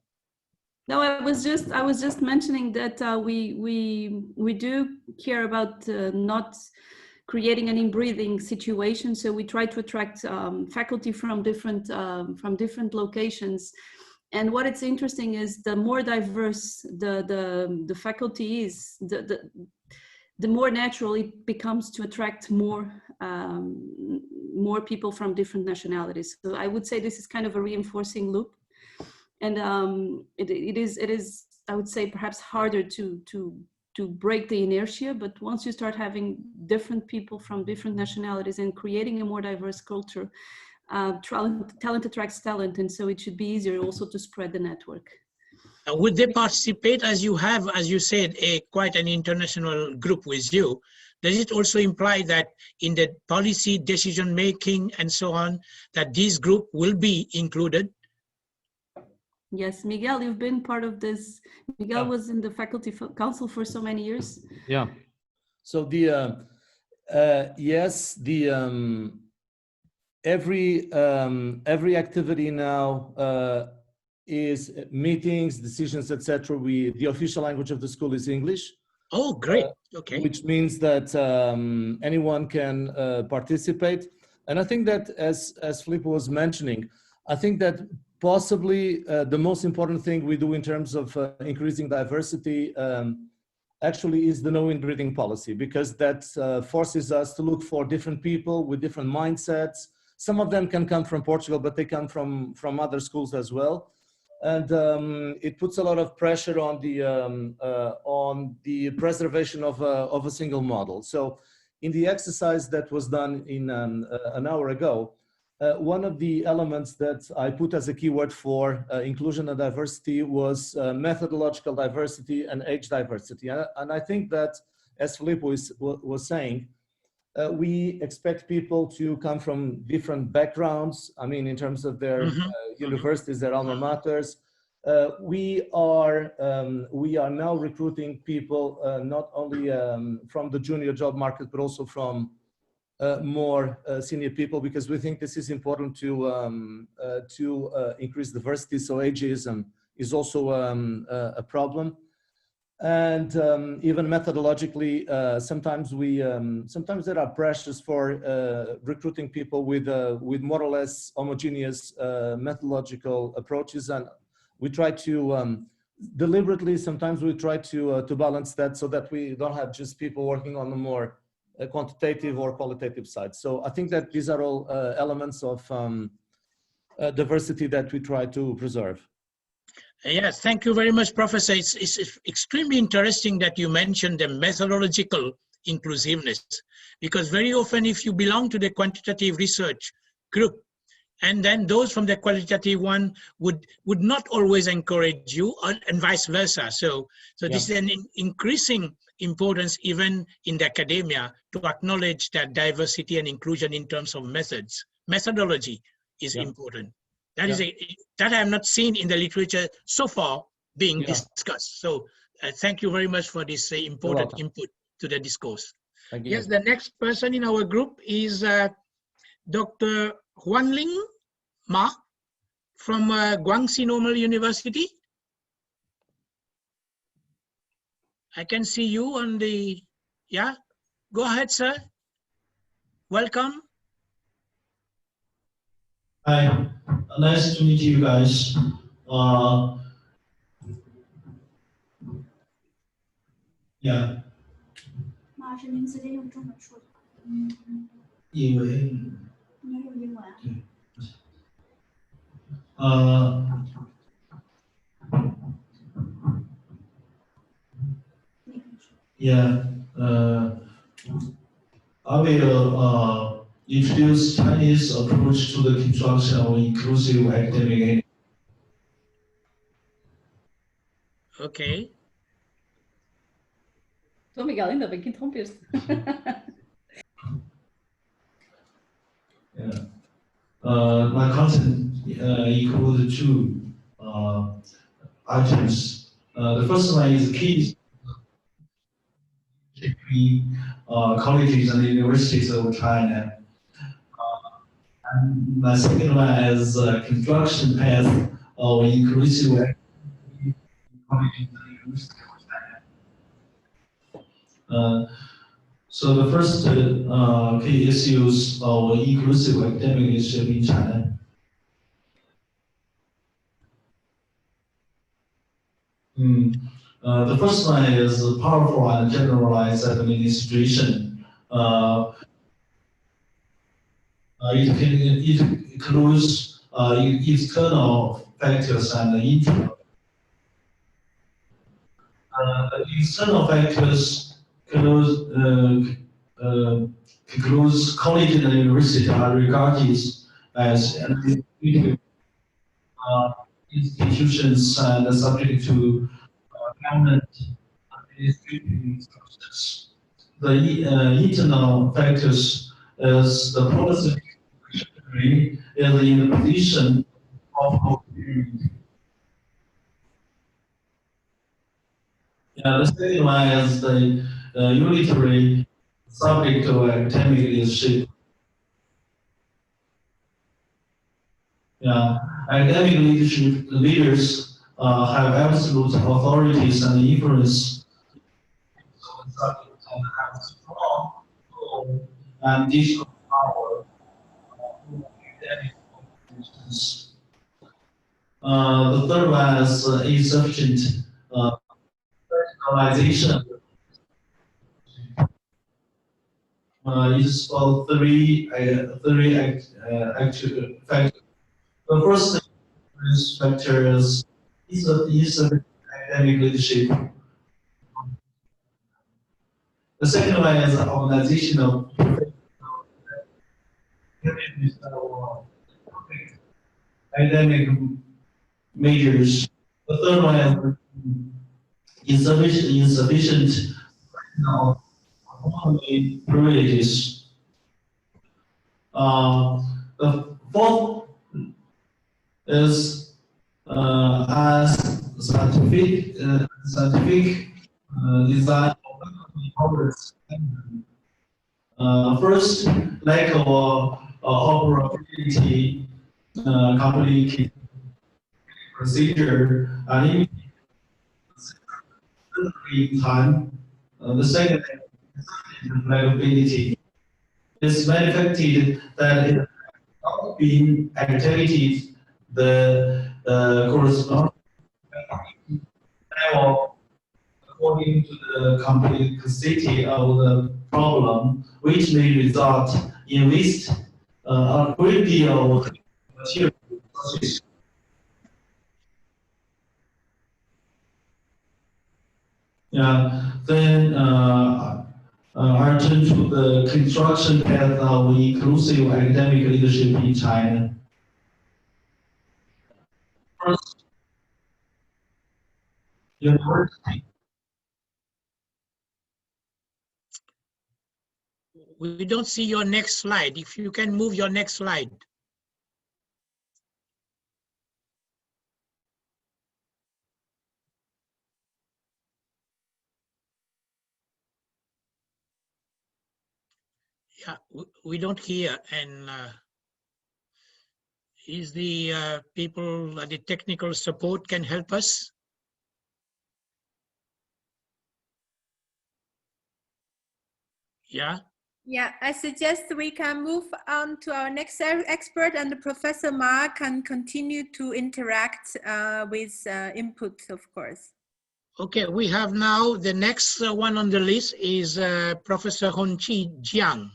No, I was just mentioning that we do care about not creating an inbreeding situation. So we try to attract faculty from different locations. And what it's interesting is the more diverse the faculty is, the more natural it becomes to attract more people from different nationalities. So I would say this is kind of a reinforcing loop. And it is, I would say, perhaps harder to break the inertia, but once you start having different people from different nationalities and creating a more diverse culture, talent attracts talent, and so it should be easier also to spread the network. Would they participate, as you have, as you said, quite an international group with you? Does it also imply that in the policy decision making and so on, that this group will be included? Yes, Miguel, you've been part of this. Miguel was in the faculty council for so many years. Yeah. So the yes, the every activity now is meetings, decisions, etc. The official language of the school is English. Oh, great. Okay. Which means that anyone can participate. And I think that, as Filipa was mentioning, I think that possibly the most important thing we do in terms of increasing diversity actually is the no inbreeding policy, because that forces us to look for different people with different mindsets. Some of them can come from Portugal, but they come from other schools as well. And it puts a lot of pressure on the preservation of a single model. So in the exercise that was done in an hour ago, one of the elements that I put as a keyword for inclusion and diversity was methodological diversity and age diversity. And I think that, as Filipa was saying, we expect people to come from different backgrounds. I mean, in terms of their universities, their alma maters. We are now recruiting people not only from the junior job market, but also from more senior people, because we think this is important to increase diversity. So ageism is also a problem. And even methodologically, sometimes there are pressures for recruiting people with more or less homogeneous methodological approaches, and we try to deliberately, sometimes we try to balance that so that we don't have just people working on the more quantitative or qualitative side. So I think that these are all elements of diversity that we try to preserve. Yes, thank you very much, Professor. It's extremely interesting that you mentioned the methodological inclusiveness, because very often if you belong to the quantitative research group, and then those from the qualitative one would not always encourage you, and vice versa. So this is an increasing importance even in the academia to acknowledge that diversity and inclusion in terms of methodology is important. That is that I have not seen in the literature so far being discussed. So thank you very much for this important input to the discourse. Yes, the next person in our group is Dr. Huanling Ma from Guangxi Normal University. I can see you on the, go ahead, sir. Welcome. Hi, nice to meet you guys. Yeah. 马是您直接用中文说的。因为你要用英文啊？对。Yeah. I will introduce Chinese approach to the construction of inclusive academic. Okay. Tô, Miguel, ainda bem que interrompeste. Yeah. My content includes two items. The first one is key between colleges and universities of China. And my second one is construction path of inclusive colleges and universities of China. So the first key issues of inclusive academic leadership in China. The first one is powerful and generalized administration. It includes external factors and internal. The external factors includes college and university are regarded as institutions and subject to government administrative process. The internal factors is the policy secretary is in the position of the second one is the unitary subject of academic leadership. Academic leadership leaders have absolute authorities and influence and have strong and digital power over academic institutions. The third one is insufficient personalization. It's about three actual factors. The first factor is academic leadership. The second one is organizational academic measures. The third one is insufficient privileges. The fourth is as scientific design of first, lack of operability, complicated procedure, and in time. The second is reliability. It's manifested that it has not been activated the corresponding level according to the complexity of the problem, which may result in waste a great deal of material resources. Yeah, then I turn to the construction path of inclusive academic leadership in China. First, university. We don't see your next slide. If you can move your next slide. Yeah, we don't hear. And is the people, the technical support can help us? Yeah. Yeah, I suggest we can move on to our next expert, and Professor Ma can continue to interact with input, of course. Okay, we have now the next one on the list is Professor Hongqi Jiang.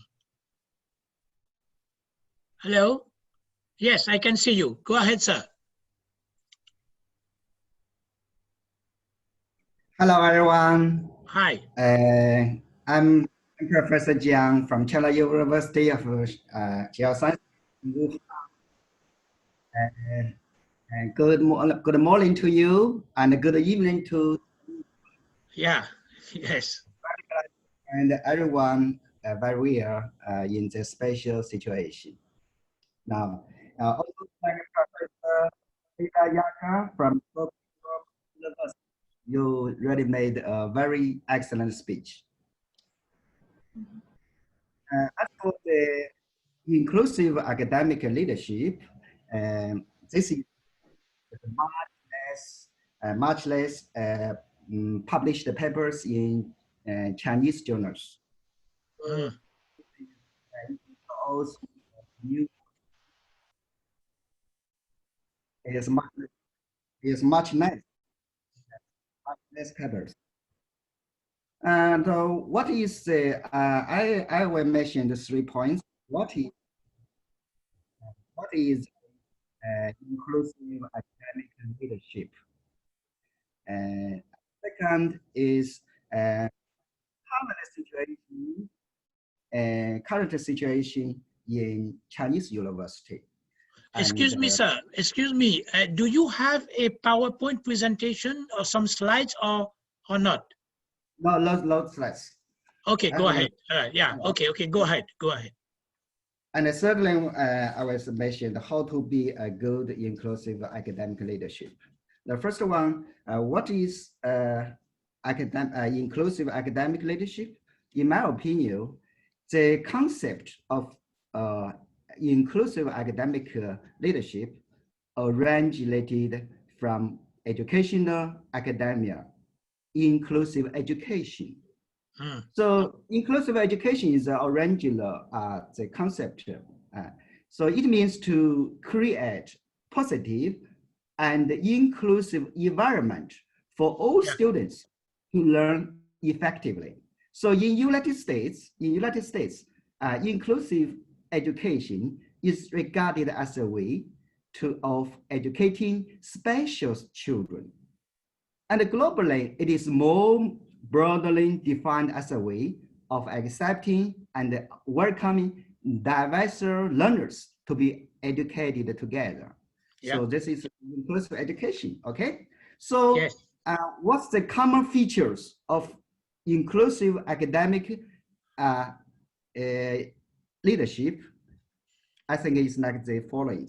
Hello? Yes, I can see you. Go ahead, sir. Hello, everyone. Hi. I'm Professor Jiang from China University of Geoscience. And good morning to you, and good evening to. Yeah. Yes. And everyone very well in this special situation. Now, also thank Professor Ida Yaka from University. You really made a very excellent speech. As for the inclusive academic leadership, this is much less published papers in Chinese journals. Also, it is much less papers. And what is the? I will mention the 3 points. What is inclusive academic leadership? Second is current situation in Chinese university. Excuse me, sir. Excuse me. Do you have a PowerPoint presentation or some slides or not? No, not slides. Okay, go ahead. Yeah. Okay. Go ahead. Go ahead. And certainly, I was mentioned how to be a good inclusive academic leadership. The first one, what is inclusive academic leadership? In my opinion, the concept of inclusive academic leadership originated from educational academia, inclusive education. So inclusive education is the original the concept. So it means to create positive and inclusive environment for all students to learn effectively. So in United States, inclusive education is regarded as a way of educating special children. And globally, it is more broadly defined as a way of accepting and welcoming diverse learners to be educated together. Yeah. So this is inclusive education, okay? So what's the common features of inclusive academic leadership? I think it's like the following.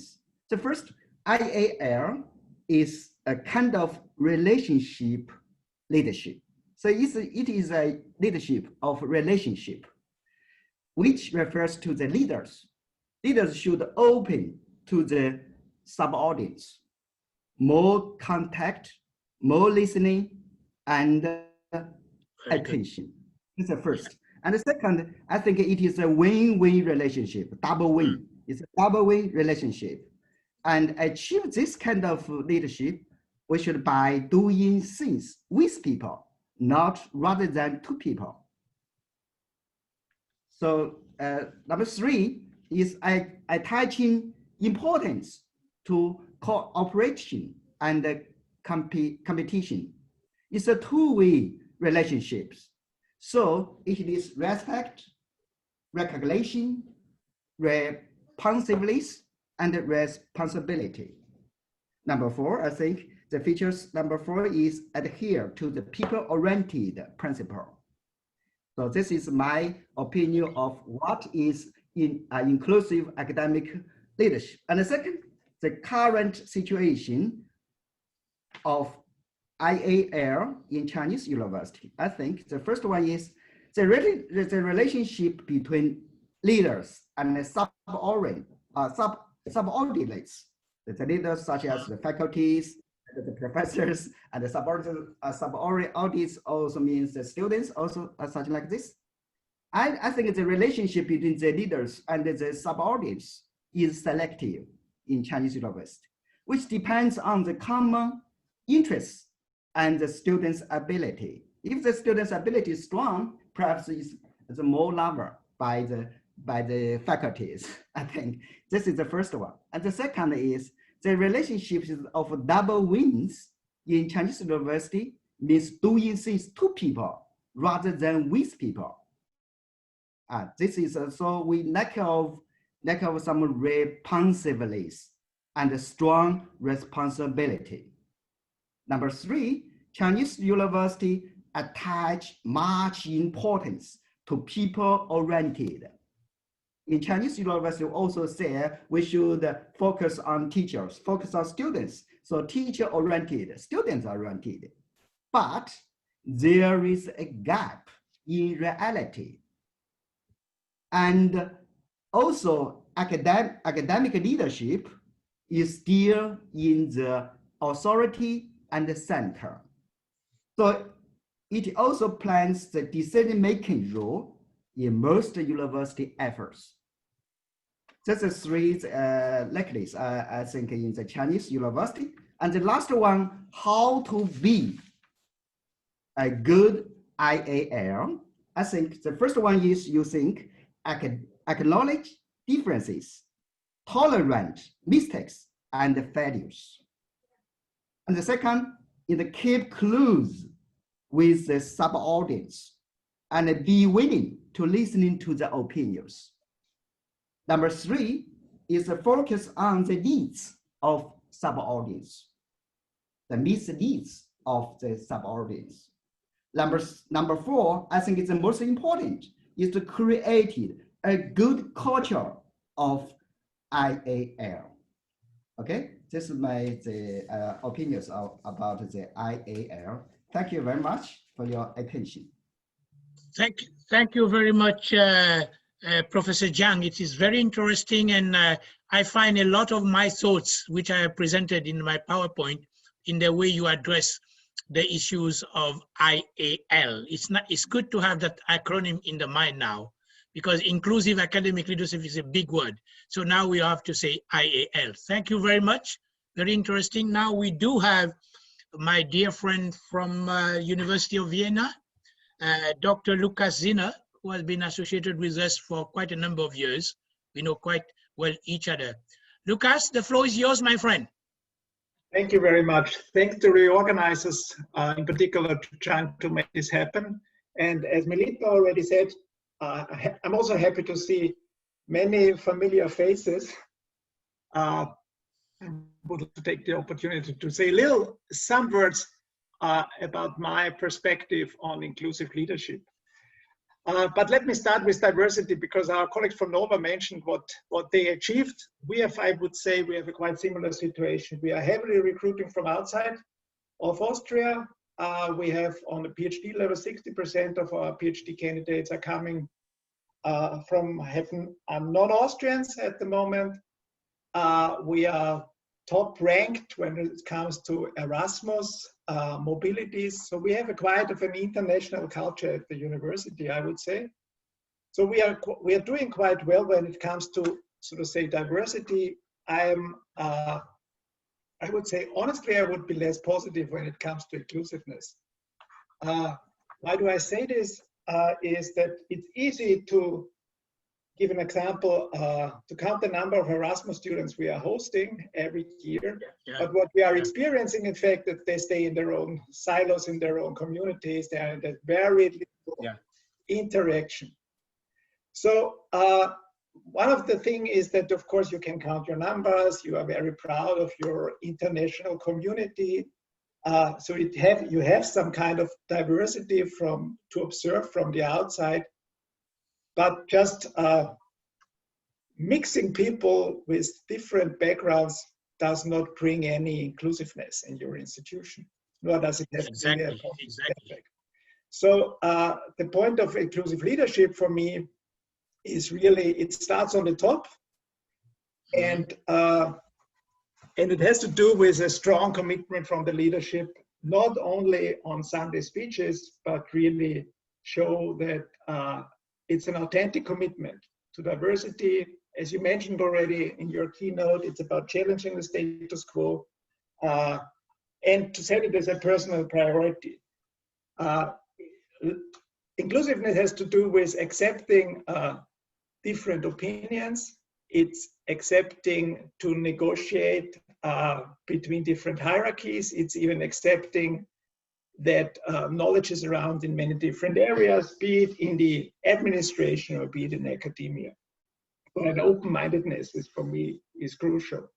The first, IAL is a kind of relationship leadership. So it is a leadership of relationship, which refers to the leaders. Leaders should open to the subordinates, more contact, more listening, and attention. It's the first. And the second, I think it is a win-win relationship, double win. It's a double win relationship. And achieve this kind of leadership, we should by doing things with people, not rather than to people. So number three is attaching importance to cooperation and competition. It's a two-way relationships. So it is respect, recognition, responsiveness, and responsibility. Number four, I think the features number four is adhere to the people-oriented principle. So this is my opinion of what is in inclusive academic leadership. And the second, the current situation of IAL in Chinese university. I think the first one is the relationship between leaders and the subordinates. The leaders such as the faculties, the professors, and the subordinates also means the students also such like this. I think the relationship between the leaders and the subordinates is selective in Chinese university, which depends on the common interests and the student's ability. If the student's ability is strong, perhaps it's more loved by the faculties. I think this is the first one. And the second is the relationships of double wins in Chinese university means doing things to people rather than with people. This is so we lack of some responsiveness and a strong responsibility. Number three, Chinese university attach much importance to people-oriented. In Chinese university, we also say we should focus on teachers, focus on students. So teacher-oriented, students-oriented. But there is a gap in reality. And also academic leadership is still in the authority and the center. So it also plans the decision-making role in most university efforts. That's the three necklace, I think, in the Chinese university. And the last one, how to be a good IAL. I think the first one is you think acknowledge differences, tolerate mistakes and failures. And the second is keep close with the subordinates and be willing to listen to the opinions. Number three is a focus on the needs of subordinates, the needs of the subordinates. Number four, I think it's the most important, is to create a good culture of IAL. Okay, this is my opinions about the IAL. Thank you very much for your attention. Thank you very much, Professor Jiang. It is very interesting, and I find a lot of my thoughts, which I have presented in my PowerPoint, in the way you address the issues of IAL. It's good to have that acronym in the mind now, because inclusive academic leadership is a big word. So now we have to say IAL. Thank you very much. Very interesting. Now we do have my dear friend from University of Vienna, Dr. Lukas Zinner, who has been associated with us for quite a number of years. We know quite well each other. Lukas, the floor is yours, my friend. Thank you very much. Thanks to the organizers, in particular, trying to make this happen. And as Melita already said, I'm also happy to see many familiar faces. I would like to take the opportunity to say some words about my perspective on inclusive leadership. But let me start with diversity, because our colleagues from Nova mentioned what they achieved. We have, I would say, we have a quite similar situation. We are heavily recruiting from outside of Austria. We have on the PhD level, 60% of our PhD candidates are coming from non-Austrians at the moment. We are top ranked when it comes to Erasmus mobilities. So we have a quite of an international culture at the university, I would say. So we are doing quite well when it comes to sort of say diversity. I would say honestly I would be less positive when it comes to inclusiveness. Why do I say this? Is that it's easy to give an example, to count the number of Erasmus students we are hosting every year. Yeah. But what we are experiencing, in fact, that they stay in their own silos, in their own communities, they are in very little interaction. So one of the things is that, of course, you can count your numbers. You are very proud of your international community. So you have some kind of diversity to observe from the outside. But just mixing people with different backgrounds does not bring any inclusiveness in your institution, nor does it have to be a positive effect. So the point of inclusive leadership for me is really, it starts on the top, and it has to do with a strong commitment from the leadership, not only on Sunday speeches, but really show that it's an authentic commitment to diversity. As you mentioned already in your keynote, it's about challenging the status quo and to set it as a personal priority. Inclusiveness has to do with accepting different opinions. It's accepting to negotiate between different hierarchies. It's even accepting that knowledge is around in many different areas, be it in the administration or be it in academia. But an open-mindedness is, for me, is crucial.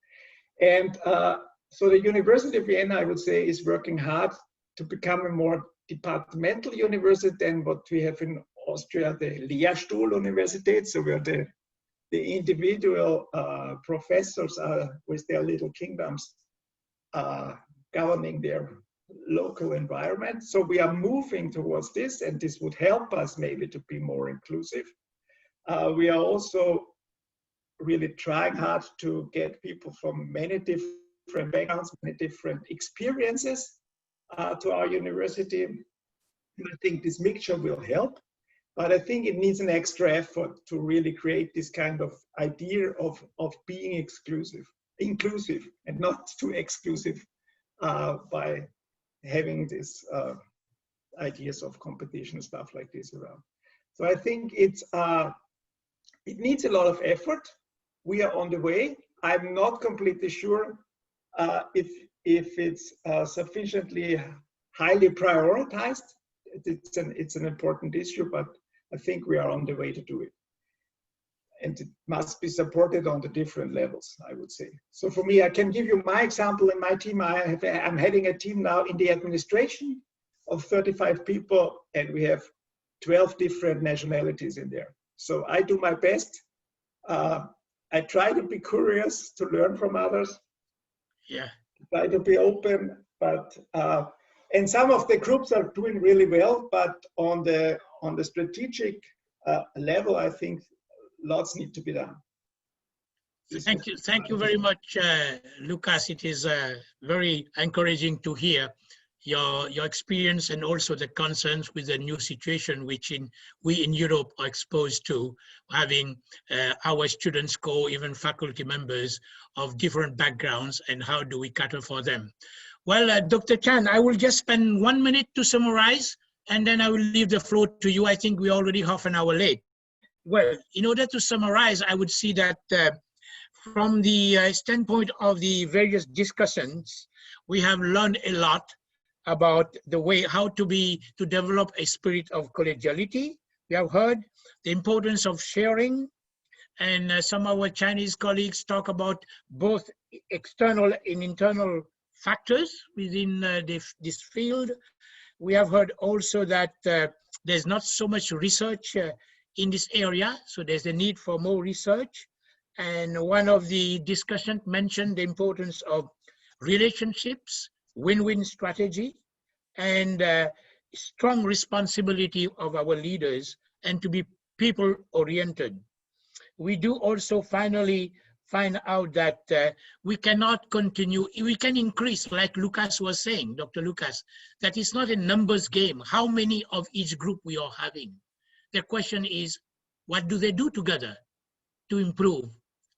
And so the University of Vienna, I would say, is working hard to become a more departmental university than what we have in Austria, the Lehrstuhl Universität. So where the individual professors are with their little kingdoms governing their local environment. So we are moving towards this, and this would help us maybe to be more inclusive. We are also really trying hard to get people from many different backgrounds, many different experiences to our university. And I think this mixture will help, but I think it needs an extra effort to really create this kind of idea of being inclusive and not too exclusive by having these ideas of competition, stuff like this around. So I think it needs a lot of effort. We are on the way. I'm not completely sure if it's sufficiently highly prioritized. It's an important issue, but I think we are on the way to do it. And it must be supported on the different levels, I would say. So for me, I can give you my example in my team. I'm heading a team now in the administration of 35 people, and we have 12 different nationalities in there. So I do my best. I try to be curious, to learn from others. Yeah. Try to be open, but and some of the groups are doing really well, but on the strategic level, I think lots need to be done. Thank you very much, Lucas. It is very encouraging to hear your experience and also the concerns with the new situation which we in Europe are exposed to, having our students go, even faculty members of different backgrounds, and how do we cater for them. Well, Dr. Chan, I will just spend 1 minute to summarize, and then I will leave the floor to you. I think we're already half an hour late. Well, in order to summarize, I would see that from the standpoint of the various discussions, we have learned a lot about the way how to develop a spirit of collegiality. We have heard the importance of sharing, and some of our Chinese colleagues talk about both external and internal factors within this field. We have heard also that there's not so much research in this area, so there's a need for more research. And one of the discussions mentioned the importance of relationships, win-win strategy, and strong responsibility of our leaders, and to be people-oriented. We do also finally find out that we cannot continue, we can increase, like Lucas was saying, Dr. Lucas, that it's not a numbers game, how many of each group we are having. The question is, what do they do together to improve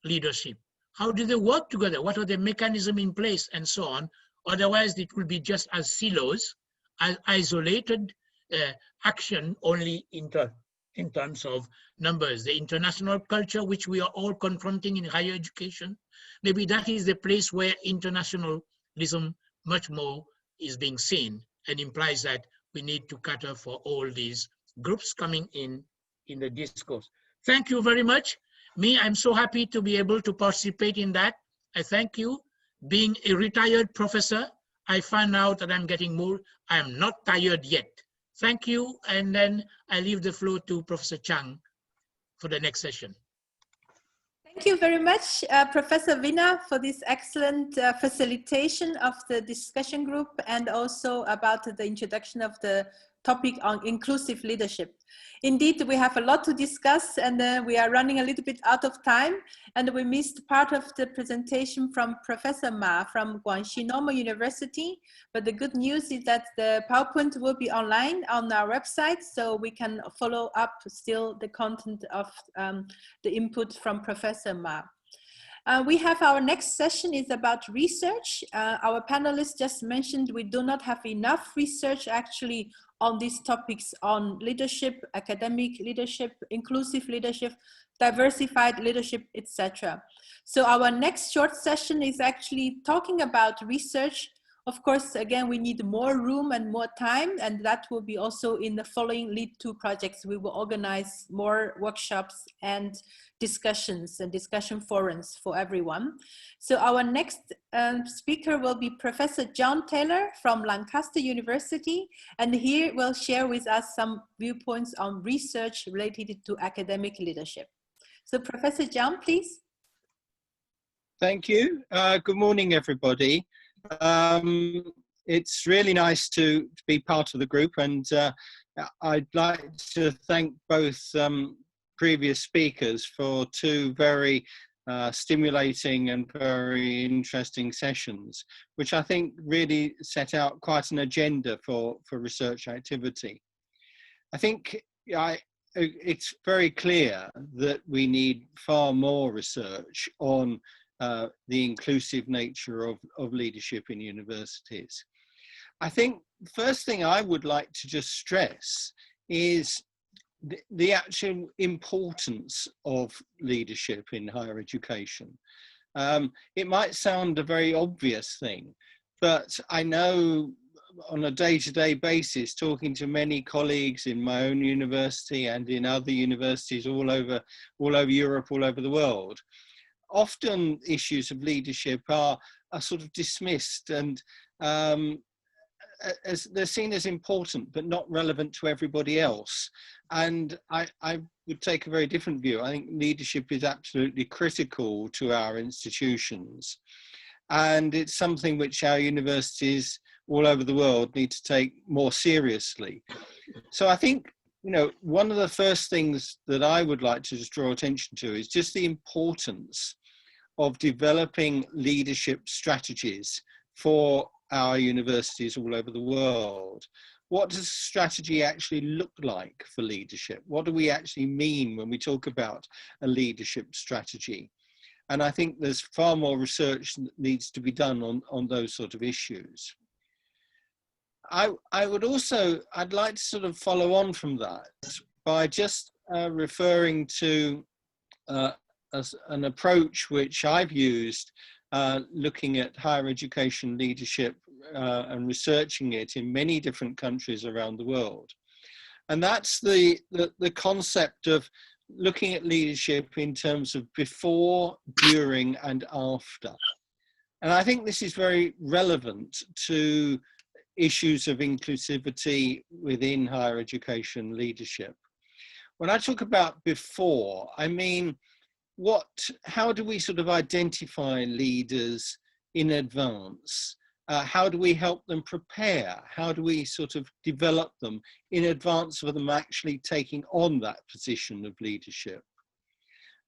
leadership? How do they work together? What are the mechanisms in place and so on? Otherwise, it will be just as silos, as isolated action only in terms of numbers. The international culture, which we are all confronting in higher education, maybe that is the place where internationalism much more is being seen, and implies that we need to cater for all these groups coming in the discourse. Thank you very much. Me, I'm so happy to be able to participate in that. I thank you. Being a retired professor, I find out that I'm getting more. I am not tired yet. Thank you. And then I leave the floor to Professor Chang for the next session. Thank you very much, Professor Vina, for this excellent facilitation of the discussion group, and also about the introduction of the topic on inclusive leadership. Indeed, we have a lot to discuss, and we are running a little bit out of time, and we missed part of the presentation from Professor Ma from Guangxi Normal University. But the good news is that the PowerPoint will be online on our website, so we can follow up still the content of the input from Professor Ma. We have our next session is about research. Our panelists just mentioned we do not have enough research actually on these topics on leadership, academic leadership, inclusive leadership, diversified leadership, etc. So our next short session is actually talking about research. Of course, again, we need more room and more time, and that will be also in the following LEAD2 projects. We will organize more workshops and discussions and discussion forums for everyone. So our next speaker will be Professor John Taylor from Lancaster University, and he will share with us some viewpoints on research related to academic leadership. So Professor John, please. Thank you. Good morning, everybody. It's really nice to be part of the group, and I'd like to thank both previous speakers for two very stimulating and very interesting sessions, which I think really set out quite an agenda for research activity. I think it's very clear that we need far more research on the inclusive nature of leadership in universities. I think the first thing I would like to just stress is the actual importance of leadership in higher education. It might sound a very obvious thing, but I know on a day-to-day basis, talking to many colleagues in my own university and in other universities all over Europe, all over the world, often issues of leadership are sort of dismissed and as they're seen as important but not relevant to everybody else. And I would take a very different view. I think leadership is absolutely critical to our institutions, and it's something which our universities all over the world need to take more seriously. So I think, you know, one of the first things that I would like to just draw attention to is just the importance of developing leadership strategies for our universities all over the world. What does strategy actually look like for leadership? What do we actually mean when we talk about a leadership strategy? And I think there's far more research that needs to be done on those sort of issues. I'd like to sort of follow on from that by just referring to an approach which I've used looking at higher education leadership and researching it in many different countries around the world. And that's the concept of looking at leadership in terms of before, during, and after. And I think this is very relevant to issues of inclusivity within higher education leadership. When I talk about before, I mean, how do we sort of identify leaders in advance? How do we help them prepare? How do we sort of develop them in advance of them actually taking on that position of leadership?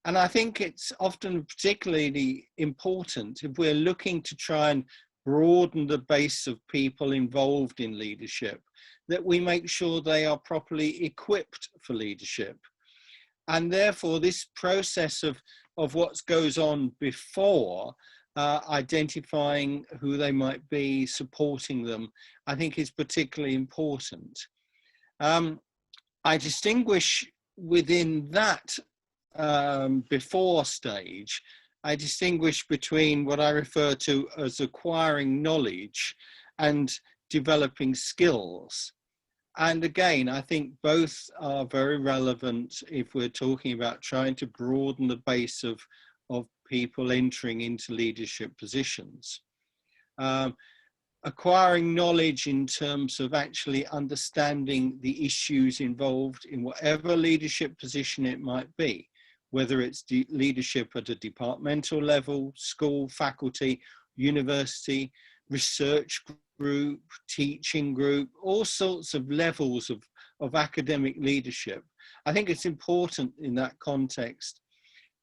And I think it's often particularly important if we're looking to try and broaden the base of people involved in leadership, that we make sure they are properly equipped for leadership. And therefore, this process of what goes on before identifying who they might be, supporting them, I think is particularly important. I distinguish within that before stage, I distinguish between what I refer to as acquiring knowledge and developing skills. And again, I think both are very relevant if we're talking about trying to broaden the base of people entering into leadership positions. Acquiring knowledge in terms of actually understanding the issues involved in whatever leadership position it might be, whether it's leadership at a departmental level, school, faculty, university, research group, teaching group, all sorts of levels of academic leadership. I think it's important in that context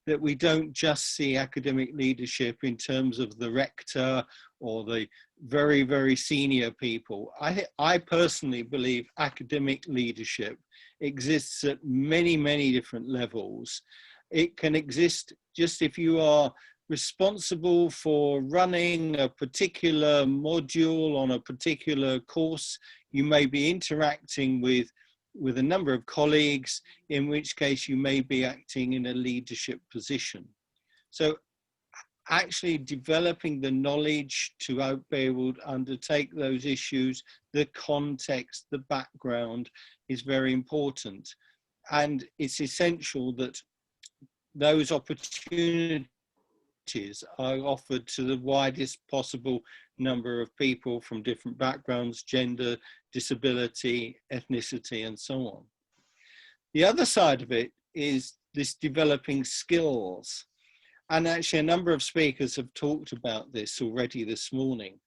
that we don't just see academic leadership in terms of the rector or the very, very senior people. I personally believe academic leadership exists at many, many different levels. It can exist just if you are responsible for running a particular module on a particular course. You may be interacting with a number of colleagues, in which case you may be acting in a leadership position. So actually developing the knowledge to be able to undertake those issues, the context, the background is very important. And it's essential that those opportunities are offered to the widest possible number of people from different backgrounds, gender, disability, ethnicity, and so on. The other side of it is this developing skills. And actually a number of speakers have talked about this already this morning,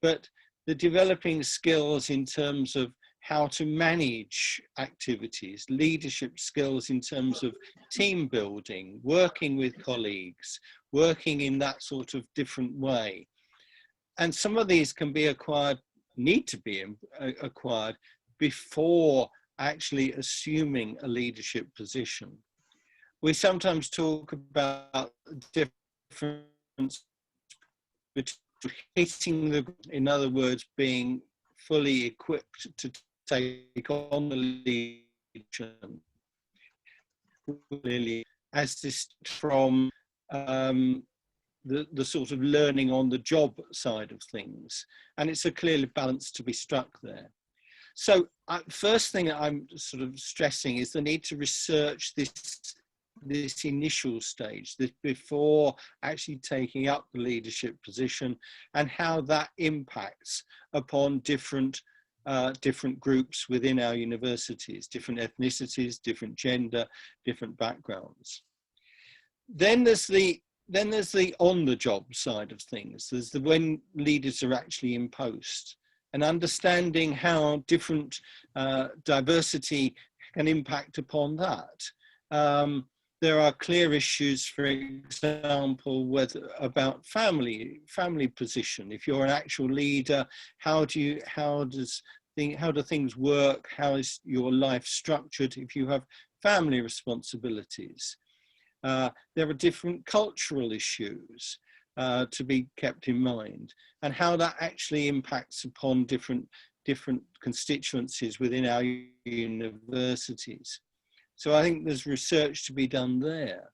but the developing skills in terms of how to manage activities, leadership skills in terms of team building, working with colleagues, working in that sort of different way. And some of these can be acquired, need to be acquired before actually assuming a leadership position. We sometimes talk about the difference between hitting the, in other words, being fully equipped to take on the leadership, really, as this from the sort of learning on the job side of things. And it's a clear balance to be struck there. So first thing I'm sort of stressing is the need to research this initial stage, this before actually taking up the leadership position, and how that impacts upon different groups within our universities, different ethnicities, different gender, different backgrounds. Then there's the on-the-job side of things. There's the when leaders are actually in post, and understanding how different diversity can impact upon that. There are clear issues, for example, about family position. If you're an actual leader, how do things work? How is your life structured if you have family responsibilities? There are different cultural issues to be kept in mind, and how that actually impacts upon different constituencies within our universities. So I think there's research to be done there.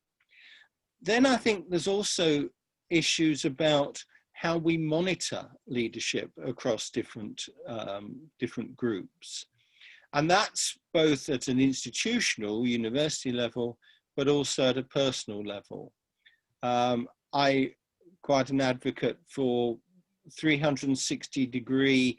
Then I think there's also issues about how we monitor leadership across different groups. And that's both at an institutional, university level, but also at a personal level. I'm quite an advocate for 360-degree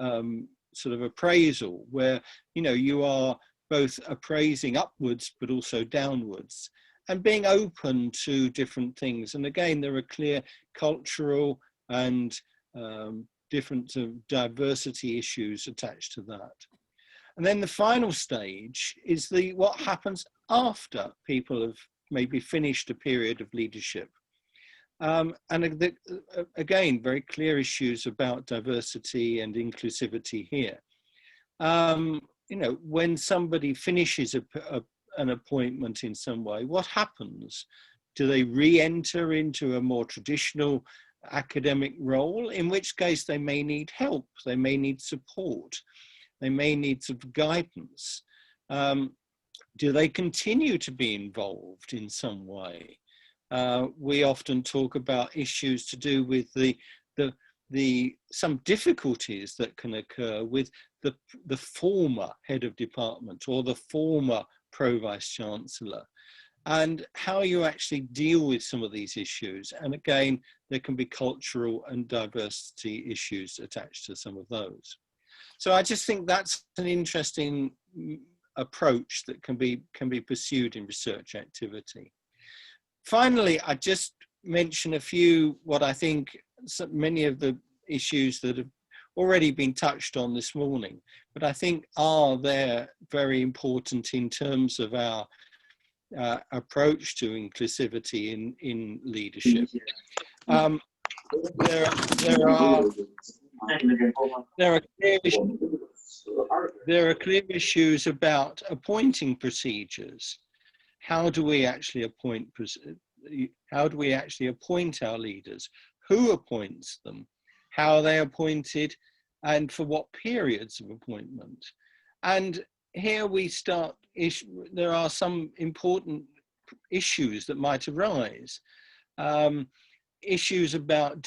sort of appraisal, where you are both appraising upwards but also downwards, and being open to different things. And again, there are clear cultural and different diversity issues attached to that. And then the final stage is what happens after people have maybe finished a period of leadership. And again, very clear issues about diversity and inclusivity here. You know, when somebody finishes an appointment in some way, what happens? Do they re-enter into a more traditional academic role, in which case they may need help, they may need support, they may need some guidance? Do they continue to be involved in some way? We often talk about issues to do with some difficulties that can occur with the former head of department or the former pro-vice chancellor, and how you actually deal with some of these issues. And again, there can be cultural and diversity issues attached to some of those. So I just think that's an interesting approach that can be pursued in research activity. Finally, I just mention a few, what I think many of the issues that have already been touched on this morning, but I think are there very important in terms of our approach to inclusivity in leadership. There are clear issues about appointing procedures. How do we actually appoint? How do we actually appoint our leaders? Who appoints them? How are they appointed? And for what periods of appointment? And here we start. There are some important issues that might arise. Issues about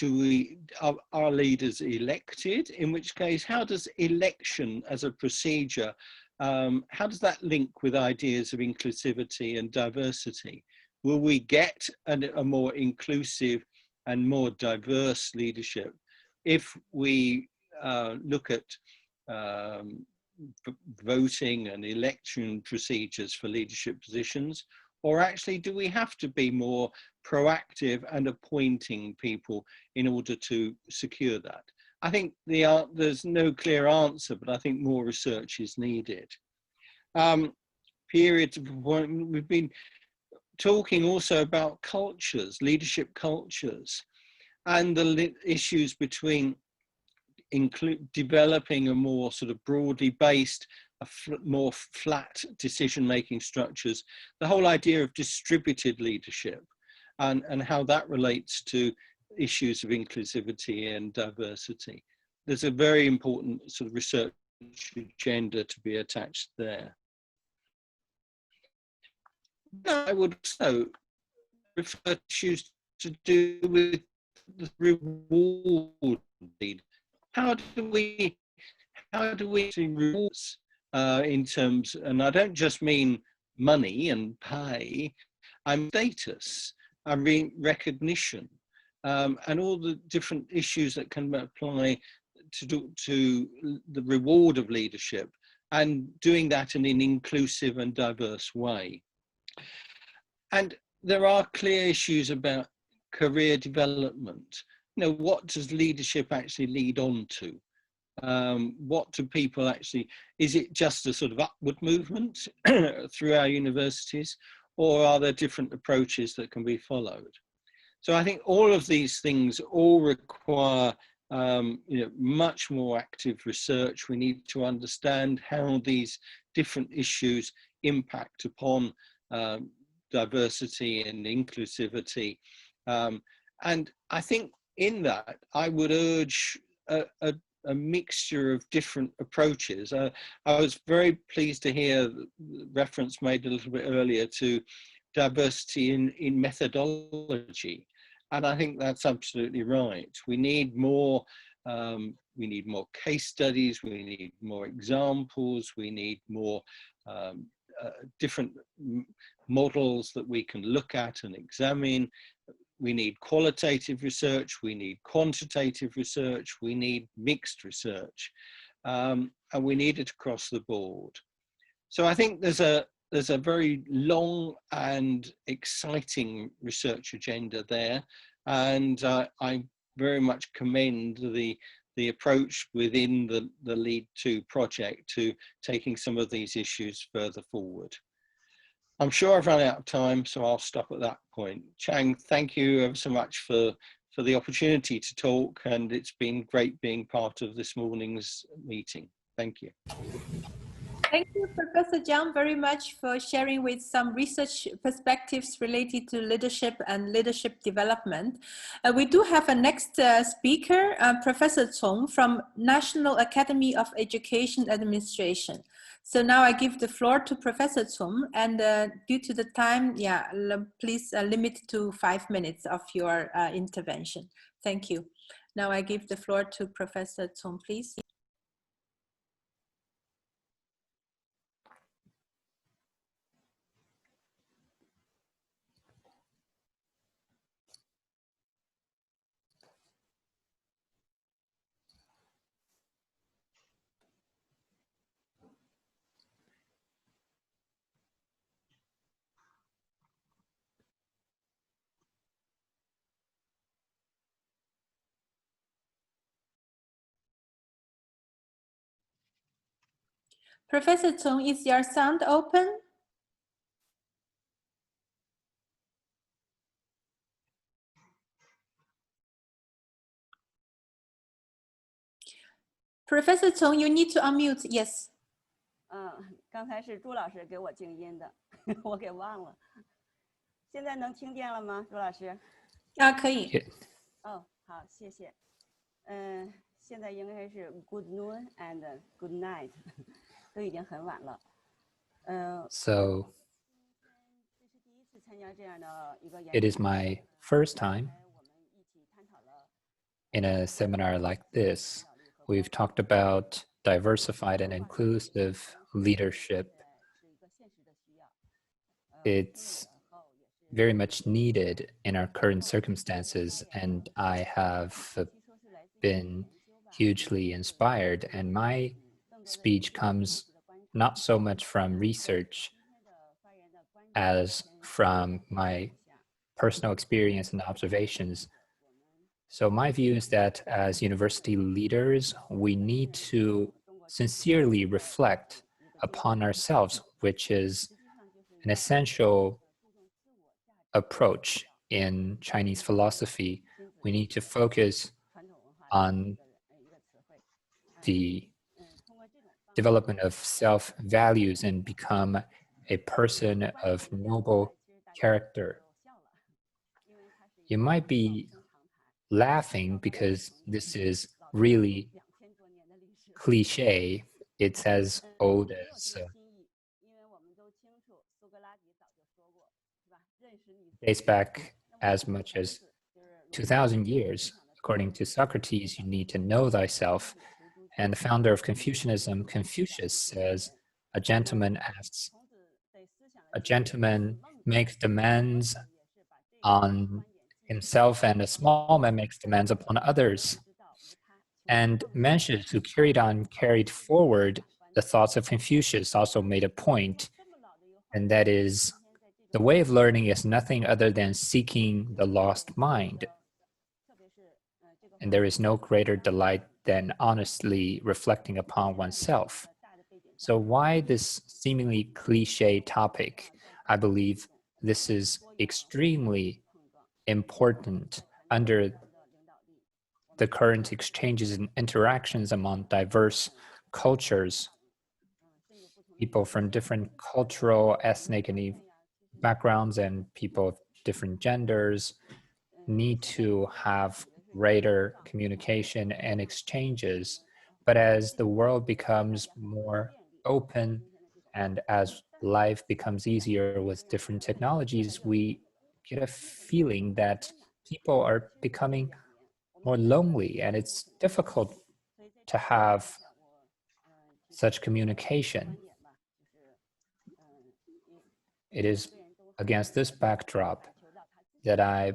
are leaders elected? In which case, how does election as a procedure, how does that link with ideas of inclusivity and diversity? Will we get a more inclusive and more diverse leadership if we look at voting and election procedures for leadership positions? Or actually, do we have to be more proactive and appointing people in order to secure that? I think there's no clear answer, but I think more research is needed. Periods of appointment, we've been talking also about cultures, leadership cultures, and the issues between developing a more sort of broadly based, more flat decision-making structures, the whole idea of distributed leadership, and how that relates to issues of inclusivity and diversity. There's a very important sort of research agenda to be attached there. I would also refer to issues to do with the reward. How do we see rewards in terms, and I don't just mean money and pay, I mean status, I mean recognition, and all the different issues that can apply to the reward of leadership, and doing that in an inclusive and diverse way. And there are clear issues about career development. You know, what does leadership actually lead on to? What do people actually, is it just a sort of upward movement through our universities, or are there different approaches that can be followed? So I think all of these things all require much more active research. We need to understand how these different issues impact upon diversity and inclusivity. And I think in that, I would urge a mixture of different approaches. I was very pleased to hear reference made a little bit earlier to diversity in methodology. And I think that's absolutely right. We need more case studies, we need more examples, we need more different models that we can look at and examine. We need qualitative research, we need quantitative research, we need mixed research, and we need it across the board. So I think there's a very long and exciting research agenda there, and I very much commend the approach within the LEAD2 project to taking some of these issues further forward. I'm sure I've run out of time, so I'll stop at that point. Chang, thank you ever so much for the opportunity to talk, and it's been great being part of this morning's meeting. Thank you. Thank you, Professor Jiang, very much for sharing with some research perspectives related to leadership and leadership development. We do have a next speaker, Professor Cong from National Academy of Education Administration. So now I give the floor to Professor Cong, and due to the time, please limit to 5 minutes of your intervention. Thank you. Now I give the floor to Professor Cong, please. Professor Cong, is your sound open? Professor Cong, you need to unmute. Yes. 刚才是朱老师给我静音的，我给忘了。现在能听见了吗，朱老师？可以。哦，好，谢谢。现在应该是 good noon and good night， 都已经很晚了。So it is my first time in a seminar like this. We've talked about diversified and inclusive leadership. It's very much needed in our current circumstances, and I have been hugely inspired. And my speech comes not so much from research as from my personal experience and observations. So my view is that as university leaders, we need to sincerely reflect upon ourselves, which is an essential approach in Chinese philosophy. We need to focus on the development of self-values and become a person of noble character. You might be laughing because this is really cliche. It's as old as dates back as much as 2,000 years. According to Socrates, you need to know thyself. And the founder of Confucianism, Confucius, says, a gentleman makes demands on himself, and a small man makes demands upon others. And Mencius, who carried forward the thoughts of Confucius, also made a point, and that is, the way of learning is nothing other than seeking the lost mind. And there is no greater delight than honestly reflecting upon oneself. So why this seemingly cliche topic? I believe this is extremely important under the current exchanges and interactions among diverse cultures. People from different cultural, ethnic, and backgrounds and people of different genders need to have greater communication and exchanges. But as the world becomes more open and as life becomes easier with different technologies, we get a feeling that people are becoming more lonely, and it's difficult to have such communication. It is against this backdrop that I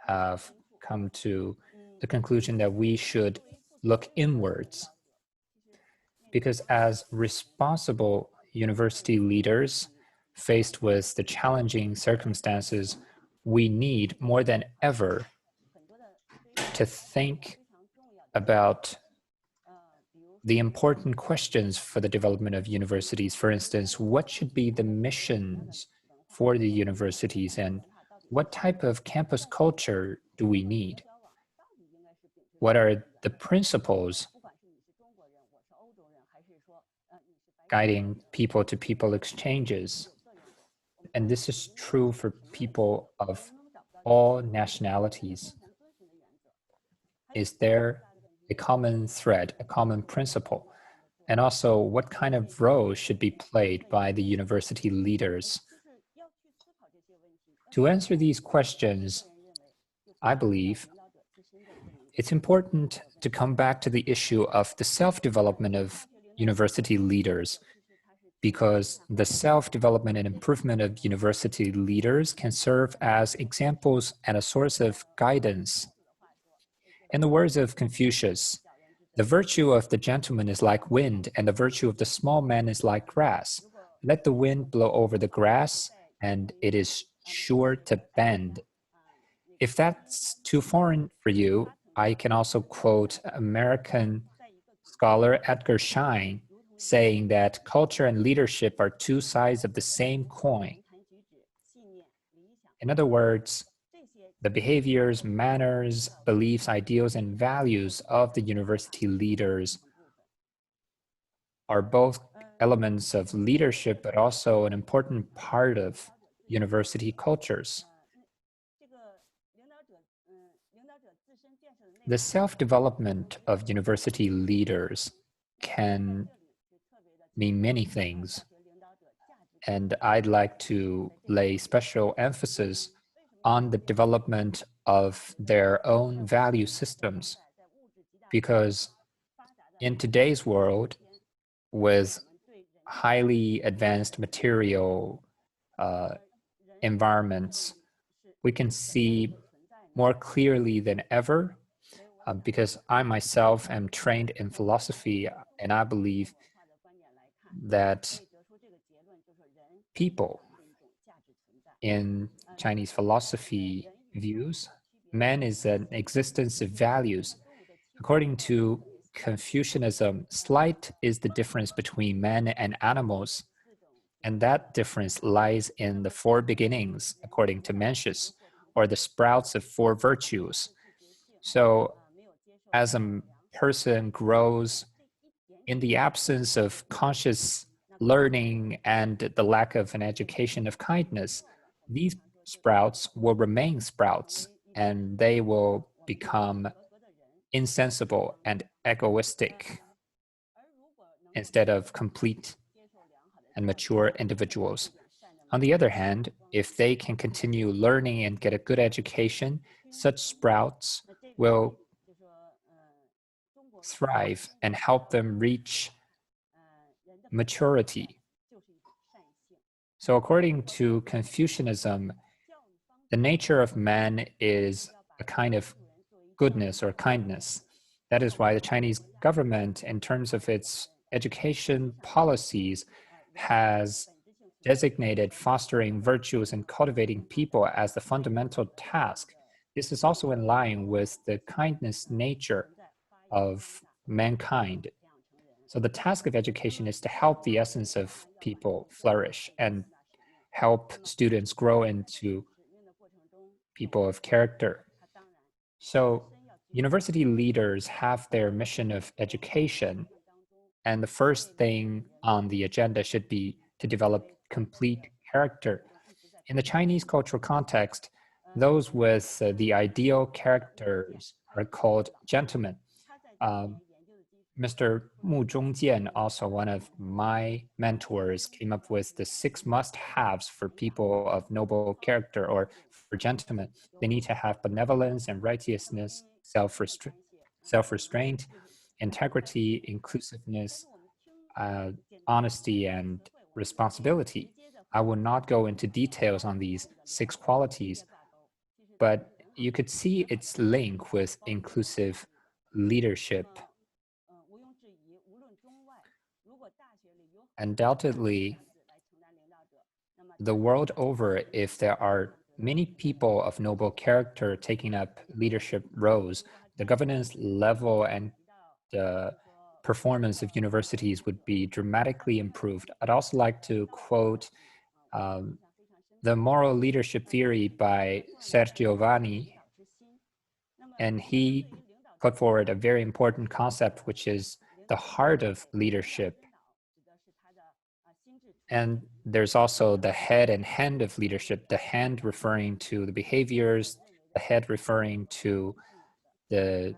have come to the conclusion that we should look inwards. Because as responsible university leaders faced with the challenging circumstances, we need more than ever to think about the important questions for the development of universities. For instance, what should be the missions for the universities, and what type of campus culture do we need? What are the principles guiding people-to-people exchanges? And this is true for people of all nationalities. Is there a common thread, a common principle? And also, what kind of role should be played by the university leaders? To answer these questions, I believe it's important to come back to the issue of the self-development of university leaders, because the self-development and improvement of university leaders can serve as examples and a source of guidance. In the words of Confucius, the virtue of the gentleman is like wind, and the virtue of the small man is like grass. Let the wind blow over the grass, and it is sure to bend. If that's too foreign for you, I can also quote American scholar Edgar Schein, saying that culture and leadership are two sides of the same coin. In other words, the behaviors, manners, beliefs, ideals, and values of the university leaders are both elements of leadership, but also an important part of university cultures. The self-development of university leaders can mean many things, and I'd like to lay special emphasis on the development of their own value systems, because in today's world, with highly advanced material environments, we can see more clearly than ever, because I myself am trained in philosophy, and I believe that people in Chinese philosophy views, man is an existence of values. According to Confucianism, slight is the difference between men and animals, and that difference lies in the four beginnings, according to Mencius, or the sprouts of four virtues. So, as a person grows in the absence of conscious learning and the lack of an education of kindness, these sprouts will remain sprouts, and they will become insensible and egoistic instead of complete and mature individuals. On the other hand, if they can continue learning and get a good education, such sprouts will thrive and help them reach maturity. So according to Confucianism, the nature of man is a kind of goodness or kindness. That is why the Chinese government, in terms of its education policies, has designated fostering virtues and cultivating people as the fundamental task. This is also in line with the kindness nature of mankind. So the task of education is to help the essence of people flourish and help students grow into people of character. So university leaders have their mission of education, and the first thing on the agenda should be to develop complete character. In the Chinese cultural context, those with the ideal characters are called gentlemen. Mr. Mu Zhongjian, also one of my mentors, came up with the 6 must-haves for people of noble character, or for gentlemen. They need to have benevolence and righteousness, self-restraint, integrity, inclusiveness, honesty, and responsibility. I will not go into details on these 6 qualities, but you could see its link with inclusive leadership. Undoubtedly, the world over, if there are many people of noble character taking up leadership roles, the governance level and the performance of universities would be dramatically improved. I'd also like to quote the moral leadership theory by Sergio Vani, and he put forward a very important concept, which is the heart of leadership. And there's also the head and hand of leadership, the hand referring to the behaviors, the head referring to the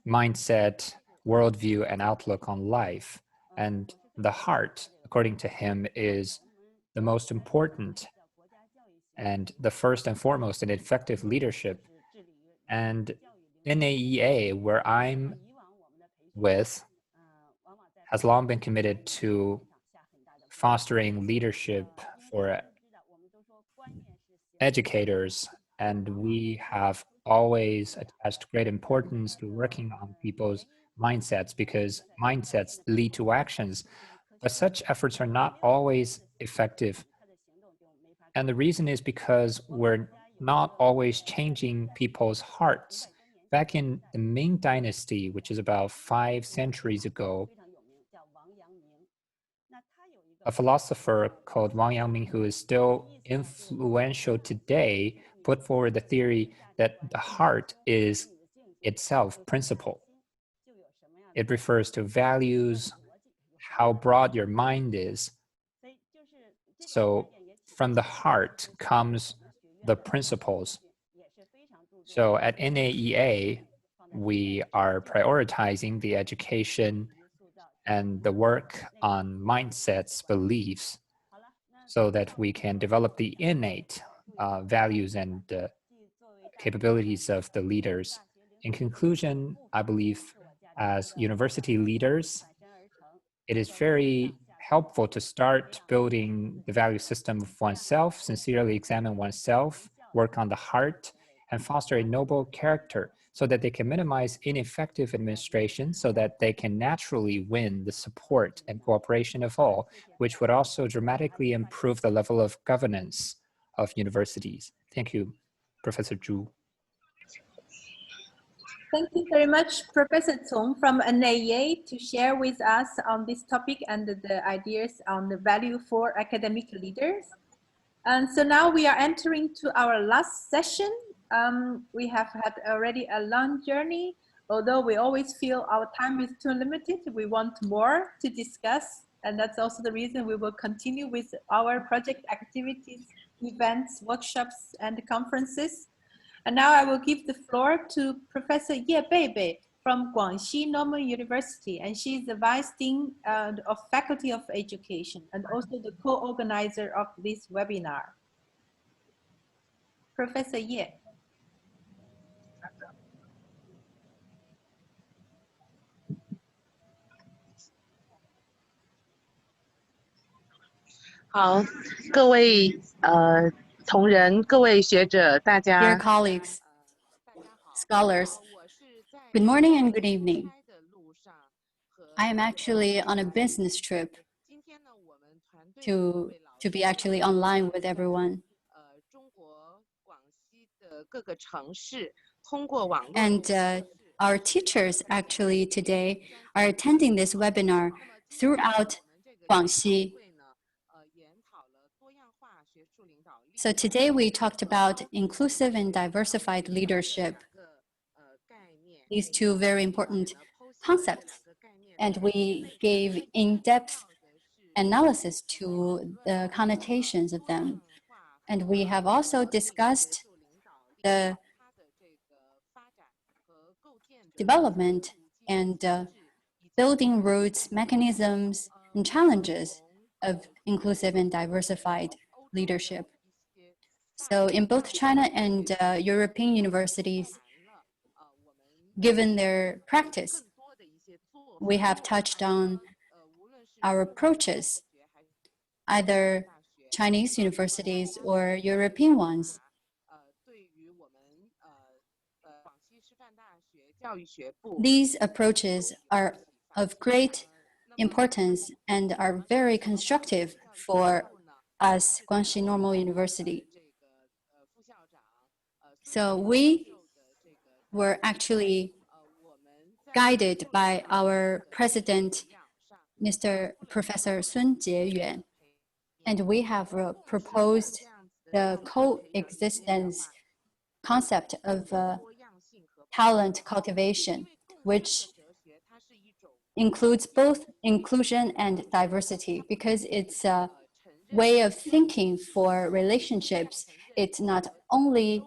mindset, worldview, and outlook on life. And the heart, according to him, is the most important and the first and foremost in effective leadership. And NAEA, where I'm with, has long been committed to fostering leadership for educators, and we have always attached great importance to working on people's mindsets, because mindsets lead to actions, but such efforts are not always effective. And the reason is because we're not always changing people's hearts. Back in the Ming Dynasty, which is about 5 centuries ago, a philosopher called Wang Yangming, who is still influential today, put forward the theory that the heart is itself principle. It refers to values, how broad your mind is. So from the heart comes the principles. So at NAEA, we are prioritizing the education and the work on mindsets, beliefs, so that we can develop the innate values and capabilities of the leaders. In conclusion, I believe as university leaders, it is very helpful to start building the value system of oneself, sincerely examine oneself, work on the heart, and foster a noble character so that they can minimize ineffective administration, so that they can naturally win the support and cooperation of all, which would also dramatically improve the level of governance of universities. Thank you, Professor Zhu. Thank you very much, Professor Cong from NAEA, to share with us on this topic and the ideas on the value for academic leaders. And so now we are entering to our last session. We have had already a long journey. Although we always feel our time is too limited, we want more to discuss. And that's also the reason we will continue with our project activities, events, workshops, and conferences. And now I will give the floor to Professor Ye Beibei from Guangxi Normal University, and she is the Vice Dean of Faculty of Education and also the co-organizer of this webinar. Professor Ye. 好，各位同仁、各位学者，大家 Dear colleagues, scholars, good morning and good evening. I am actually on a business trip to be actually online with everyone. And our teachers actually today are attending this webinar throughout Guangxi. So today we talked about inclusive and diversified leadership, these two very important concepts. And we gave in-depth analysis to the connotations of them. And we have also discussed the development and building roots, mechanisms, and challenges of inclusive and diversified leadership. So in both China and European universities, given their practice, we have touched on our approaches, either Chinese universities or European ones. These approaches are of great importance and are very constructive for us, Guangxi Normal University. So we were actually guided by our president, Professor Sun Jieyuan. And we have proposed the coexistence concept of talent cultivation, which includes both inclusion and diversity, because it's a way of thinking for relationships. It's not only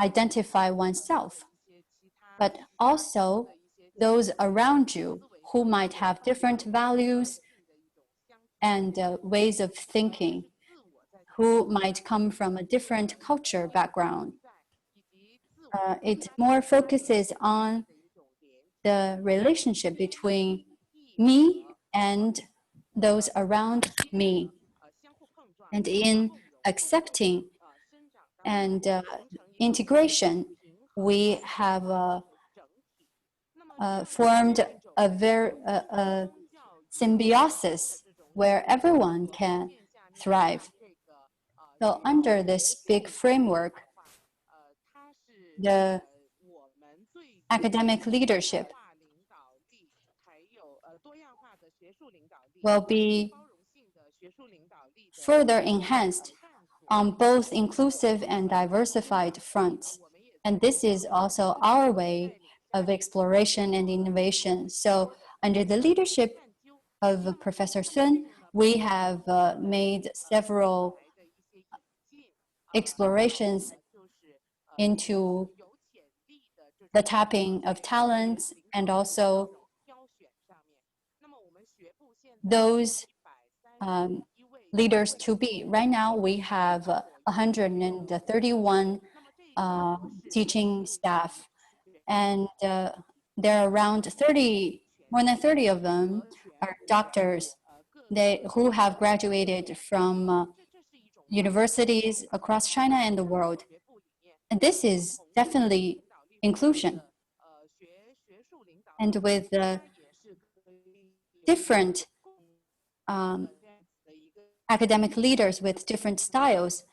identify oneself, but also those around you who might have different values and ways of thinking, who might come from a different culture background. It more focuses on the relationship between me and those around me. And in accepting and integration, we have formed a symbiosis where everyone can thrive. So under this big framework, the academic leadership will be further enhanced on both inclusive and diversified fronts. And this is also our way of exploration and innovation. So under the leadership of Professor Sun, we have made several explorations into the tapping of talents and also those leaders to be. Right now, we have 131 teaching staff, and there are around more than 30 of them are doctors who have graduated from universities across China and the world. And this is definitely inclusion. And with different academic leaders with different styles,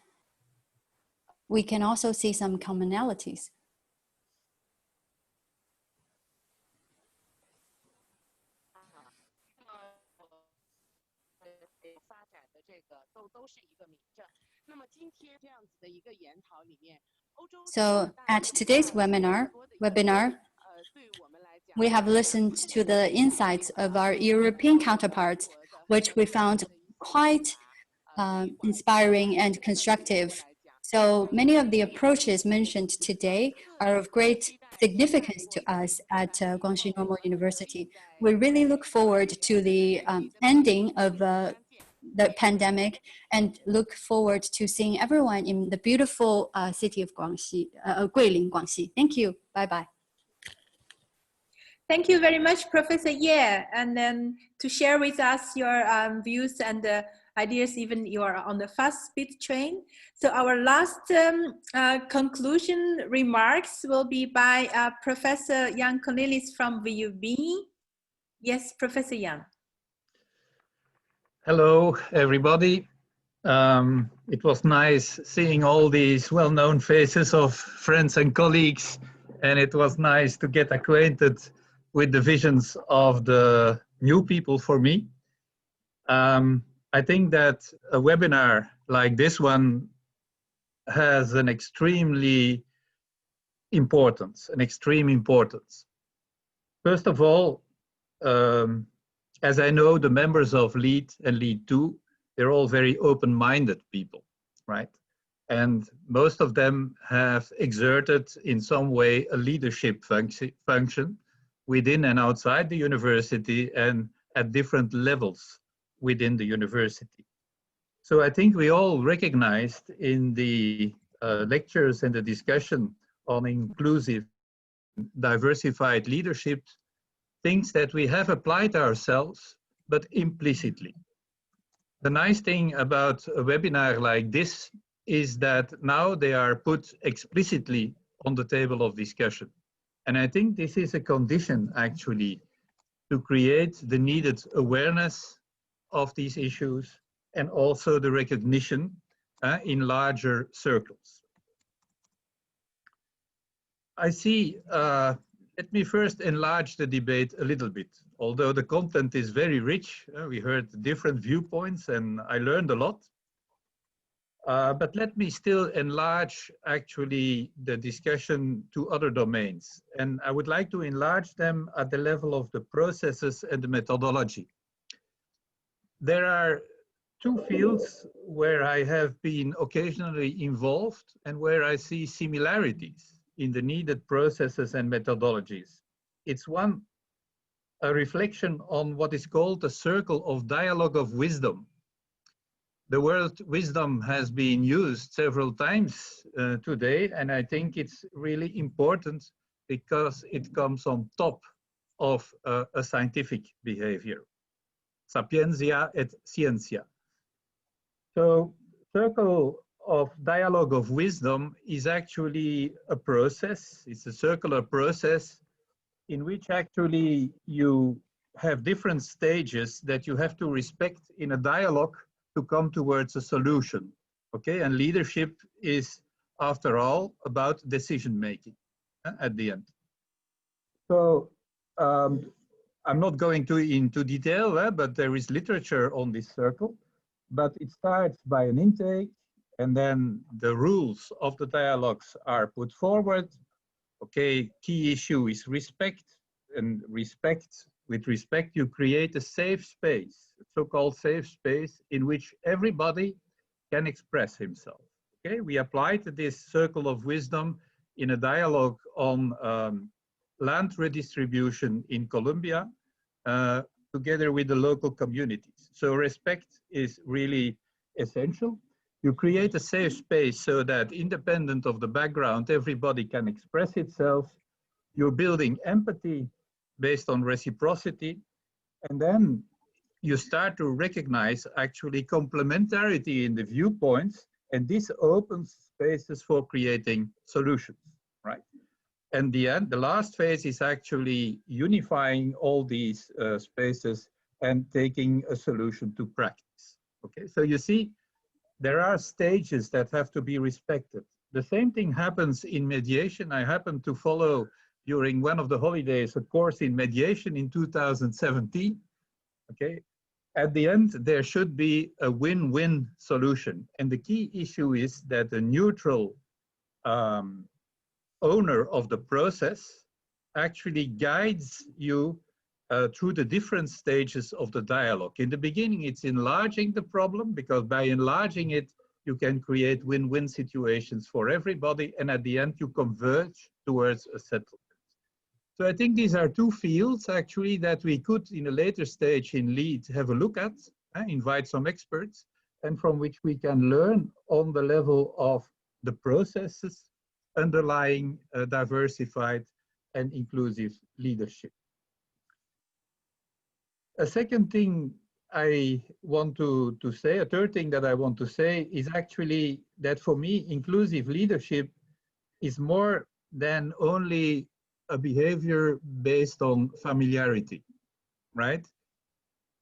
we can also see some commonalities. So at today's webinar, we have listened to the insights of our European counterparts, which we found quite inspiring and constructive. So many of the approaches mentioned today are of great significance to us at Guangxi Normal University. We really look forward to the ending of the pandemic and look forward to seeing everyone in the beautiful city of Guangxi, Guilin, Guangxi. Thank you. Bye-bye. Thank you very much, Professor Ye, and then to share with us your views and ideas, even you are on the fast speed train. So our last conclusion remarks will be by Professor Yang Cornelis from VUB. Yes, Professor Yang. Hello, everybody. It was nice seeing all these well-known faces of friends and colleagues, and it was nice to get acquainted with the visions of the new people for me. I think that a webinar like this one has an extreme importance. First of all, as I know, the members of LEAD and LEAD2, they're all very open-minded people, right? And most of them have exerted in some way a leadership function within and outside the university and at different levels within the university. So I think we all recognized in the lectures and the discussion on inclusive, diversified leadership, things that we have applied ourselves, but implicitly. The nice thing about a webinar like this is that now they are put explicitly on the table of discussion. And I think this is a condition actually to create the needed awareness of these issues and also the recognition in larger circles. I see, let me first enlarge the debate a little bit. Although the content is very rich, we heard different viewpoints and I learned a lot. But let me still enlarge actually the discussion to other domains. And I would like to enlarge them at the level of the processes and the methodology. There are two fields where I have been occasionally involved and where I see similarities in the needed processes and methodologies. It's one, a reflection on what is called the circle of dialogue of wisdom. The word wisdom has been used several times today, and I think it's really important because it comes on top of a scientific behavior. Sapientia et scientia. So, circle of dialogue of wisdom is actually a process. It's a circular process in which actually you have different stages that you have to respect in a dialogue to come towards a solution, okay? And leadership is, after all, about decision making at the end. So I'm not going into detail, but there is literature on this circle, but it starts by an intake, and then the rules of the dialogues are put forward. Okay, key issue is respect, and with respect, you create a safe space, so-called safe space in which everybody can express himself. Okay, we applied this circle of wisdom in a dialogue on land redistribution in Colombia, together with the local communities. So respect is really essential. You create a safe space so that independent of the background, everybody can express itself. You're building empathy based on reciprocity. And then you start to recognize actually complementarity in the viewpoints, and this opens spaces for creating solutions, right? And the last phase is actually unifying all these spaces and taking a solution to practice. Okay, so you see, there are stages that have to be respected. The same thing happens in mediation. I happened to follow during one of the holidays a course in mediation in 2017. Okay, at the end, there should be a win-win solution. And the key issue is that the neutral owner of the process actually guides you through the different stages of the dialogue. In the beginning, it's enlarging the problem, because by enlarging it, you can create win-win situations for everybody, and at the end, you converge towards a settlement. So I think these are two fields, actually, that we could, in a later stage in LEAD, have a look at, invite some experts, and from which we can learn on the level of the processes underlying diversified and inclusive leadership. A second thing I want to say, a third thing that I want to say is actually that for me, inclusive leadership is more than only a behavior based on familiarity, right?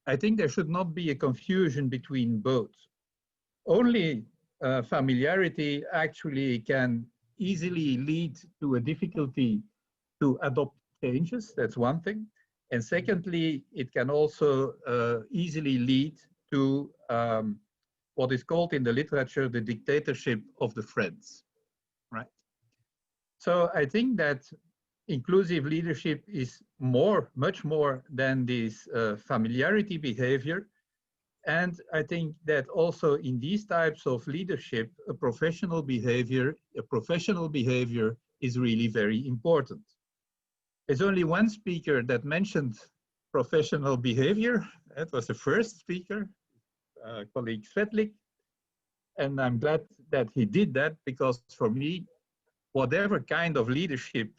I think there should not be a confusion between both. Only familiarity actually can easily lead to a difficulty to adopt changes, that's one thing. And secondly, it can also easily lead to what is called in the literature the dictatorship of the friends, right? So I think that inclusive leadership is much more than this familiarity behavior. And I think that also in these types of leadership, a professional behavior is really very important. There's only one speaker that mentioned professional behavior. That was the first speaker, colleague Svetlik. And I'm glad that he did that, because for me, whatever kind of leadership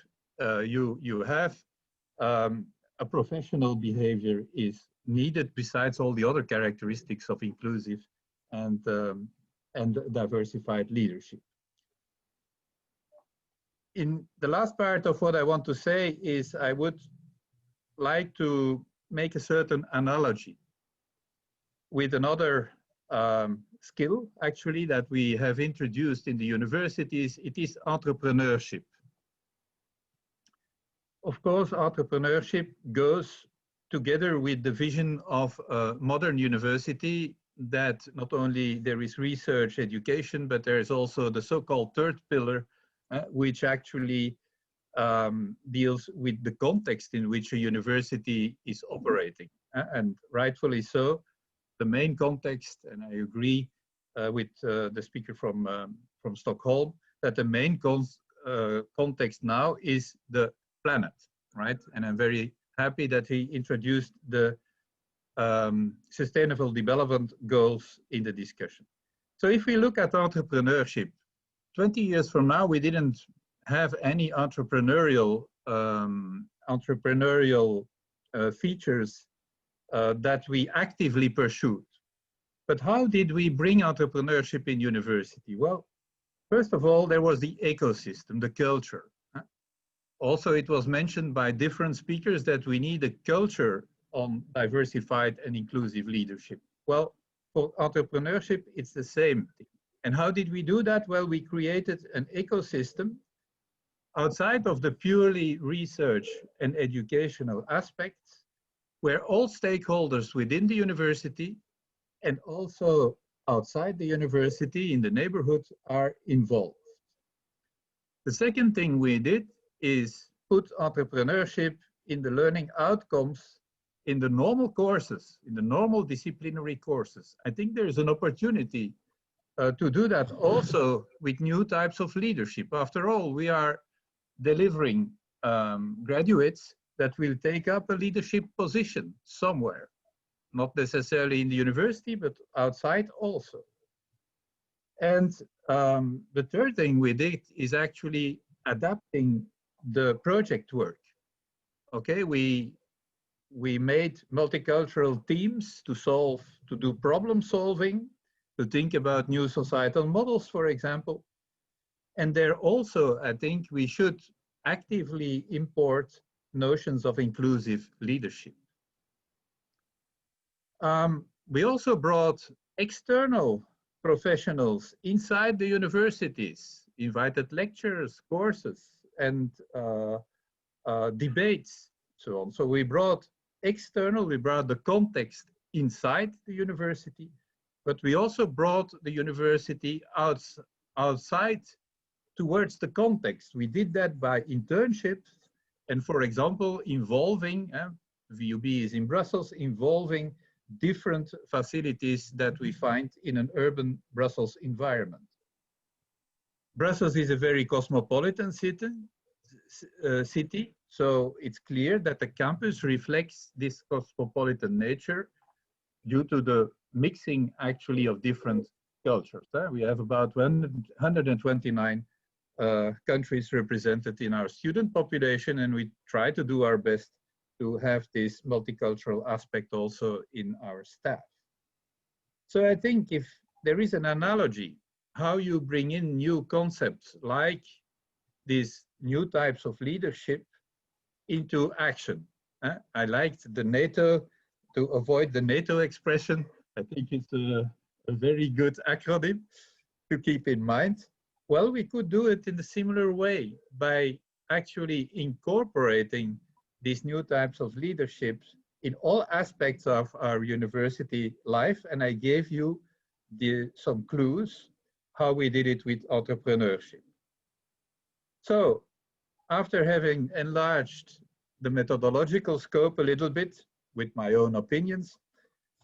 you have, a professional behavior is needed besides all the other characteristics of inclusive and diversified leadership. In the last part of what I want to say is I would like to make a certain analogy with another skill, actually, that we have introduced in the universities. It is entrepreneurship. Of course, entrepreneurship goes together with the vision of a modern university that not only there is research education, but there is also the so-called third pillar, which actually deals with the context in which a university is operating. And rightfully so, the main context, and I agree with the speaker from Stockholm, that the main context now is the planet, right? And I'm very happy that he introduced the Sustainable Development Goals in the discussion. So if we look at entrepreneurship, 20 years from now, we didn't have any entrepreneurial features that we actively pursued. But how did we bring entrepreneurship in university? Well, first of all, there was the ecosystem, the culture. Also, it was mentioned by different speakers that we need a culture on diversified and inclusive leadership. Well, for entrepreneurship, it's the same thing. And how did we do that? Well, we created an ecosystem outside of the purely research and educational aspects, where all stakeholders within the university and also outside the university in the neighborhood are involved. The second thing we did is put entrepreneurship in the learning outcomes in the normal courses, in the normal disciplinary courses. I think there is an opportunity to do that also with new types of leadership. After all, we are delivering graduates that will take up a leadership position somewhere, not necessarily in the university, but outside also. And the third thing we did is actually adapting the project work. Okay, we made multicultural teams to do problem solving, to think about new societal models, for example. And there also, I think we should actively import notions of inclusive leadership. We also brought external professionals inside the universities, invited lectures, courses, and debates, so on. So we brought external, we brought the context inside the university, but we also brought the university outside towards the context. We did that by internships and, for example, involving, VUB is in Brussels, involving different facilities that we find in an urban Brussels environment. Brussels is a very cosmopolitan city, so it's clear that the campus reflects this cosmopolitan nature due to the mixing actually of different cultures. We have about 129 countries represented in our student population, and we try to do our best to have this multicultural aspect also in our staff. So I think if there is an analogy, how you bring in new concepts like these new types of leadership into action. I liked the NATO, to avoid the NATO expression. I think it's a very good acronym to keep in mind. Well, we could do it in a similar way by actually incorporating these new types of leaderships in all aspects of our university life. And I gave you some clues how we did it with entrepreneurship. So after having enlarged the methodological scope a little bit with my own opinions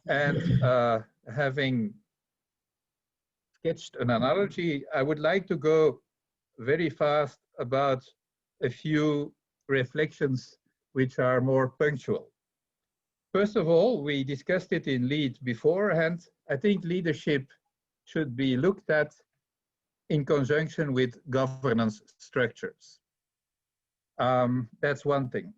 and having sketched an analogy, I would like to go very fast about a few reflections which are more punctual. First of all, we discussed it in LEAD beforehand. I think leadership should be looked at in conjunction with governance structures. That's one thing.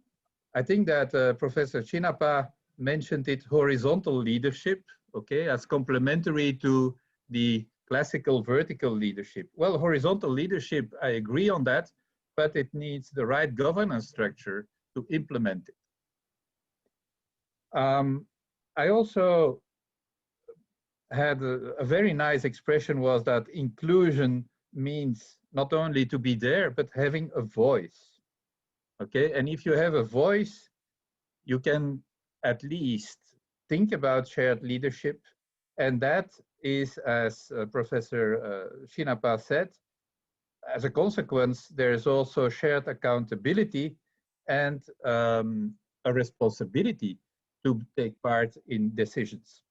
I think that Professor Chinapa mentioned it, horizontal leadership, okay, as complementary to the classical vertical leadership. Well, horizontal leadership, I agree on that, but it needs the right governance structure to implement it. I also had a very nice expression was that inclusion means not only to be there, but having a voice. Okay, and if you have a voice, you can at least think about shared leadership And that is, as Professor Shinapa said, as a consequence, there is also shared accountability and a responsibility to take part in decisions.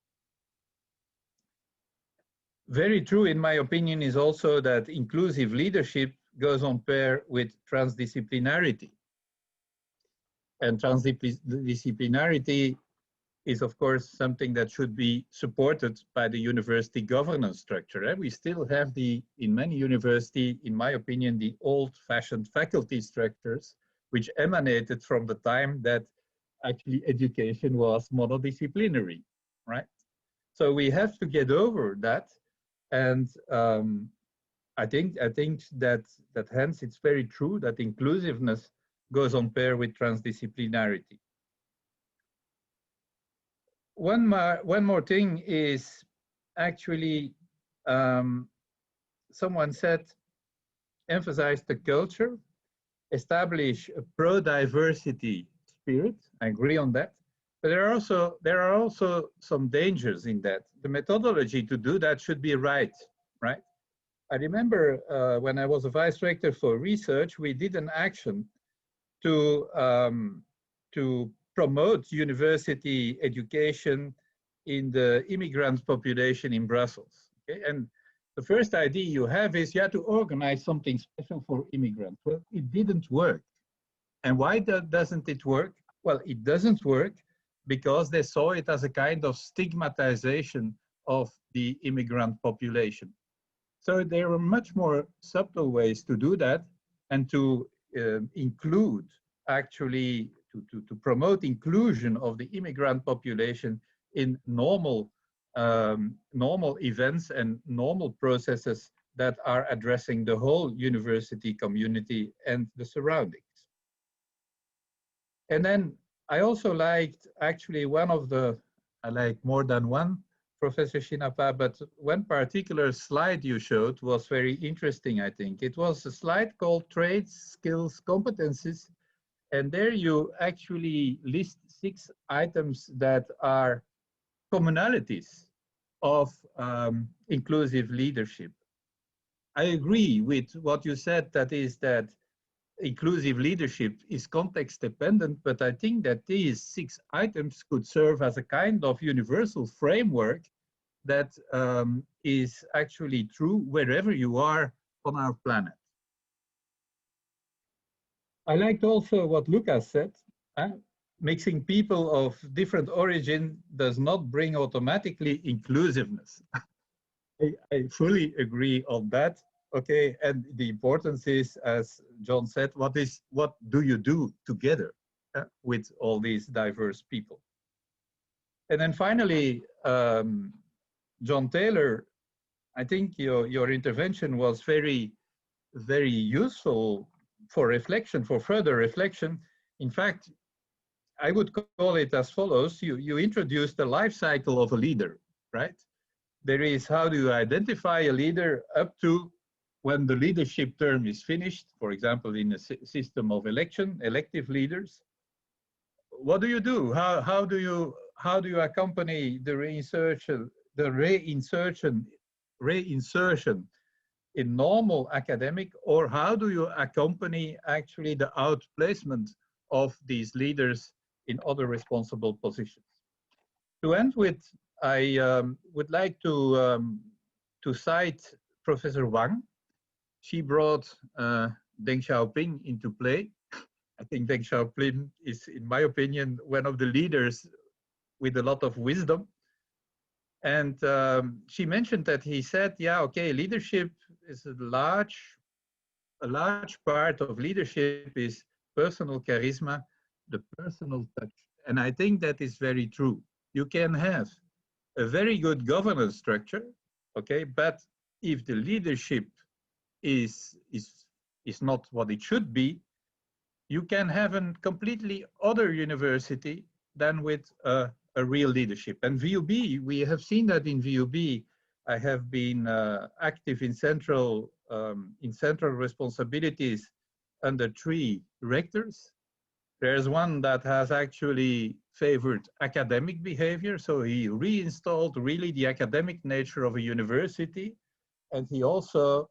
Very true, in my opinion, is also that inclusive leadership goes on pair with transdisciplinarity. And transdisciplinarity is, of course, something that should be supported by the university governance structure. We still have in many universities, in my opinion, the old-fashioned faculty structures, which emanated from the time that actually education was monodisciplinary, right? So we have to get over that. And I think that hence it's very true that inclusiveness goes on pair with transdisciplinarity. One more thing is actually, someone said, emphasize the culture, establish a pro-diversity spirit. I agree on that. But there are also some dangers in that. The methodology to do that should be right? I remember when I was a vice rector for research, we did an action to promote university education in the immigrant population in Brussels. Okay? And the first idea you have is you have to organize something special for immigrants. Well, it didn't work. And why doesn't it work? Well, it doesn't work because they saw it as a kind of stigmatization of the immigrant population. So there are much more subtle ways to do that and to include, actually, to promote inclusion of the immigrant population in normal events and normal processes that are addressing the whole university community and the surroundings. And then I also liked, actually, I like more than one, Professor Shinapa, but one particular slide you showed was very interesting, I think. It was a slide called Traits, Skills, Competences. And there you actually list 6 items that are commonalities of inclusive leadership. I agree with what you said, that is that inclusive leadership is context dependent, but I think that these 6 items could serve as a kind of universal framework that is actually true wherever you are on our planet. I liked also what Lucas said, mixing people of different origin does not bring automatically inclusiveness. I fully agree on that. Okay, and the importance is, as John said, what do you do together with all these diverse people? And then finally, John Taylor, I think your intervention was very, very useful for reflection, for further reflection. In fact, I would call it as follows. You introduced the life cycle of a leader, right? There is how do you identify a leader up to when the leadership term is finished, for example, in a system of elective leaders. What do you do? How do you accompany the reinsertion in normal academic, or how do you accompany actually the outplacement of these leaders in other responsible positions? To end with, I would like to cite Professor Wang. She brought Deng Xiaoping into play. I think Deng Xiaoping is, in my opinion, one of the leaders with a lot of wisdom. And she mentioned that he said, yeah, okay, leadership is a large part of leadership is personal charisma, the personal touch. And I think that is very true. You can have a very good governance structure, okay, but if the leadership is not what it should be, you can have a completely other university than with a real leadership. And VUB, we have seen that in VUB. I have been active in central responsibilities under 3 rectors. There's one that has actually favored academic behavior. So he reinstalled really the academic nature of a university. And he also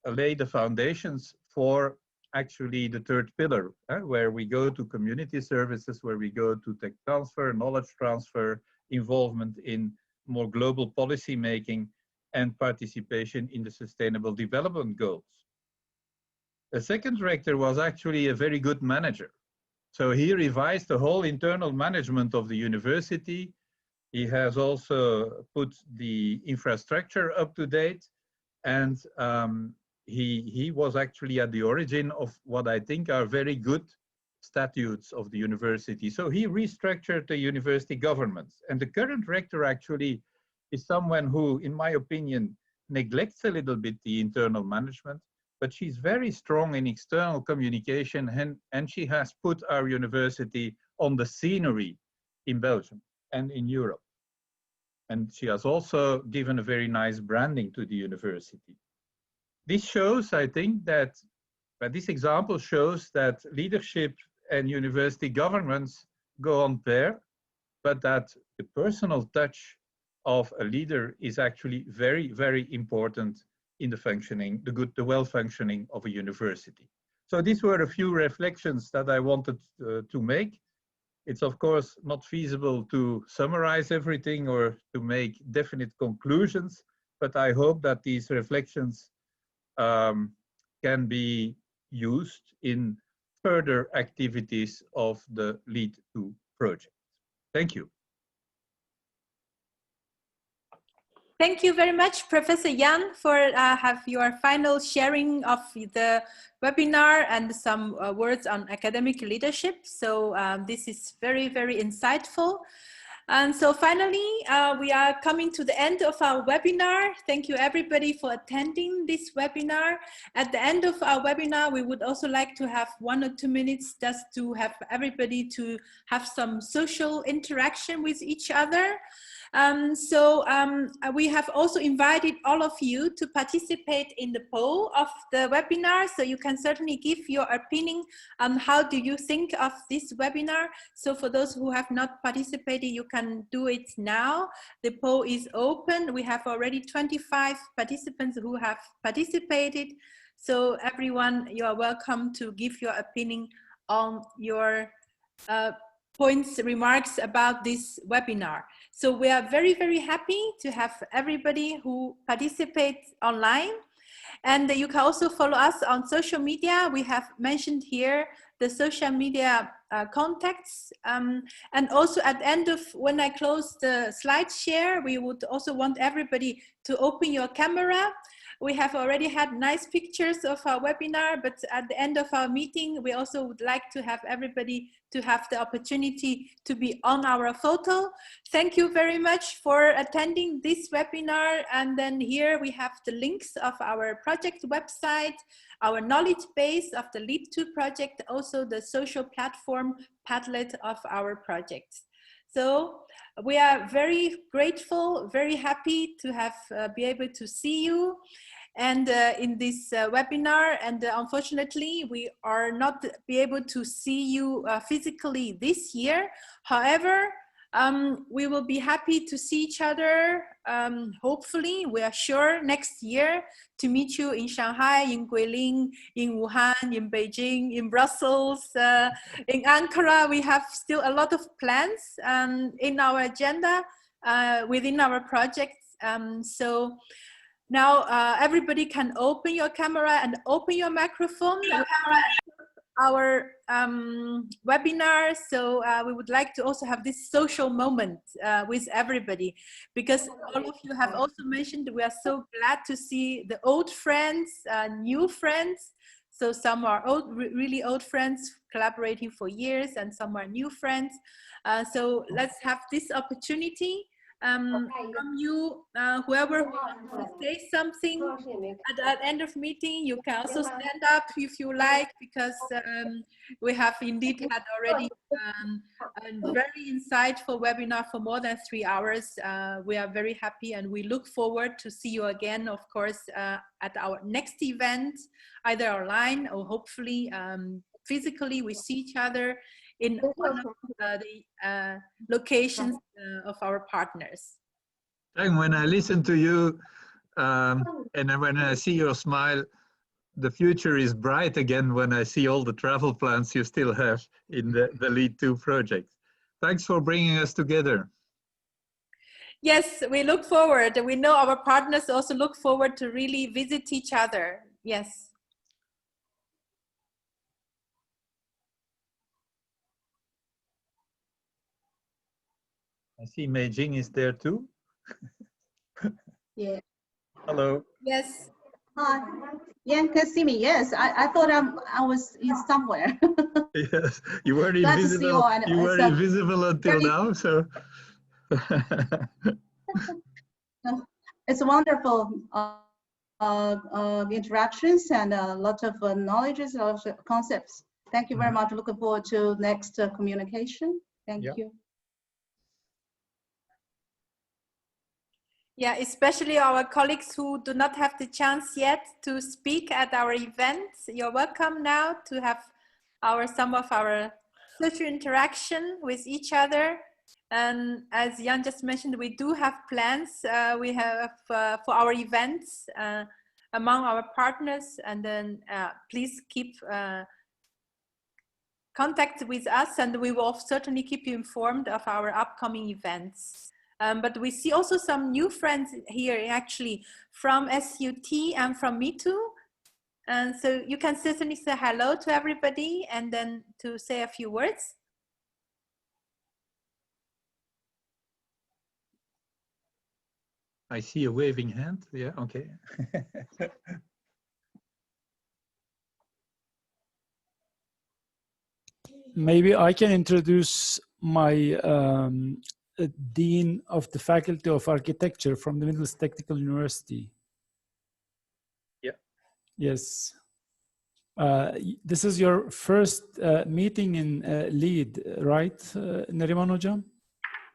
laid the foundations for actually the third pillar, where we go to community services, where we go to tech transfer, knowledge transfer, involvement in more global policy making, and participation in the sustainable development goals. The second director was actually a very good manager. So he revised the whole internal management of the university. He has also put the infrastructure up to date, and he was actually at the origin of what I think are very good statutes of the university. So he restructured the university governance. And the current rector actually is someone who, in my opinion, neglects a little bit the internal management, but she's very strong in external communication, and she has put our university on the scenery in Belgium and in Europe. And she has also given a very nice branding to the university. This shows, I think, that this example shows that leadership and university governance go on pair, but that the personal touch of a leader is actually very, very important in the functioning, the well-functioning of a university. So these were a few reflections that I wanted to make. It's of course not feasible to summarize everything or to make definite conclusions, but I hope that these reflections can be used in further activities of the LEAD2 project. Thank you. Thank you very much, Professor Jan, for have your final sharing of the webinar and some words on academic leadership. So this is very, very insightful. And so finally, we are coming to the end of our webinar. Thank you everybody for attending this webinar. At the end of our webinar, we would also like to have 1 or 2 minutes just to have everybody to have some social interaction with each other. We have also invited all of you to participate in the poll of the webinar. So you can certainly give your opinion on how do you think of this webinar. So for those who have not participated, you can do it now. The poll is open. We have already 25 participants who have participated. So everyone, you are welcome to give your opinion on your points, remarks about this webinar. So we are very, very happy to have everybody who participates online. And you can also follow us on social media. We have mentioned here the social media contacts. And also at the end of when I close the slide share, we would also want everybody to open your camera. We have already had nice pictures of our webinar, but at the end of our meeting, we also would like to have everybody to have the opportunity to be on our photo. Thank you very much for attending this webinar. And then here we have the links of our project website, our knowledge base of the LEAD2 project, also the social platform Padlet of our projects. So we are very grateful, very happy to have be able to see you and in this webinar. And unfortunately, we are not be able to see you physically this year. However, we will be happy to see each other, hopefully, we are sure, next year to meet you in Shanghai, in Guilin, in Wuhan, in Beijing, in Brussels, in Ankara. We have still a lot of plans in our agenda within our projects. So now everybody can open your camera and open your microphone. Our webinar, so we would like to also have this social moment with everybody, because all of you have also mentioned we are so glad to see the old friends, new friends. So some are old, really old friends collaborating for years, and some are new friends. So let's have this opportunity. From you, whoever wants to say something at the end of meeting, you can also stand up if you like, because we have indeed had already a very insightful webinar for more than 3 hours. We are very happy and we look forward to see you again, of course, at our next event, either online or hopefully physically we see each other in one of the locations of our partners. And when I listen to you and when I see your smile, the future is bright again when I see all the travel plans you still have in the LEAD2 project. Thanks for bringing us together. Yes, we look forward. We know our partners also look forward to really visit each other. Yes. I see Mei Jing is there too. Yeah. Hello. Yes. Hi. Yeah, you can see me. Yes, I thought I was in somewhere. Yes, you were Glad to see you invisible. all, and You were it's invisible until now, so. it's wonderful interactions and a lot of knowledges, a lot of concepts. Thank you very much. Looking forward to next communication. Thank you. Yeah, especially our colleagues who do not have the chance yet to speak at our events. You're welcome now to have some of our social interaction with each other. And as Jan just mentioned, we do have plans. We have for our events among our partners, and then please keep contact with us, and we will certainly keep you informed of our upcoming events. But we see also some new friends here, actually, from SUT and from Me Too. And so you can certainly say hello to everybody and then to say a few words. I see a waving hand. Yeah, okay. Maybe I can introduce my Dean of the Faculty of Architecture from the Middle East Technical University. Yeah. Yes. This is your first meeting in LEAD, right, Neriman Hocam?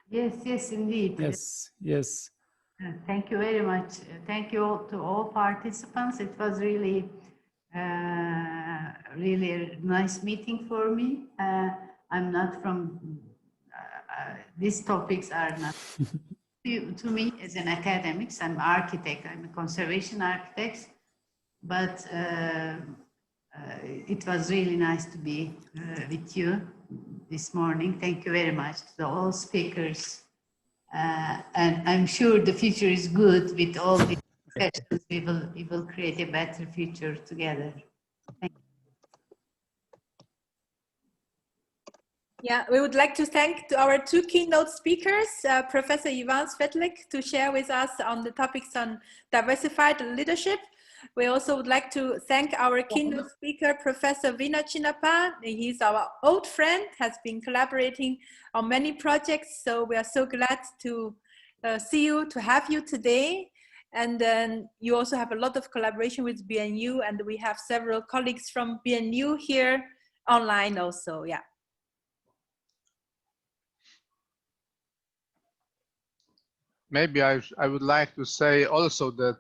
Yes, yes, indeed. Yes, yes. Thank you very much. Thank you all, to all participants. It was really, really a nice meeting for me. I'm not from, these topics are not to me as an academic. I'm an architect, I'm a conservation architect, but it was really nice to be with you this morning. Thank you very much to all speakers. And I'm sure the future is good with all these sessions. We will create a better future together. Thank you. Yeah, we would like to thank our two keynote speakers, Professor Ivan Svetlik, to share with us on the topics on diversified leadership. We also would like to thank our keynote speaker, Professor Vina Chinappa. He's our old friend, has been collaborating on many projects. So we are so glad to see you, to have you today. And then you also have a lot of collaboration with BNU, and we have several colleagues from BNU here online also, yeah. Maybe I would like to say also that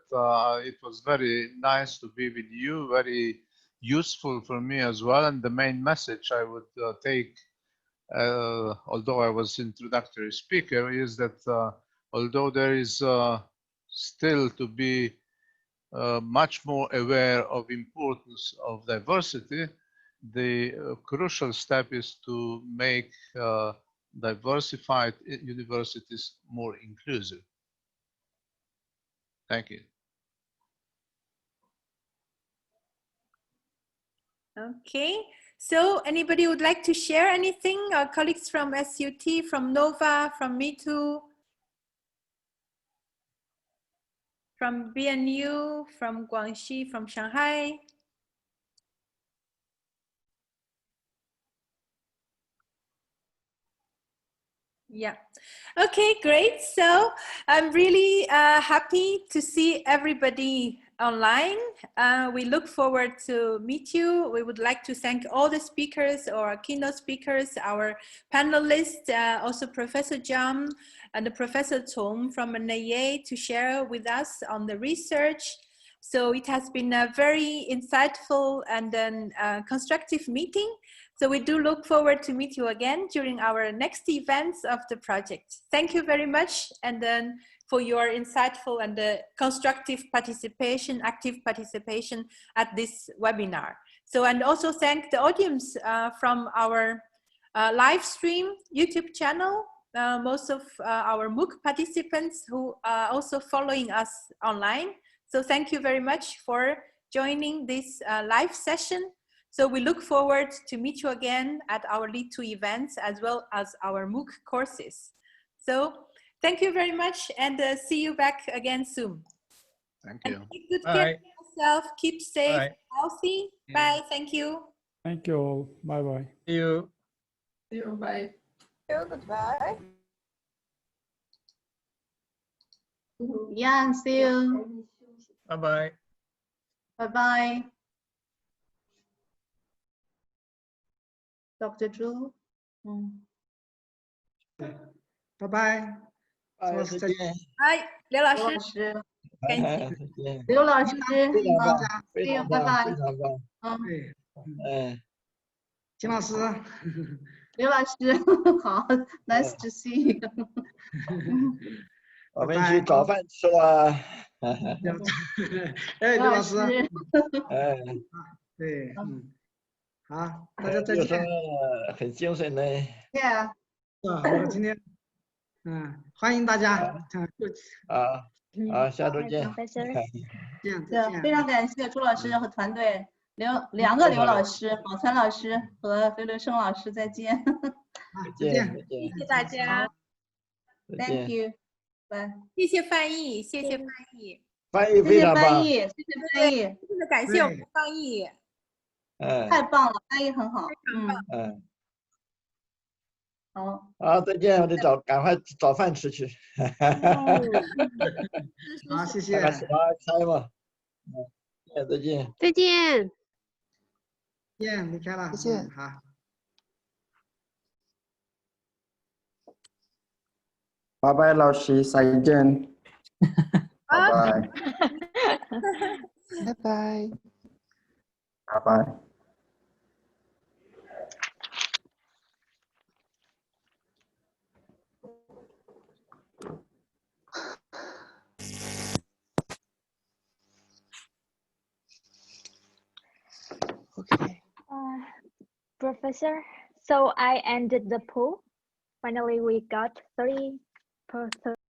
it was very nice to be with you, very useful for me as well. And the main message I would take, although I was introductory speaker, is that although there is still to be much more aware of importance of diversity, the crucial step is to make diversified universities more inclusive. Thank you. Okay, so anybody would like to share anything? Our colleagues from SUT, from NOVA, from Me Too, from BNU, from Guangxi, from Shanghai? Yeah. Okay, great. So I'm really happy to see everybody online. We look forward to meet you. We would like to thank all the speakers, our keynote speakers, our panelists, also Professor Jam and Professor Tong from NAA to share with us on the research. So it has been a very insightful and then constructive meeting. So we do look forward to meet you again during our next events of the project. Thank you very much, and then for your insightful and constructive participation, active participation at this webinar. So, and also thank the audience from our live stream YouTube channel, most of our MOOC participants who are also following us online. So thank you very much for joining this live session. So we look forward to meet you again at our LEAD2 events as well as our MOOC courses. So thank you very much, and see you back again soon. Thank you. And take good care of yourself. Keep safe, healthy. Bye. Thank you. Thank you all. Bye-bye. See you. See you. Bye. Goodbye. Yeah, see you. Bye-bye. Bye-bye. Dr. Zhu. 拜拜，哎，说再再见。哎，刘老刘师，老师，感谢。再见。刘老师，非常棒，非see you，常棒，拜拜。非常棒。对，嗯，金老师，刘老师，好，nice to see you。我们去早饭吃了。哎，刘老师，哎，对，好，大家再有见。什么很精神的？ Yeah。我今天，欢迎大家。好，下周见。对，非常感谢朱老师和团队，两个刘老师，宝川老师和刘生老师，再见。再见，再见。谢谢大家。Thank you。拜。谢谢翻译，谢谢翻译。翻译非常棒。谢谢翻译，真的感谢我们的翻译。太棒了，翻译很好。好。好，再见，我得赶快早饭吃去。好，谢谢。开嘛。再见。再见。见，离开了。再见。好。拜拜，老师，再见。拜拜。拜拜。拜拜。Okay. Professor, so I ended the poll. Finally, we got 30%.